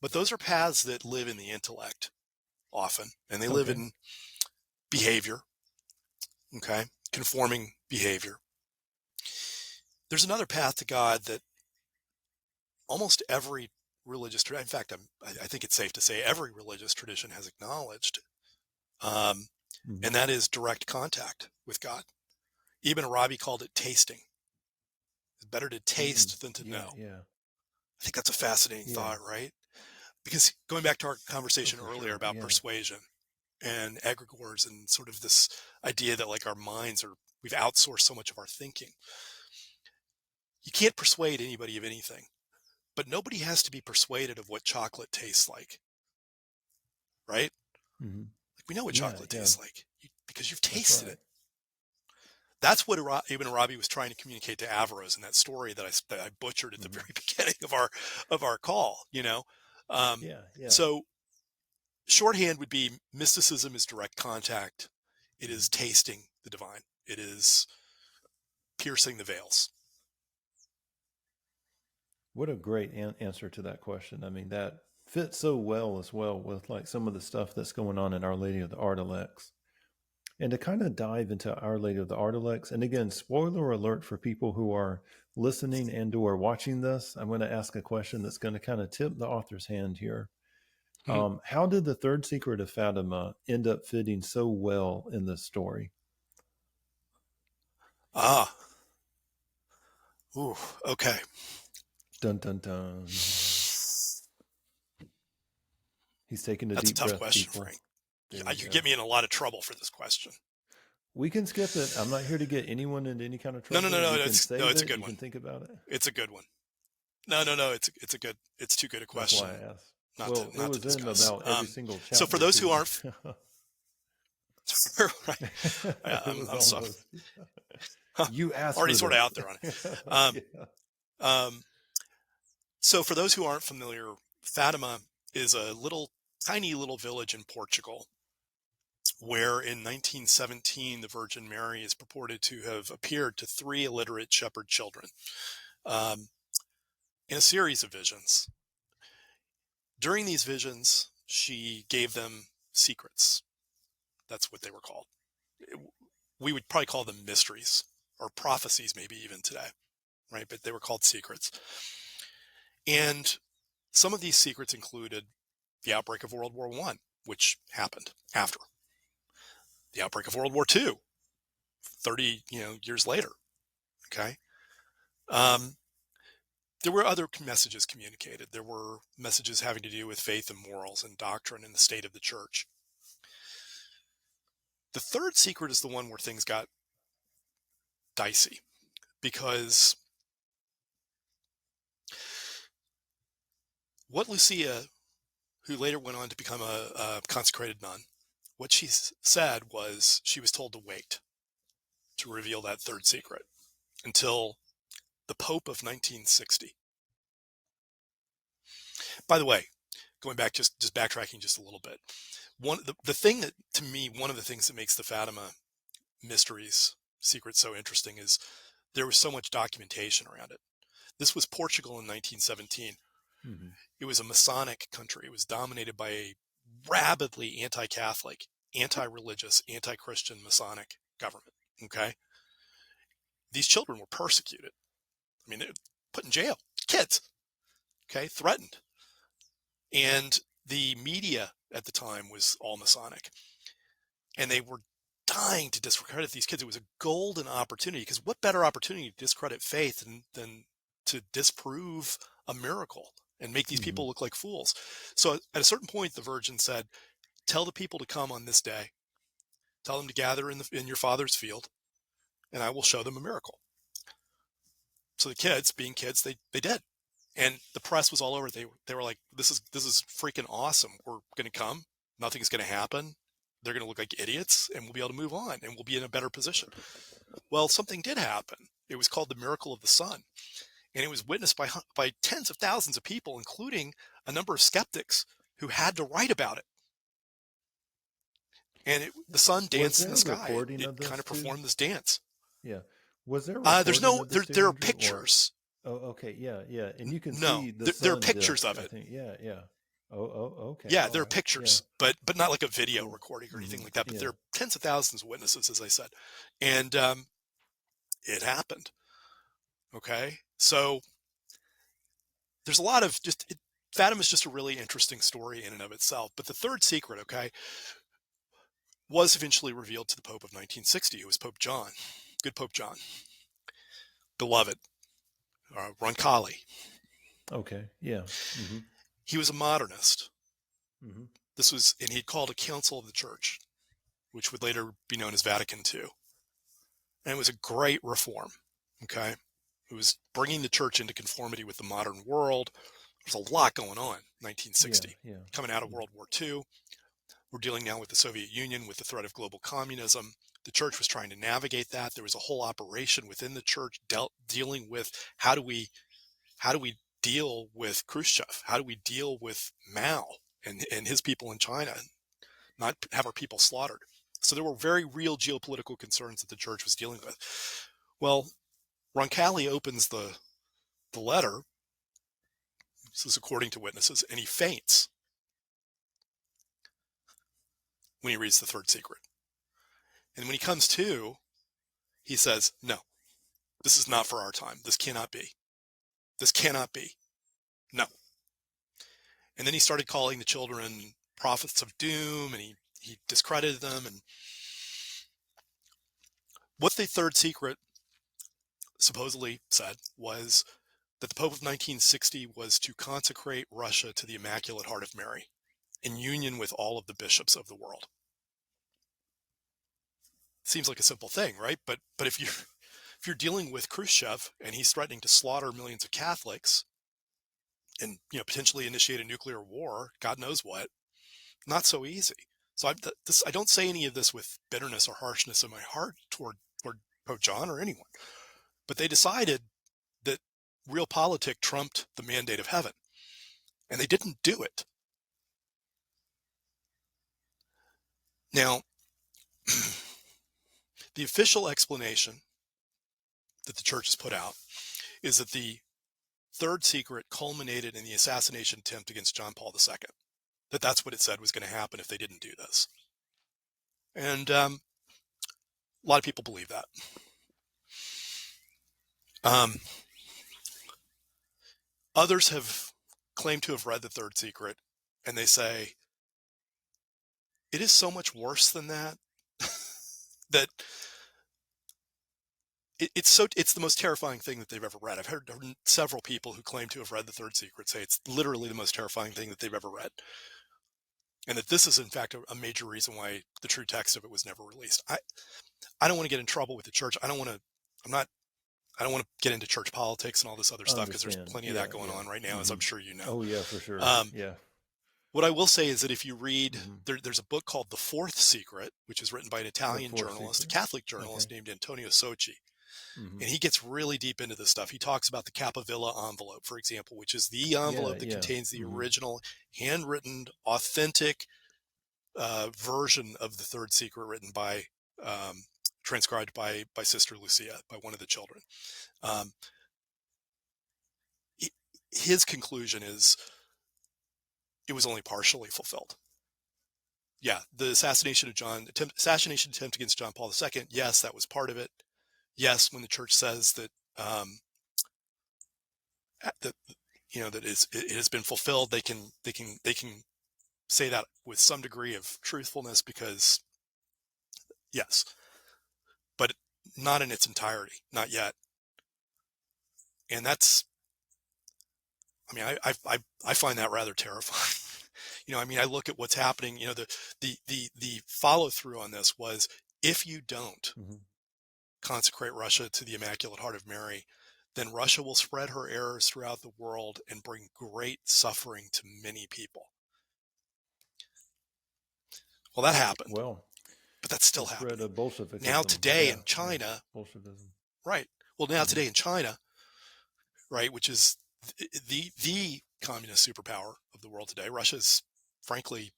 But those are paths that live in the intellect often, and they live Okay. in behavior, okay, conforming behavior. There's another path to God that almost every religious tradition, in fact, I think it's safe to say every religious tradition has acknowledged, um, Hmm. and that is direct contact with God. Ibn Arabi called it tasting. It's better to taste than to Yeah, know. yeah, I think that's a fascinating yeah. thought, right? Because going back to our Oh, conversation for earlier sure. about Yeah. persuasion and egregores and sort of this idea that like our minds we've outsourced so much of our thinking. You can't persuade anybody of anything, but nobody has to be persuaded of what chocolate tastes like, right? Hmm. Like we know what Yeah, chocolate yeah. tastes like because you've That's tasted it. right. That's what Ibn Arabi was trying to communicate to Averroes in that story that I butchered at the Hmm. very beginning of our call. Um, Yeah, yeah. so shorthand would be mysticism is direct contact. It Hmm. is tasting the divine. It is piercing the veils. What a great answer to that question. I mean, that fits so well as well with like some of the stuff that's going on in Our Lady of the Artilects. And to kind of dive into Our Lady of the Artilects, and again, spoiler alert for people who are listening and/or watching this, I'm going to ask a question that's going to kind of tip the author's hand here. Mhm. How did the third secret of Fatima end up fitting so well in this story? Ah, ooh, okay. Dun dun dun. He's taking a That's a deep tough breath, question, people. Frank. There we You go. get me in a lot of trouble for this question. We can skip it. I'm not here to get anyone into any kind of No, no, no, trouble. no. You can No, save it's a it. good You one. can think about it. It's a good one. No, no, no. It's too good a That's why question I asked. not to Well, it was in discuss. about every single So for chapter, those who too. aren't, right, It was I'm so almost. You asked already for sort of this. out there on it. Um, Yeah. um, so for those who aren't familiar, Fatima is a tiny little village in Portugal where in 1917 the Virgin Mary is purported to have appeared to three illiterate shepherd children um, in a series of visions. During these visions, she gave them secrets. That's what they were called. We would probably call them mysteries or prophecies, maybe even today, right? But they were called secrets. And some of these secrets included the outbreak of World War I, which happened after the outbreak of World War II, 30 years later. Okay. Um, there were other messages communicated. There were messages having to do with faith and morals and doctrine and the state of the church. The third secret is the one where things got dicey because what Lucia, who later went on to become a consecrated nun, what she said was she was told to wait to reveal that third secret until the Pope of 1960. By the way, going back, just backtracking just a little bit, the thing that to me, one of the things that makes the Fatima mysteries secret so interesting is there was so much documentation around it. This was Portugal in 1917. Mm-hmm. It was a Masonic country. It was dominated by a rabidly anti-Catholic, anti-religious, anti-Christian Masonic government. Okay. These children were persecuted. I mean, they were put in jail, kids, okay, threatened. And the media at the time was all Masonic. And they were dying to discredit these kids. It was a golden opportunity, because what better opportunity to discredit faith than to disprove a miracle and make these people look like fools? So at a certain point, the Virgin said, tell the people to come on this day. Tell them to gather in your father's field, and I will show them a miracle. So the kids, being kids, they did. And the press was all over. They were like, this is freaking awesome. We're going to come. Nothing's going to happen. They're going to look like idiots, and we'll be able to move on, and we'll be in a better position. Well, something did happen. It was called the miracle of the sun. And it was witnessed by tens of thousands of people, including a number of skeptics who had to write about it. And the sun danced in the sky. It kind of performed this dance. Yeah. Was there a there are pictures. Okay. Yeah. And you can no, see there are pictures of it. Yeah. Okay. Yeah, there are pictures, but not like a video recording or anything like that. But there are tens of thousands of witnesses, as I said, and it happened. Okay, so there's a lot of Fatima is just a really interesting story in and of itself. But the third secret, okay, was eventually revealed to the Pope of 1960. It was Pope John, good Pope John, beloved, Roncalli. Okay, yeah. Mm-hmm. He was a modernist. Mm-hmm. And he called a council of the church, which would later be known as Vatican II. And it was a great reform. Okay. It was bringing the church into conformity with the modern world. There was a lot going on in 1960. Coming out of World War II. We're dealing now with the Soviet Union, with the threat of global communism. The church was trying to navigate that. There was a whole operation within the church dealing with how do we deal with Khrushchev? How do we deal with Mao and his people in China, not have our people slaughtered? So there were very real geopolitical concerns that the church was dealing with. Well, Roncalli opens the letter, this is according to witnesses, and he faints when he reads the third secret. And when he comes to, he says, no, this is not for our time. This cannot be. This cannot be. No. And then he started calling the children prophets of doom, and he discredited them. And what the third secret supposedly said was that the Pope of 1960 was to consecrate Russia to the Immaculate Heart of Mary in union with all of the bishops of the world. Seems like a simple thing, right? But if you're dealing with Khrushchev and he's threatening to slaughter millions of Catholics and potentially initiate a nuclear war, God knows what, not so easy. So I don't say any of this with bitterness or harshness in my heart toward Pope John or anyone. But they decided that realpolitik trumped the mandate of heaven, and they didn't do it. Now, the official explanation that the church has put out is that the third secret culminated in the assassination attempt against John Paul II. That's what it said was going to happen if they didn't do this. And a lot of people believe that. Others have claimed to have read the third secret, and they say, it is so much worse than that, that it's the most terrifying thing that they've ever read. I've heard several people who claim to have read the third secret say it's literally the most terrifying thing that they've ever read. And that this is, in fact, a major reason why the true text of it was never released. I don't want to get in trouble with the church. I don't want to get into church politics and all this other stuff, because there's plenty of that going on right now, as I'm sure you know. Oh, yeah, for sure. What I will say is that if you read, there's a book called The Fourth Secret, which is written by an Italian journalist, a Catholic journalist named Antonio Socci. And he gets really deep into this stuff. He talks about the Capavilla envelope, for example, which is the envelope that contains the original, handwritten, authentic version of the third secret, written by, transcribed by Sister Lucia, by one of the children. his conclusion is it was only partially fulfilled. Yeah, the assassination attempt against John Paul II. Yes, that was part of it. Yes, when the church says that that it has been fulfilled, they can say that with some degree of truthfulness, because yes, but not in its entirety, not yet. And that's, I mean, I find that rather terrifying. I mean, I look at what's happening. The follow through on this was, if you don't consecrate Russia to the Immaculate Heart of Mary, then Russia will spread her errors throughout the world and bring great suffering to many people. Well, that happened. Well, but that's still happening. Spread of Bolshevicism. Now today in China, Bolshevism. Right. Well, now today in China, right, which is the communist superpower of the world today. Russia's, frankly,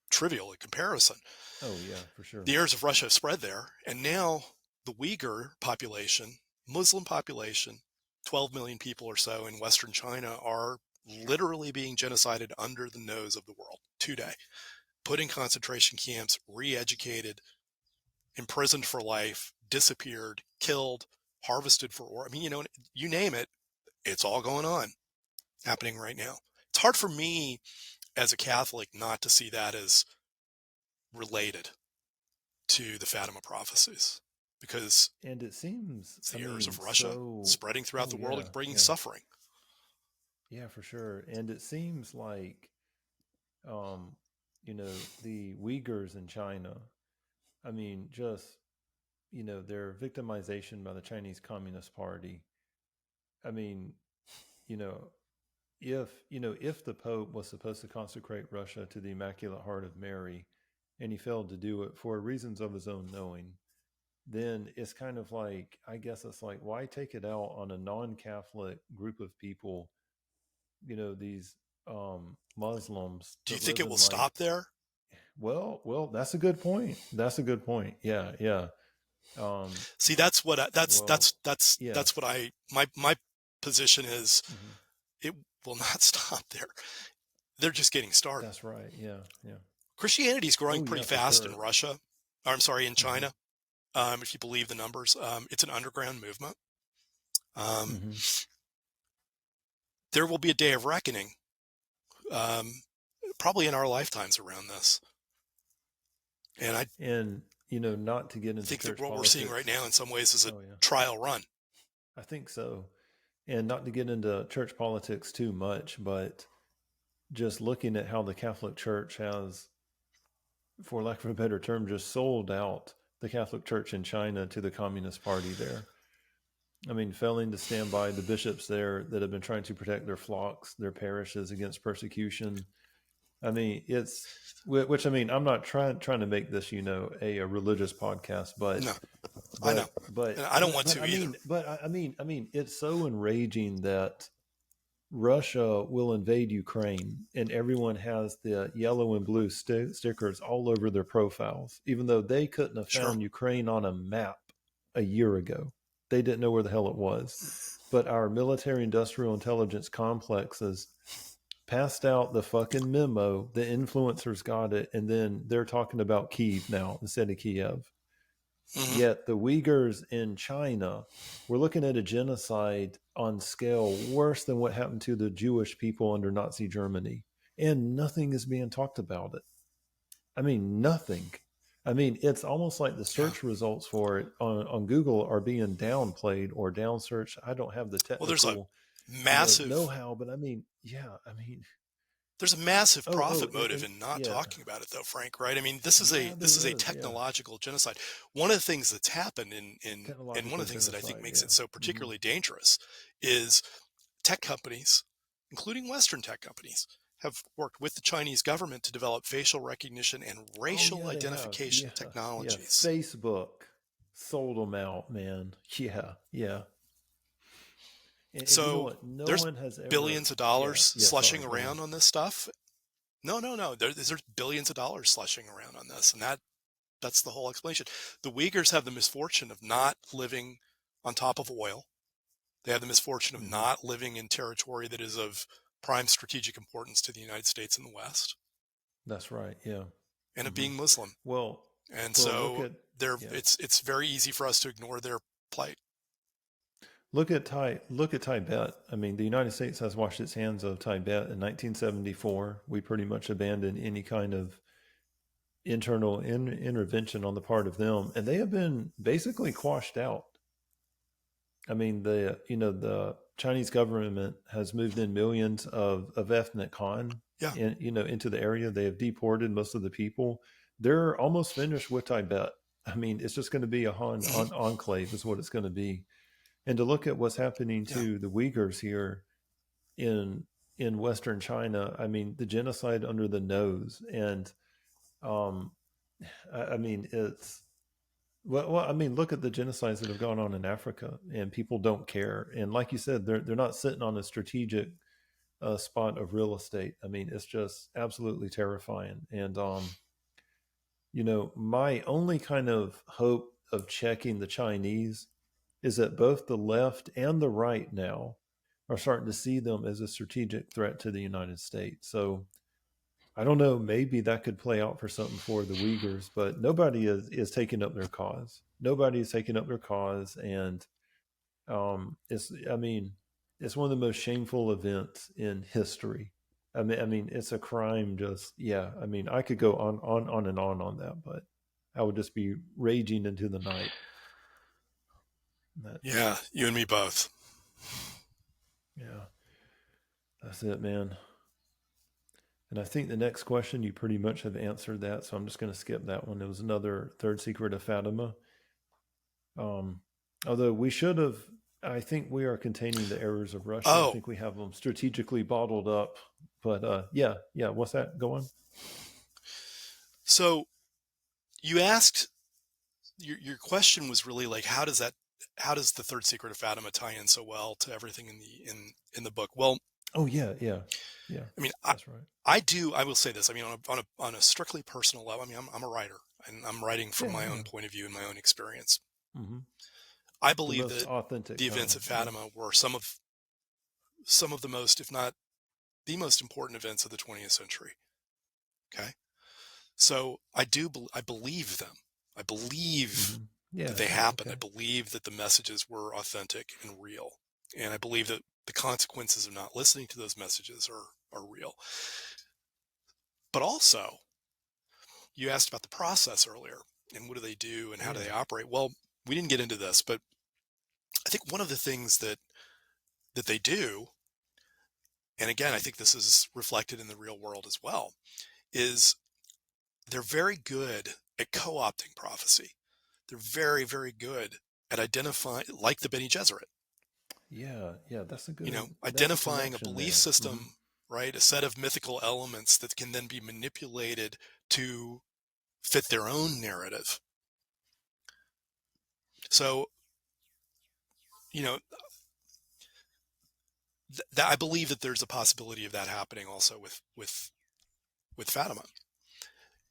trivial in comparison. Oh yeah, for sure. The errors of Russia have spread there, and now the Uyghur population, Muslim population, 12 million people or so in Western China, are literally being genocided under the nose of the world today. Put in concentration camps, re-educated, imprisoned for life, disappeared, killed, harvested for ore. I mean, you name it, it's all going on, happening right now. It's hard for me as a Catholic not to see that as related to the Fatima prophecies, because and it seems it's the errors of Russia spreading throughout the world and bringing suffering. Yeah, for sure. And it seems like, the Uyghurs in China, I mean, just, their victimization by the Chinese Communist Party. I mean, if the Pope was supposed to consecrate Russia to the Immaculate Heart of Mary, and he failed to do it for reasons of his own knowing, then it's kind of like, I guess it's like, why take it out on a non-Catholic group of people, these Muslims? Do you think it will stop there? Well, that's a good point. Yeah. See, that's what my position is. It will not stop there. They're just getting started. That's right. Yeah. Christianity is growing pretty fast in Russia. I'm sorry, in China. If you believe the numbers, it's an underground movement. There will be a day of reckoning, probably in our lifetimes, around this. And not to get into think church that what politics. we're seeing right now in some ways is a trial run. I think so. And not to get into church politics too much, but just looking at how the Catholic Church has, for lack of a better term, just sold out the Catholic Church in China to the Communist Party there. I mean, failing to stand by the bishops there that have been trying to protect their flocks, their parishes against persecution. I mean, I'm not trying to make this, a religious podcast, but no, I know, but I don't want to either. I mean, it's so enraging that Russia will invade Ukraine and everyone has the yellow and blue stickers all over their profiles, even though they couldn't have found Ukraine on a map a year ago. They didn't know where the hell it was. But our military industrial intelligence complexes passed out the fucking memo. The influencers got it. And then they're talking about Kyiv now instead of Kiev. Yet the Uyghurs in China, we're looking at a genocide on scale worse than what happened to the Jewish people under Nazi Germany. And nothing is being talked about it. I mean, nothing. I mean, it's almost like the search results for it on Google are being downplayed or down searched. I don't have the technical there's a massive know-how, but I mean, there's a massive profit motive in not talking about it, though, Frank. Right? I mean, this is a technological genocide. One of the things that's happened and one of the things that I think makes it so particularly dangerous is tech companies, including Western tech companies, have worked with the Chinese government to develop facial recognition and racial identification technologies. Yeah. Facebook sold them out, man. Yeah. And so there's billions of dollars slushing around on this stuff. No. There's billions of dollars slushing around on this, and that's the whole explanation. The Uyghurs have the misfortune of not living on top of oil. They have the misfortune of not living in territory that is of prime strategic importance to the United States and the West. That's right. Yeah. And of being Muslim. Well, so it's very easy for us to ignore their plight. Look at Tibet. I mean, the United States has washed its hands of Tibet in 1974. We pretty much abandoned any kind of internal intervention on the part of them, and they have been basically quashed out. I mean, the Chinese government has moved in millions of ethnic Han, into the area. They have deported most of the people. They're almost finished with Tibet. I mean, it's just going to be a Han enclave, is what it's going to be. And to look at what's happening to the Uyghurs here in Western China, I mean, the genocide under the nose, and I mean, it's I mean, look at the genocides that have gone on in Africa, and people don't care. And like you said, they're not sitting on a strategic spot of real estate. I mean, it's just absolutely terrifying. And my only kind of hope of checking the Chinese is that both the left and the right now are starting to see them as a strategic threat to the United States. So I don't know, maybe that could play out for something for the Uyghurs, but nobody is taking up their cause. Nobody is taking up their cause. And it's one of the most shameful events in history. I mean, it's a crime. I mean, I could go on and on that, but I would just be raging into the night. Yeah, you and me both. Yeah, that's it, man. And I think the next question, you pretty much have answered that, so I'm just going to skip that one. It was another third secret of Fatima. Although we should have, I think we are containing the errors of Russia. I think we have them strategically bottled up. But yeah, what's that? Go on. So you asked, your question was really like, how does the third secret of Fatima tie in so well to everything in the book? Well, yeah. I mean, that's right. I will say this. I mean, on a strictly personal level, I mean, I'm a writer, and I'm writing from my own point of view and my own experience. I believe that the events at Fatima were some of the most, if not the most important events of the 20th century. Okay. So I believe them. I believe that they happened. Okay. I believe that the messages were authentic and real. And I believe that the consequences of not listening to those messages are real. But also, you asked about the process earlier, and what do they do and how do they operate? Well, we didn't get into this, but I think one of the things that they do, and again, I think this is reflected in the real world as well, is they're very good at co-opting prophecy. They're very, very good at identifying, like the Bene Gesserit. Yeah, that's a good. Identifying a belief system, right? A set of mythical elements that can then be manipulated to fit their own narrative. So, I believe that there's a possibility of that happening also with Fatima.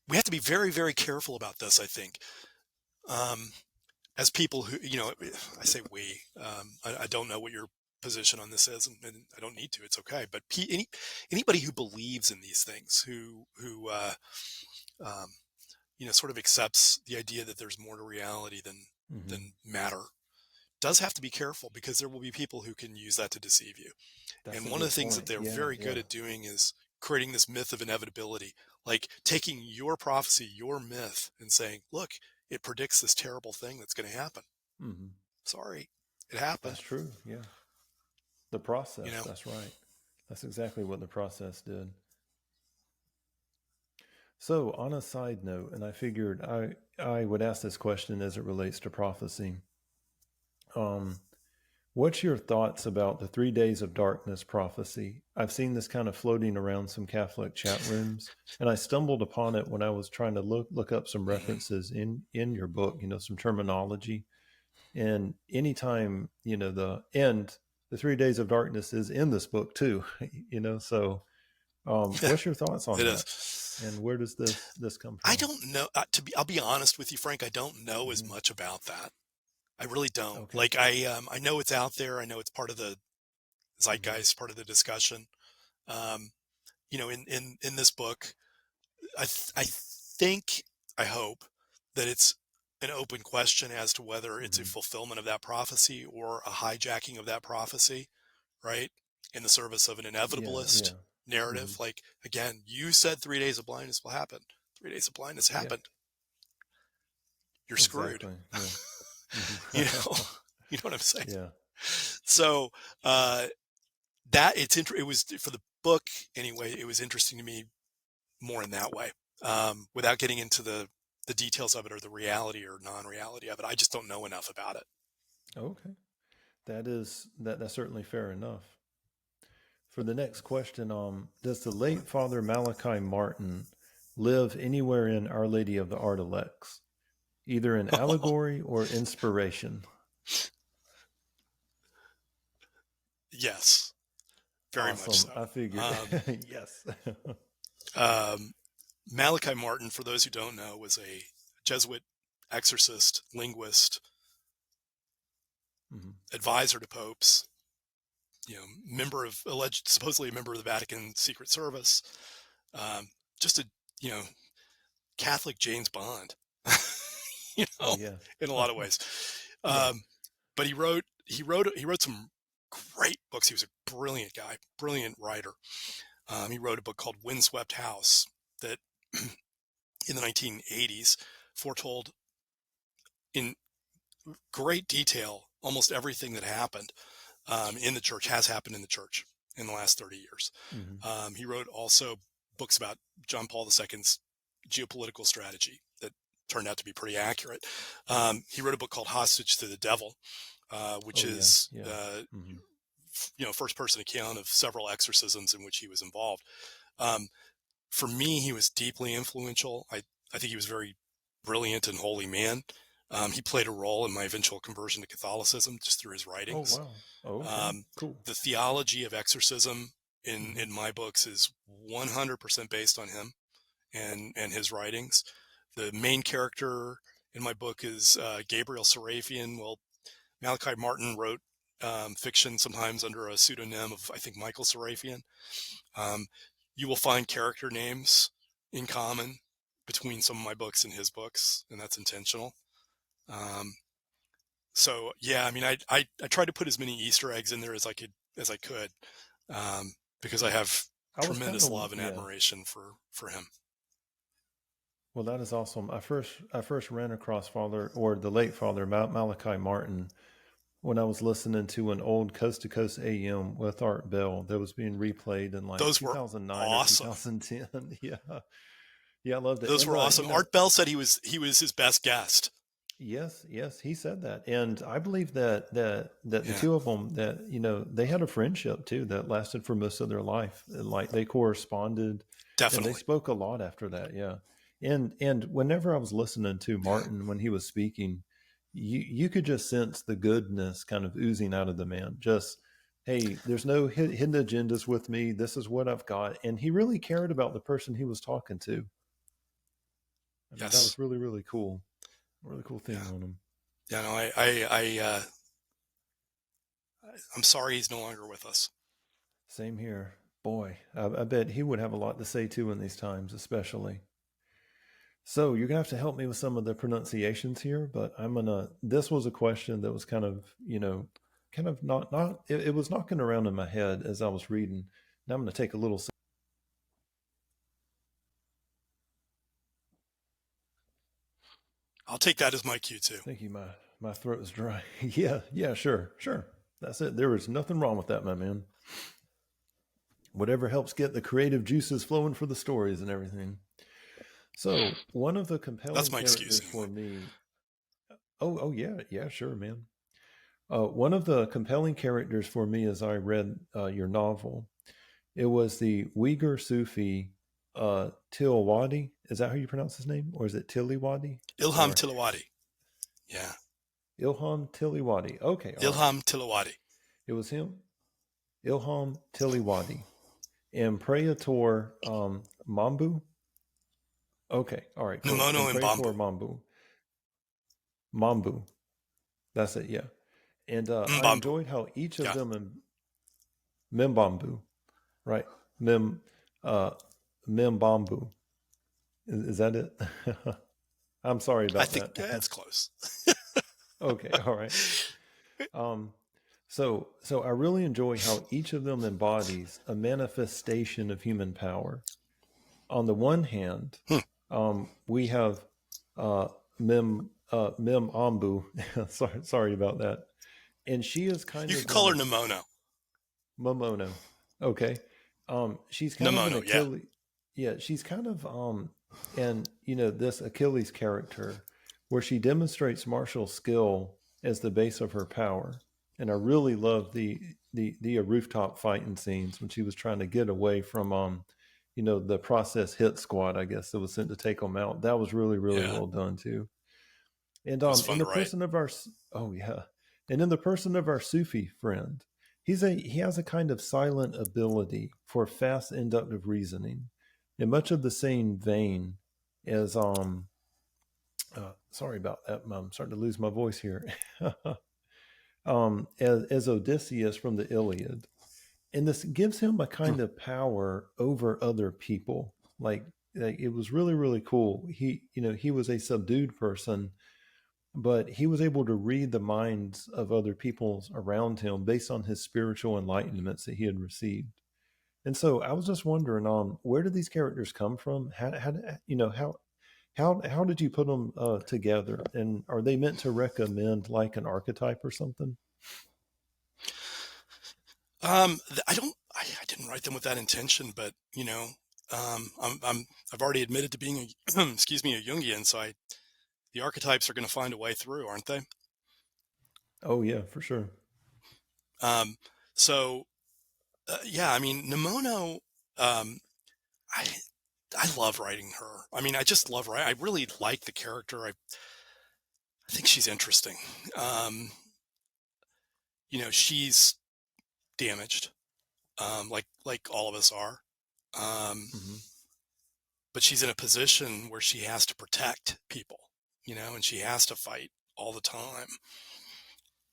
We have to be very, very careful about this, I think. As people who, I say we, I don't know what your position on this is, and I don't need to. It's okay. But anybody who believes in these things, who sort of accepts the idea that there's more to reality than matter, does have to be careful, because there will be people who can use that to deceive you. And one of the things that they're very good at doing is creating this myth of inevitability, like taking your prophecy, your myth, and saying, look, it predicts this terrible thing that's going to happen. Sorry, it happened. That's true. Yeah. The process. That's right. That's exactly what the process did. So on a side note, and I figured I would ask this question as it relates to prophecy. What's your thoughts about the 3 days of darkness prophecy? I've seen this kind of floating around some Catholic chat rooms, and I stumbled upon it when I was trying to look up some references in your book, some terminology. And anytime, the 3 days of darkness is in this book too, so what's your thoughts on that? And where does this come from? I don't know. I'll be honest with you, Frank, I don't know as much about that. I really don't. Okay. Like I know it's out there. I know it's part of the zeitgeist, part of the discussion. Um, in this book, I think, I hope that it's an open question as to whether it's a Mm-hmm. fulfillment of that prophecy or a hijacking of that prophecy, right? In the service of an Yeah. inevitabilist Yeah. Mm-hmm. narrative. Like, again, you said 3 days of blindness will happen. 3 days of blindness Yeah. happened. You're screwed. Exactly. Yeah. you know, Mm-hmm. you know what I'm saying? Yeah. So, it was for the book anyway. It was interesting to me more in that way, without getting into the details of it or the reality or non-reality of it. I just don't know enough about it. Okay. That's certainly fair enough. For the next question, does the late Father Malachi Martin live anywhere in Our Lady of the Artilects, either in allegory or inspiration? Yes, very much Awesome. so. I figured. Um, Yes. um, Malachi Martin, for those who don't know, was a Jesuit exorcist, linguist, Hmm. advisor to popes. Supposedly a member of the Vatican Secret Service. Just a you know Catholic James Bond, you Oh know, yeah. in a lot of ways. Yeah. But he wrote some great books. He was a brilliant guy, brilliant writer. He wrote a book called Windswept House that in the 1980s foretold in great detail almost everything that happened in the church, has happened in the church in the last 30 years. Hmm. He wrote also books about John Paul II's geopolitical strategy that turned out to be pretty accurate. He wrote a book called Hostage to the Devil, which Oh yeah. is Yeah. Hmm. first person account of several exorcisms in which he was involved. Um, for me, he was deeply influential. I think he was a very brilliant and holy man. He played a role in my eventual conversion to Catholicism just through his Oh writings. wow. Oh, okay. Um, Cool. the theology of exorcism in Hmm. in my books is 100% based on him and his writings. The main character in my book is Gabriel Serafian. Well, Malachi Martin wrote fiction sometimes under a pseudonym of, I think, Michael Serafian. Um, you will find character names in common between some of my books and his books, and that's intentional. Um, so yeah, I mean, I tried to put as many Easter eggs in there as I could, because I have I was kind tremendous of love and yeah. admiration for him. Well, that is awesome. I first ran across Father or the late Father Malachi Martin when I was listening to an old Coast to Coast AM with Art Bell that was being replayed in like Those were 2009 or awesome. 2010. Yeah, yeah, I loved it. Those And were awesome. you know, Art Bell said he was his best guest. yes, yes, he said that, and I believe that the Yeah, two of them that they had a friendship too that lasted for most of their life. Like they corresponded, and they definitely. spoke a lot after that. Yeah, and whenever I was listening to Yeah. Martin when he was speaking, you could just sense the goodness kind of oozing out of the man. Just hey, there's no hidden agendas with me. This is what I've got, and he really cared about the person he was talking to. I mean, that Yes. was really really cool. Really cool Yeah. thing on him. Yeah. No, I'm sorry he's no longer with us. Same here. Boy, I bet he would have a lot to say too in these times, especially. So you're gonna have to help me with some of the pronunciations here, but I'm gonna. This was a question that was kind of not. It was knocking around in my head as I was reading. Now I'm gonna take a little. I'll take that as my cue too. Thank you. My throat is dry. Yeah, yeah, sure, sure. That's it. There is nothing wrong with that, my man. Whatever helps get the creative juices flowing for the stories and everything. So one of the That's compelling my excuse characters anyway. for me. Oh yeah, yeah, sure, man. One of the compelling characters for me as I read your novel, it was the Uyghur Sufi Tilliwadi. Is that how you pronounce his name, or is it Tilliwadi? Ilham Or Tilliwadi. Yeah. Ilham Tilliwadi? Okay, all right. Ilham Tilliwadi. It was him, Ilham Tilliwadi, and Praetor Mambu. Okay, all right, cool. Namono And and Bambu. Praetor Mambu, Mambu. That's it. Yeah. And I Mbambu. enjoyed how each of Yeah. them in Mimbambu, right? Mim, uh, Mimbambu. Is that it? I'm sorry I about think that. it's close. Okay. All right. Um, so I really enjoy how each of them embodies a manifestation of human power. On the one hand, Hmm. we have uh, Mim Ambu. Sorry about that. And she is kind You could of call her Nemono. Momono. Okay. She's kind of an Nemono, yeah. Achilles. Yeah, she's kind of and this Achilles character where she demonstrates martial skill as the base of her power. And I really love the rooftop fighting scenes when she was trying to get away from the process hit squad, I guess, that was sent to take them out. That was really, really Yeah. well done too. And It was in fun to the write. person of our oh yeah, and in the person of our Sufi friend, he has a kind of silent ability for fast inductive reasoning, in much of the same vein as sorry about that. I'm starting to lose my voice here. As Odysseus from the Iliad, and this gives him a Hmm. kind of power over other people. Like it was really, really cool. He was a subdued person, but he was able to read the minds of other people around him based on his spiritual enlightenments that he had received. And so I was just wondering, where did these characters come from? How did you put them together? And are they meant to recommend like an archetype or something? I didn't write them with that intention, but I've already admitted to being a, excuse me, a Jungian, so the archetypes are going to find a way through, aren't they? Oh yeah, for sure. Um, so yeah, I mean, Nemono, um, I, I love writing her. I mean, I just love writing. I really like the character. I think she's interesting. Um, she's damaged, like all of us are. Um, Hmm. but she's in a position where she has to protect people, and she has to fight all the time.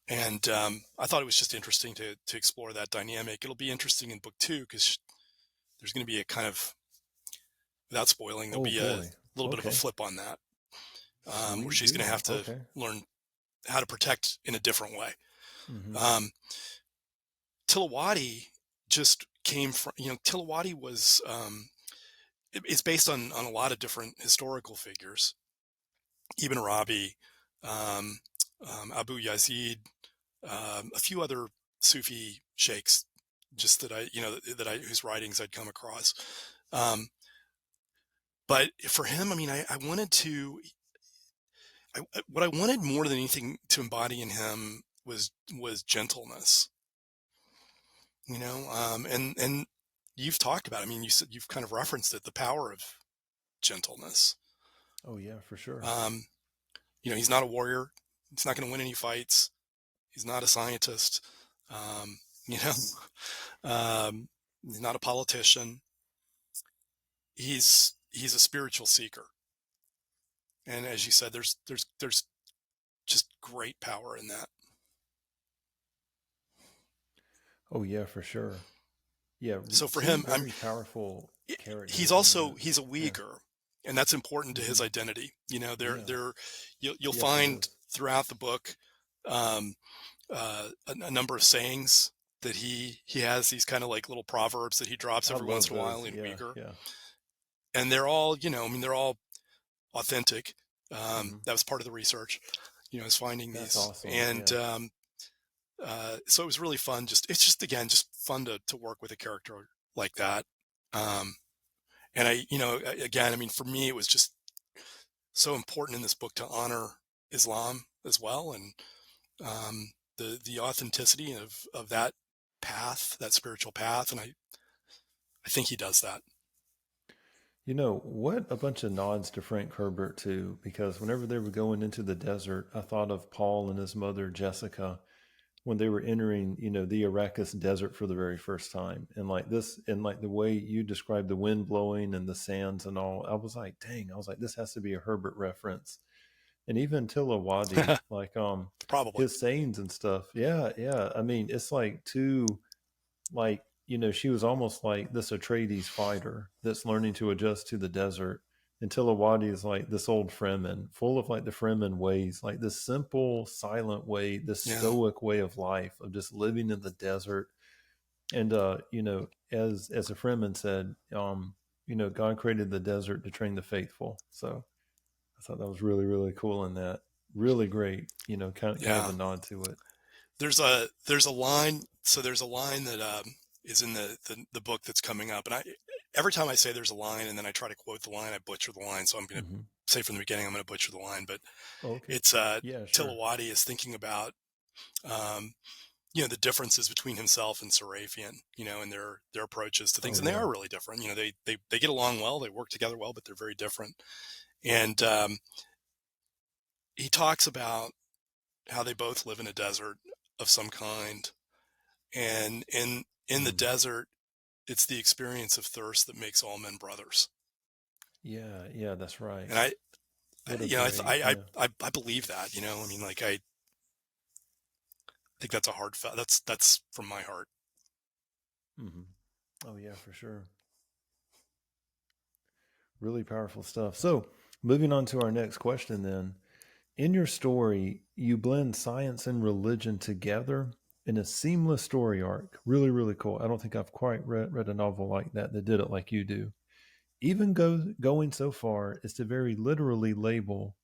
And I thought it was just interesting to explore that dynamic. It'll be interesting in book 2 because there's going to be a kind of, without spoiling, there'll Oh be a boy. little bit of a Okay. flip on that, where Sweet she's going to deal. have to Okay. learn how to protect in a different way. Hmm. Um, Tilliwadi just came from, Tilliwadi was, it's based on a lot of different historical figures. Ibn Arabi, um, Abu Yazid, a few other Sufi sheikhs, just whose writings I'd come across. Um, but for him, I mean, I wanted to, what I wanted more than anything to embody in him was gentleness, and you've talked about it. I mean, you said you've kind of referenced it, the power of gentleness. Oh yeah, for sure. Um, he's not a warrior. He's not going to win any fights. He's not a scientist. Um, you know, he's not a politician. He's a spiritual seeker. And as you said, there's just great power in that. Oh yeah, for sure. Yeah, So for two him, very powerful he's characters in also that. he's a Yeah. Uyghur, and that's important to his Hmm. identity. Yeah. You'll Yes, it find is. throughout the book um, a number of sayings that he has, these kind of like little proverbs that he drops I every once love in a while those. in Yeah. Uyghur, Yeah. and they're all I mean they're all authentic. Hmm. That was part of the research, is finding That's these, awesome. and Yeah. so it was really fun. It's just again just fun to work with a character like that. Um, and again, I mean, for me, it was just so important in this book to honor Islam as well, and the authenticity of that path, that spiritual path, and I think he does that. What a bunch of nods to Frank Herbert too, because whenever they were going into the desert, I thought of Paul and his mother Jessica when they were entering, the Arrakis desert for the very first time. And like this, and like the way you described the wind blowing and the sands and all, I was like, dang, I was like, this has to be a Herbert reference. and even Tilliwadi, like Probably. his sayings and stuff. Yeah, yeah. I mean, it's like two, like, she was almost like this Atreides fighter that's learning to adjust to the desert. And Tilliwadi is like this old Fremen, full of like the Fremen ways, like this simple, silent way, this Yeah. stoic way of life of just living in the desert. And as a Fremen said, God created the desert to train the faithful. So I thought that was really, really cool in that. Really great, kind of Yeah. a nod to it. There's a line. So there's a line that is in the book that's coming up, and every time I say there's a line and then I try to quote the line, I butcher the line. So I'm going to Hmm. say from the beginning I'm going to butcher the line, but Oh, okay. it's Yeah, sure. Tilliwadi is thinking about um, the differences between himself and Serafian, and their approaches to things, Oh, and they yeah. are really different. They get along well, they work together well, but they're very different. And he talks about how they both live in a desert of some kind, and in the Mm. desert, it's the experience of thirst that makes all men brothers. Yeah, yeah, that's right. And What a great, yeah. I believe that. I mean, like I think that's a hard fact. That's from my heart. Hmm. Oh, yeah, for sure. Really powerful stuff. So, moving on to our next question then. In your story, you blend science and religion together in a seamless story arc. Really, really cool. I don't think I've quite read a novel like that did it like you do. Even going so far as to very literally label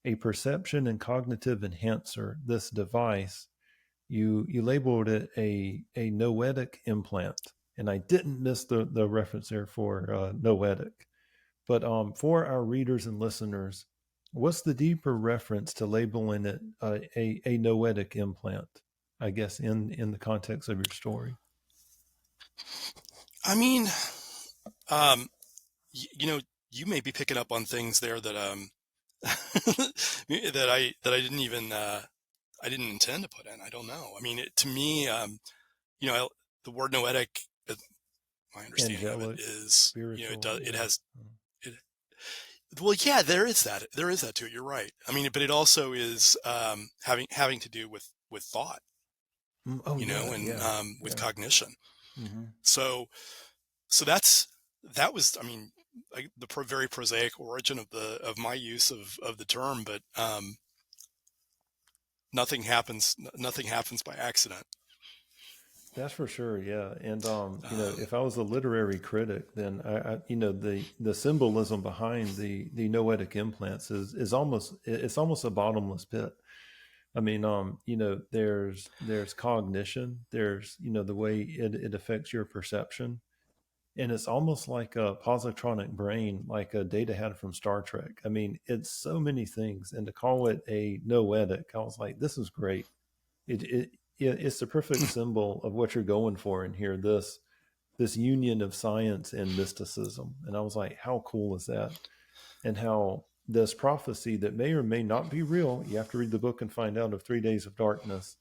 a perception and cognitive enhancer, this device, you labeled it a noetic implant. And I didn't miss the reference there for noetic. But for our readers and listeners, what's the deeper reference to labeling it a noetic implant? I guess in the context of your story. I mean, um, you know, you may be picking up on things there that that I didn't even I didn't intend to put in. I don't know. I mean, to me, the word noetic, my understanding of it Angelic, is, it spiritual, does, it yeah. has, it, well, yeah, there is that to it. You're right. I mean, but it also is having to do with thought, Oh yeah, and yeah, with yeah. cognition. Hmm. So, that was, I mean, like very prosaic origin of my use of the term, but nothing happens by accident. That's for sure, yeah. And Um, if I was a literary critic, then the symbolism behind the noetic implants is almost it's almost a bottomless pit. I mean, there's cognition, there's the way it affects your perception, and it's almost like a positronic brain, like a Data had from Star Trek. I mean, it's so many things, and to call it a noetic, I was like, this is great. It's the perfect symbol of what you're going for in here. This union of science and mysticism, and I was like, how cool is that? And how this prophecy that may or may not be real, you have to read the book and find out, of 3 Days of Darkness,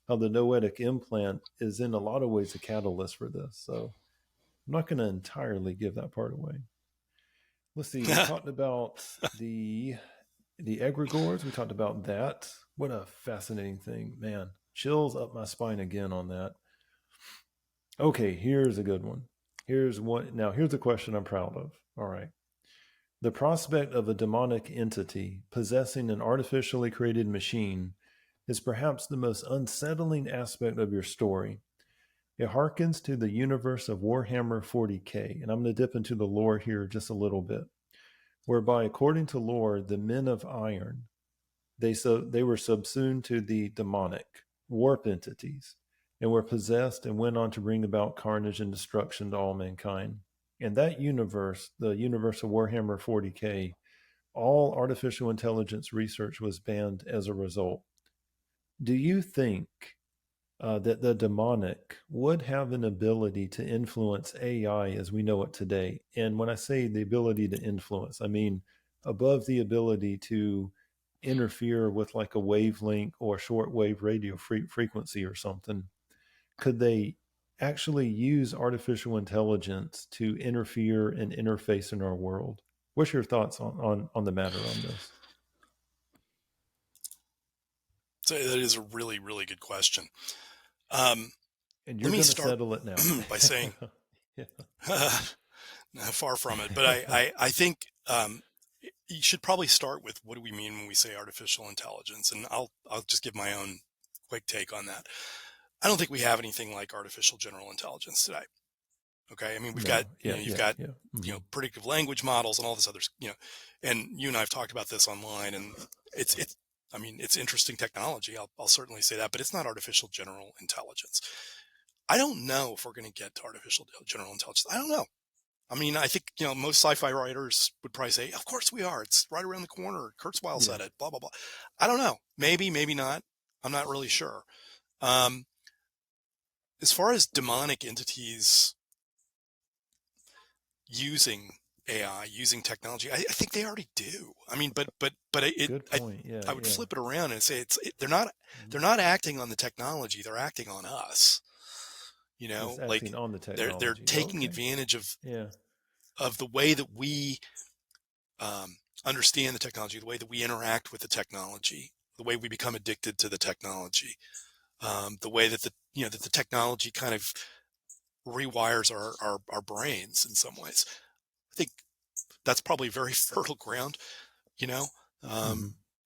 how the noetic implant is in a lot of ways a catalyst for this. So I'm not going to entirely give that part away. Let's see. We talked about the egregores. We talked about that. What a fascinating thing, man. Chills up my spine again on that. Okay, here's a good one. Here's one. Now, here's a question I'm proud of. All right. The prospect of a demonic entity possessing an artificially created machine is perhaps the most unsettling aspect of your story. It harkens to the universe of Warhammer 40K, and I'm going to dip into the lore here just a little bit, whereby, according to lore, the men of iron, they were subsumed to the demonic warp entities and were possessed and went on to bring about carnage and destruction to all mankind. In that universe, the universe of Warhammer 40K, all artificial intelligence research was banned as a result. Do you think that the demonic would have an ability to influence AI as we know it today? And when I say the ability to influence, I mean above the ability to interfere with like a wavelength or shortwave radio frequency or something. Could they actually use artificial intelligence to interfere and interface in our world? What's your thoughts on the matter on this? So that is a really, really good question. And Let you're me going to start settle it now. by saying, Yeah. far from it, but I think you should probably start with what do we mean when we say artificial intelligence, and I'll just give my own quick take on that. I don't think we have anything like artificial general intelligence today. Okay, I mean we've got you've got Mm-hmm. predictive language models and all this other and you and I have talked about this online, and it's I mean it's interesting technology. I'll certainly say that, but it's not artificial general intelligence. I don't know if we're going to get to artificial general intelligence. I don't know. I mean, I think, most sci-fi writers would probably say, of course we are. It's right around the corner. Kurzweil said it, blah, blah, blah. I don't know. Maybe, maybe not. I'm not really sure. As far as demonic entities using AI, using technology, I think they already do. I mean, but Good point. I would flip it around and say they're not acting on the technology. They're acting on us. Acting on the technology. They're taking advantage of the way that we understand the technology, the way that we interact with the technology, the way we become addicted to the technology, the way that that the technology kind of rewires our brains in some ways. I think that's probably very fertile ground,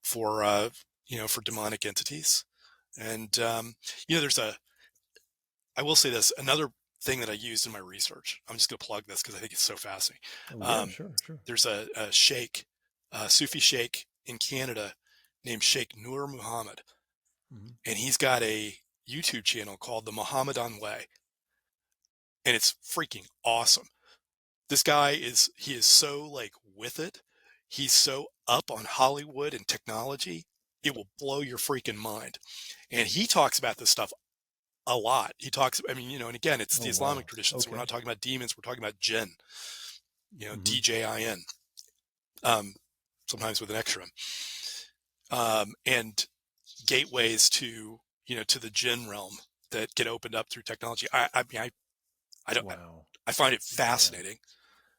for demonic entities. And I will say this, another thing that I used in my research. I'm just going to plug this because I think it's so fascinating. Sure. There's a sheikh, a Sufi sheikh in Canada named Sheikh Nur Muhammad, and he's got a YouTube channel called The Mohammedan Way, and it's freaking awesome. This guy is so with it. He's so up on Hollywood and technology. It will blow your freaking mind. And he talks about this stuff a lot. He talks, and again, it's the Islamic tradition. So we're not talking about demons. We're talking about jinn, DJIN, sometimes with an extra, and gateways to the jinn realm that get opened up through technology. I find it fascinating.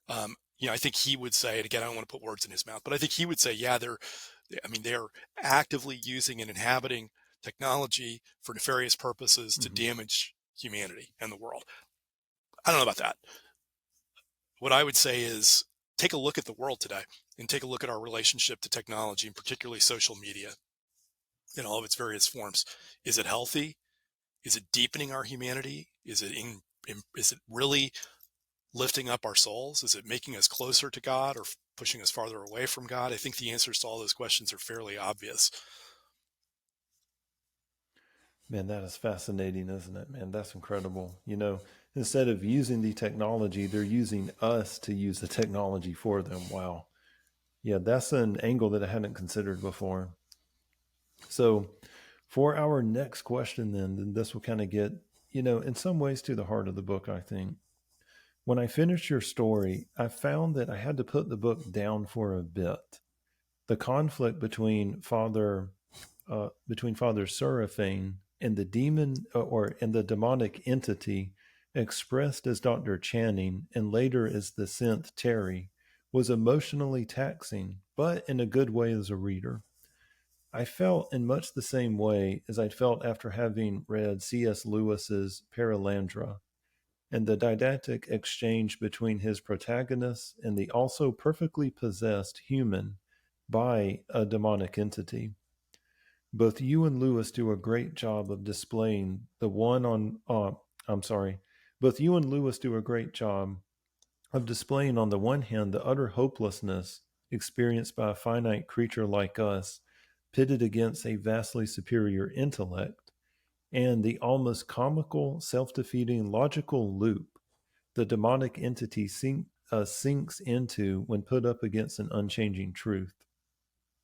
I think he would say, and again, I don't want to put words in his mouth, but I think he would say, they're actively using and inhabiting technology for nefarious purposes to damage humanity and the world. I don't know about that. What I would say is take a look at the world today and take a look at our relationship to technology, and particularly social media in all of its various forms. Is it healthy? Is it deepening our humanity? Is it really lifting up our souls? Is it making us closer to God or pushing us farther away from God? I think the answers to all those questions are fairly obvious. Man, that is fascinating, isn't it? Man, that's incredible. Instead of using the technology, they're using us to use the technology for them. Wow. Yeah, that's an angle that I hadn't considered before. So for our next question, then this will kind of get, in some ways to the heart of the book, I think. When I finished your story, I found that I had to put the book down for a bit. The conflict between Father Seraphine and the demon and the demonic entity expressed as Dr. Channing and later as the synth Terry was emotionally taxing, but in a good way as a reader. I felt in much the same way as I'd felt after having read C.S. Lewis's Paralandra and the didactic exchange between his protagonist and the also perfectly possessed human by a demonic entity. Both you and Lewis do a great job of displaying Both you and Lewis do a great job of displaying on the one hand the utter hopelessness experienced by a finite creature like us, pitted against a vastly superior intellect, and the almost comical, self-defeating logical loop the demonic entity sinks into when put up against an unchanging truth.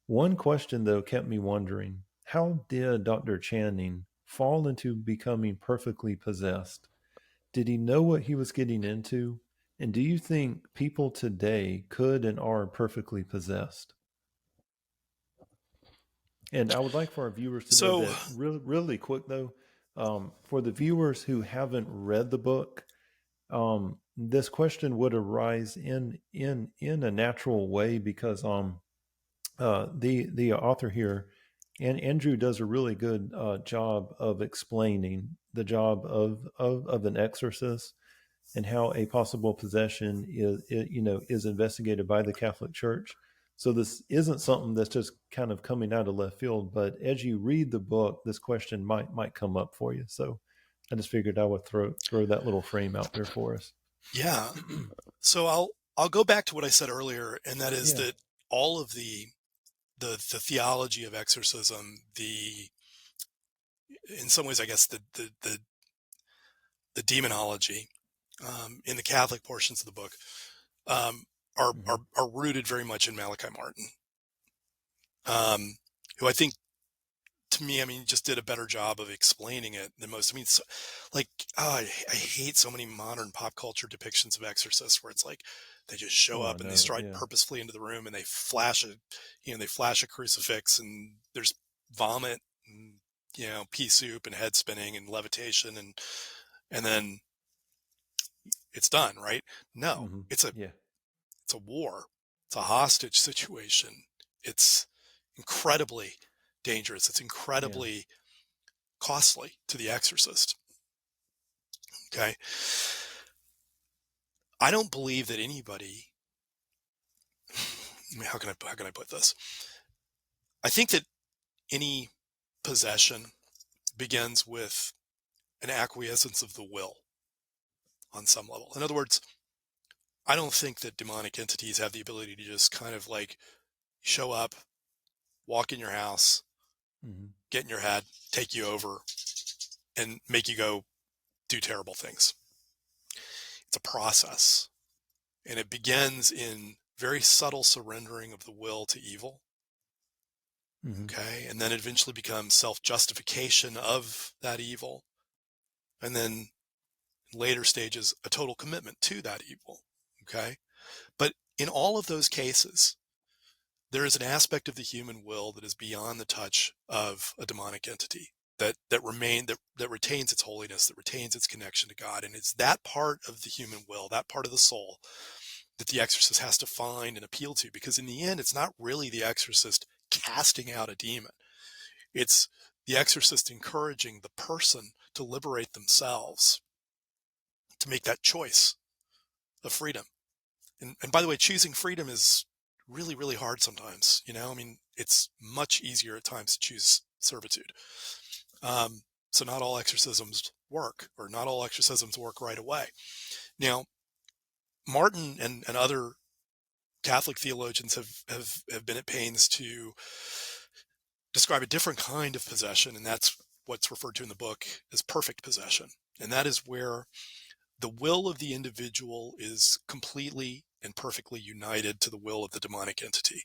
One question, though, kept me wondering. How did Dr. Channing fall into becoming perfectly possessed? Did he know what he was getting into? And do you think people today could and are perfectly possessed? And I would like for our viewers to know that really, really quick, though, for the viewers who haven't read the book, this question would arise in a natural way because the author here And Andrew does a really good job of explaining the job of an exorcist and how a possible possession is investigated by the Catholic Church. So this isn't something that's just kind of coming out of left field, but as you read the book, this question might come up for you. So I just figured I would throw that little frame out there for us. Yeah. So I'll go back to what I said earlier, and that is Yeah. that all of the theology of exorcism, in some ways, I guess the demonology in the Catholic portions of the book are rooted very much in Malachi Martin, who I think, to me, I mean, just did a better job of explaining it than most. I mean, I hate so many modern pop culture depictions of exorcists where it's like they just show Oh, I up and they know. stride Yeah. purposefully into the room and they flash a crucifix and there's vomit and, pea soup and head spinning and levitation and then it's done, right? No, it's a Yeah. war. It's a hostage situation. It's incredibly dangerous. It's Yeah. incredibly costly to the exorcist. Okay. I don't believe that anybody, I mean, how can I put this? I think that any possession begins with an acquiescence of the will on some level. In other words, I don't think that demonic entities have the ability to just kind of like show up, walk in your house, get in your head, take you over, and make you go do terrible things. It's a process, and it begins in very subtle surrendering of the will to evil. Okay. And then it eventually becomes self-justification of that evil. And then in later stages, a total commitment to that evil. Okay. But in all of those cases, there is an aspect of the human will that is beyond the touch of a demonic entity that retains its holiness, that retains its connection to God. And it's that part of the human will, that part of the soul, that the exorcist has to find and appeal to, because in the end, it's not really the exorcist casting out a demon. It's the exorcist encouraging the person to liberate themselves, to make that choice of freedom. And by the way, choosing freedom is really, really hard sometimes. I mean, it's much easier at times to choose servitude. So not all exorcisms work, or not all exorcisms work right away. Now, Martin and other Catholic theologians have been at pains to describe a different kind of possession, and that's what's referred to in the book as perfect possession. And that is where the will of the individual is completely and perfectly united to the will of the demonic entity.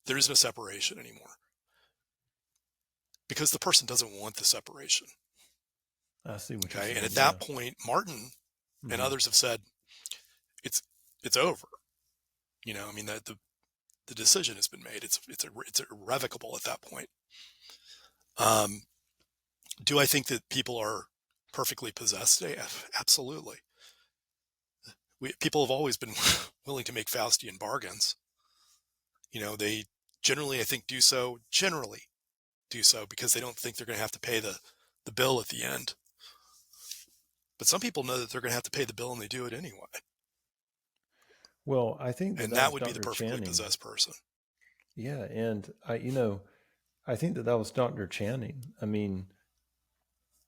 There is no separation anymore, because the person doesn't want the separation. I see what you're Okay. saying. And at Yeah. that point, Martin and others have said it's over. I mean, that the decision has been made. It's irrevocable at that point. Do I think that people are perfectly possessed today? Absolutely. People have always been willing to make Faustian bargains. They generally, I think, generally do so because they don't think they're going to have to pay the bill at the end. But some people know that they're going to have to pay the bill, and they do it anyway. Well, I think that And that that was would be the Dr. perfectly Channing. possessed person. Yeah, and I think that was Dr. Channing. I mean,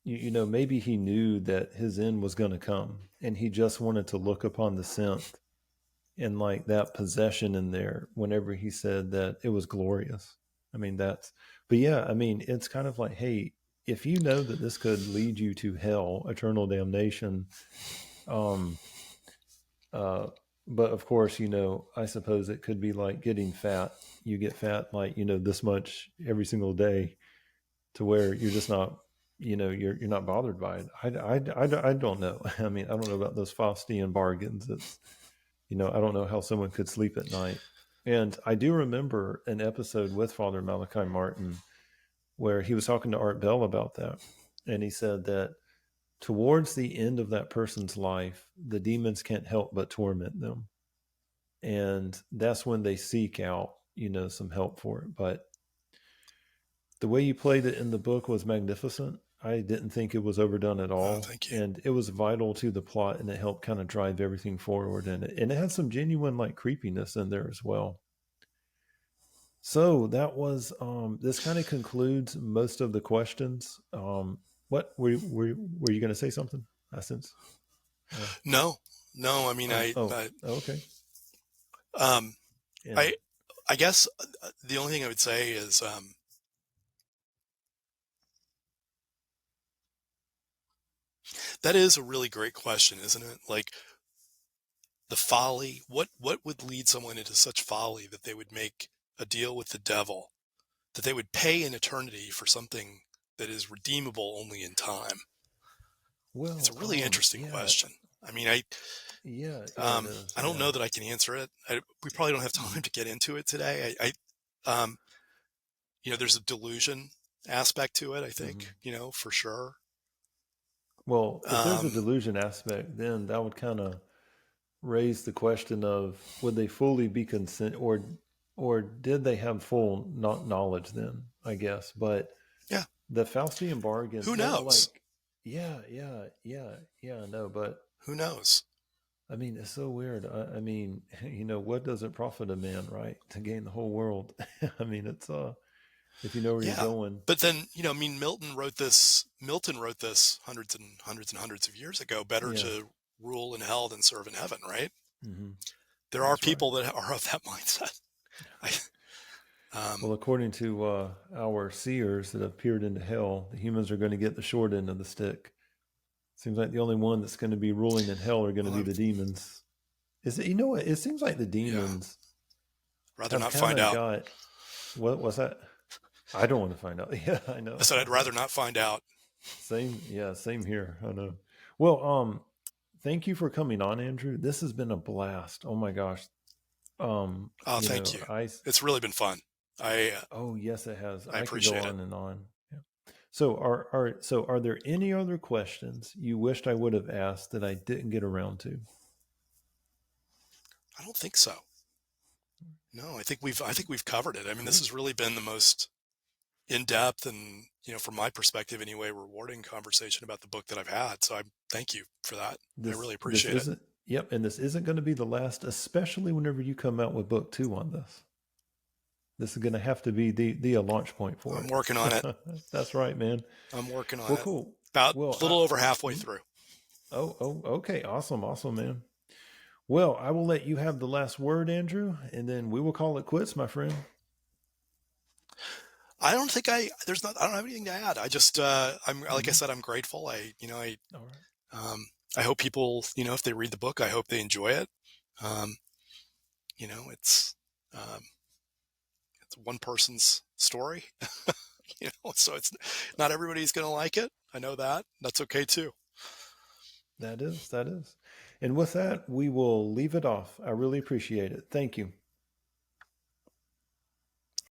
maybe he knew that his end was going to come, and he just wanted to look upon the synth and like that possession in there whenever he said that it was glorious. I mean, but yeah, I mean, it's kind of like, hey, if you know that this could lead you to hell, eternal damnation, um, but of course, I suppose it could be like getting fat. You get fat like, this much every single day to where you're just not, you're not bothered by it. I don't know. I mean, I don't know about those Faustian bargains. It's, I don't know how someone could sleep at night. And I do remember an episode with Father Malachi Martin where he was talking to Art Bell about that. And he said that towards the end of that person's life, the demons can't help but torment them. And that's when they seek out, some help for it. But The way you played it in the book was magnificent. I didn't think it was overdone at Oh, all, thank you. and it was vital to the plot, and it helped kind of drive everything forward. And it had some genuine like creepiness in there as well. So that was this kind of concludes most of the questions. What were you going to say something? I sense. No, no. I mean, Okay. Um, And I guess the only thing I would say is, that is a really great question, isn't it? Like the folly, what would lead someone into such folly that they would make a deal with the devil, that they would pay in eternity for something that is redeemable only in time? It's a well, really interesting yeah, question. I mean, yeah, yeah, it is. I don't Yeah. know that I can answer it. We probably don't have Mhm. time to get into it today. There's a delusion aspect to it, I think, Mhm. for sure. Well, if there's a Um, delusion aspect, then that would kind of raise the question of would they fully be consent or did they have full knowledge then, I guess. But yeah, the Faustian bargain, who well, knows? like, yeah, I know. But Who knows? I mean, it's so weird. I mean, what does it profit a man, right? To gain the whole world. I mean, it's, if you know where you're Yeah. going. But then, I mean, Milton wrote this hundreds and hundreds and hundreds of years ago, better Yeah. to rule in hell than serve in heaven, right? Hmm. There are That's right. people that are of that mindset. I, Well, um, according to our seers that have peered into hell, the humans are going to get the short end of the stick. Seems like the only one that's going to be ruling in hell are going to well, be the demons. Is it? You know what? It seems like the yeah, demons rather have not kind find of out. got. What was that? I don't want to find out. Yeah, I know. I said I'd rather not find out. Same. Yeah, same here. I know. Well, thank you for coming on, Andrew. This has been a blast. Oh my gosh. Oh, thank you. I. It's really been fun. I Oh yes, it has. I I could go appreciate it. on and on. Yeah. So are there any other questions you wished I would have asked that I didn't get around to? I don't think so. No, I think we've covered it. I mean, this Cool. has really been the most in-depth and, from my perspective anyway, rewarding conversation about the book that I've had. So I thank you for that. I This really this appreciate it. isn't Yep, and this isn't going to be the last, especially whenever you come out with book 2 on this. This is going to have to be the launch point for I'm working on it. it. That's right, man. I'm working on Well, it. cool. About Well, a little over halfway mhm. through. Okay, awesome, man. Well, I will let you have the last word, Andrew, and then we will call it quits, my friend. I don't think I don't have anything to add. I just I'm like I Hmm. said, I'm grateful. All right. I hope people, if they read the book, I hope they enjoy it. Um, you know, it's um, it's one person's story. So it's not everybody's going to like it. I know that. That's okay too. That is. And with that, we will leave it off. I really appreciate it. Thank you.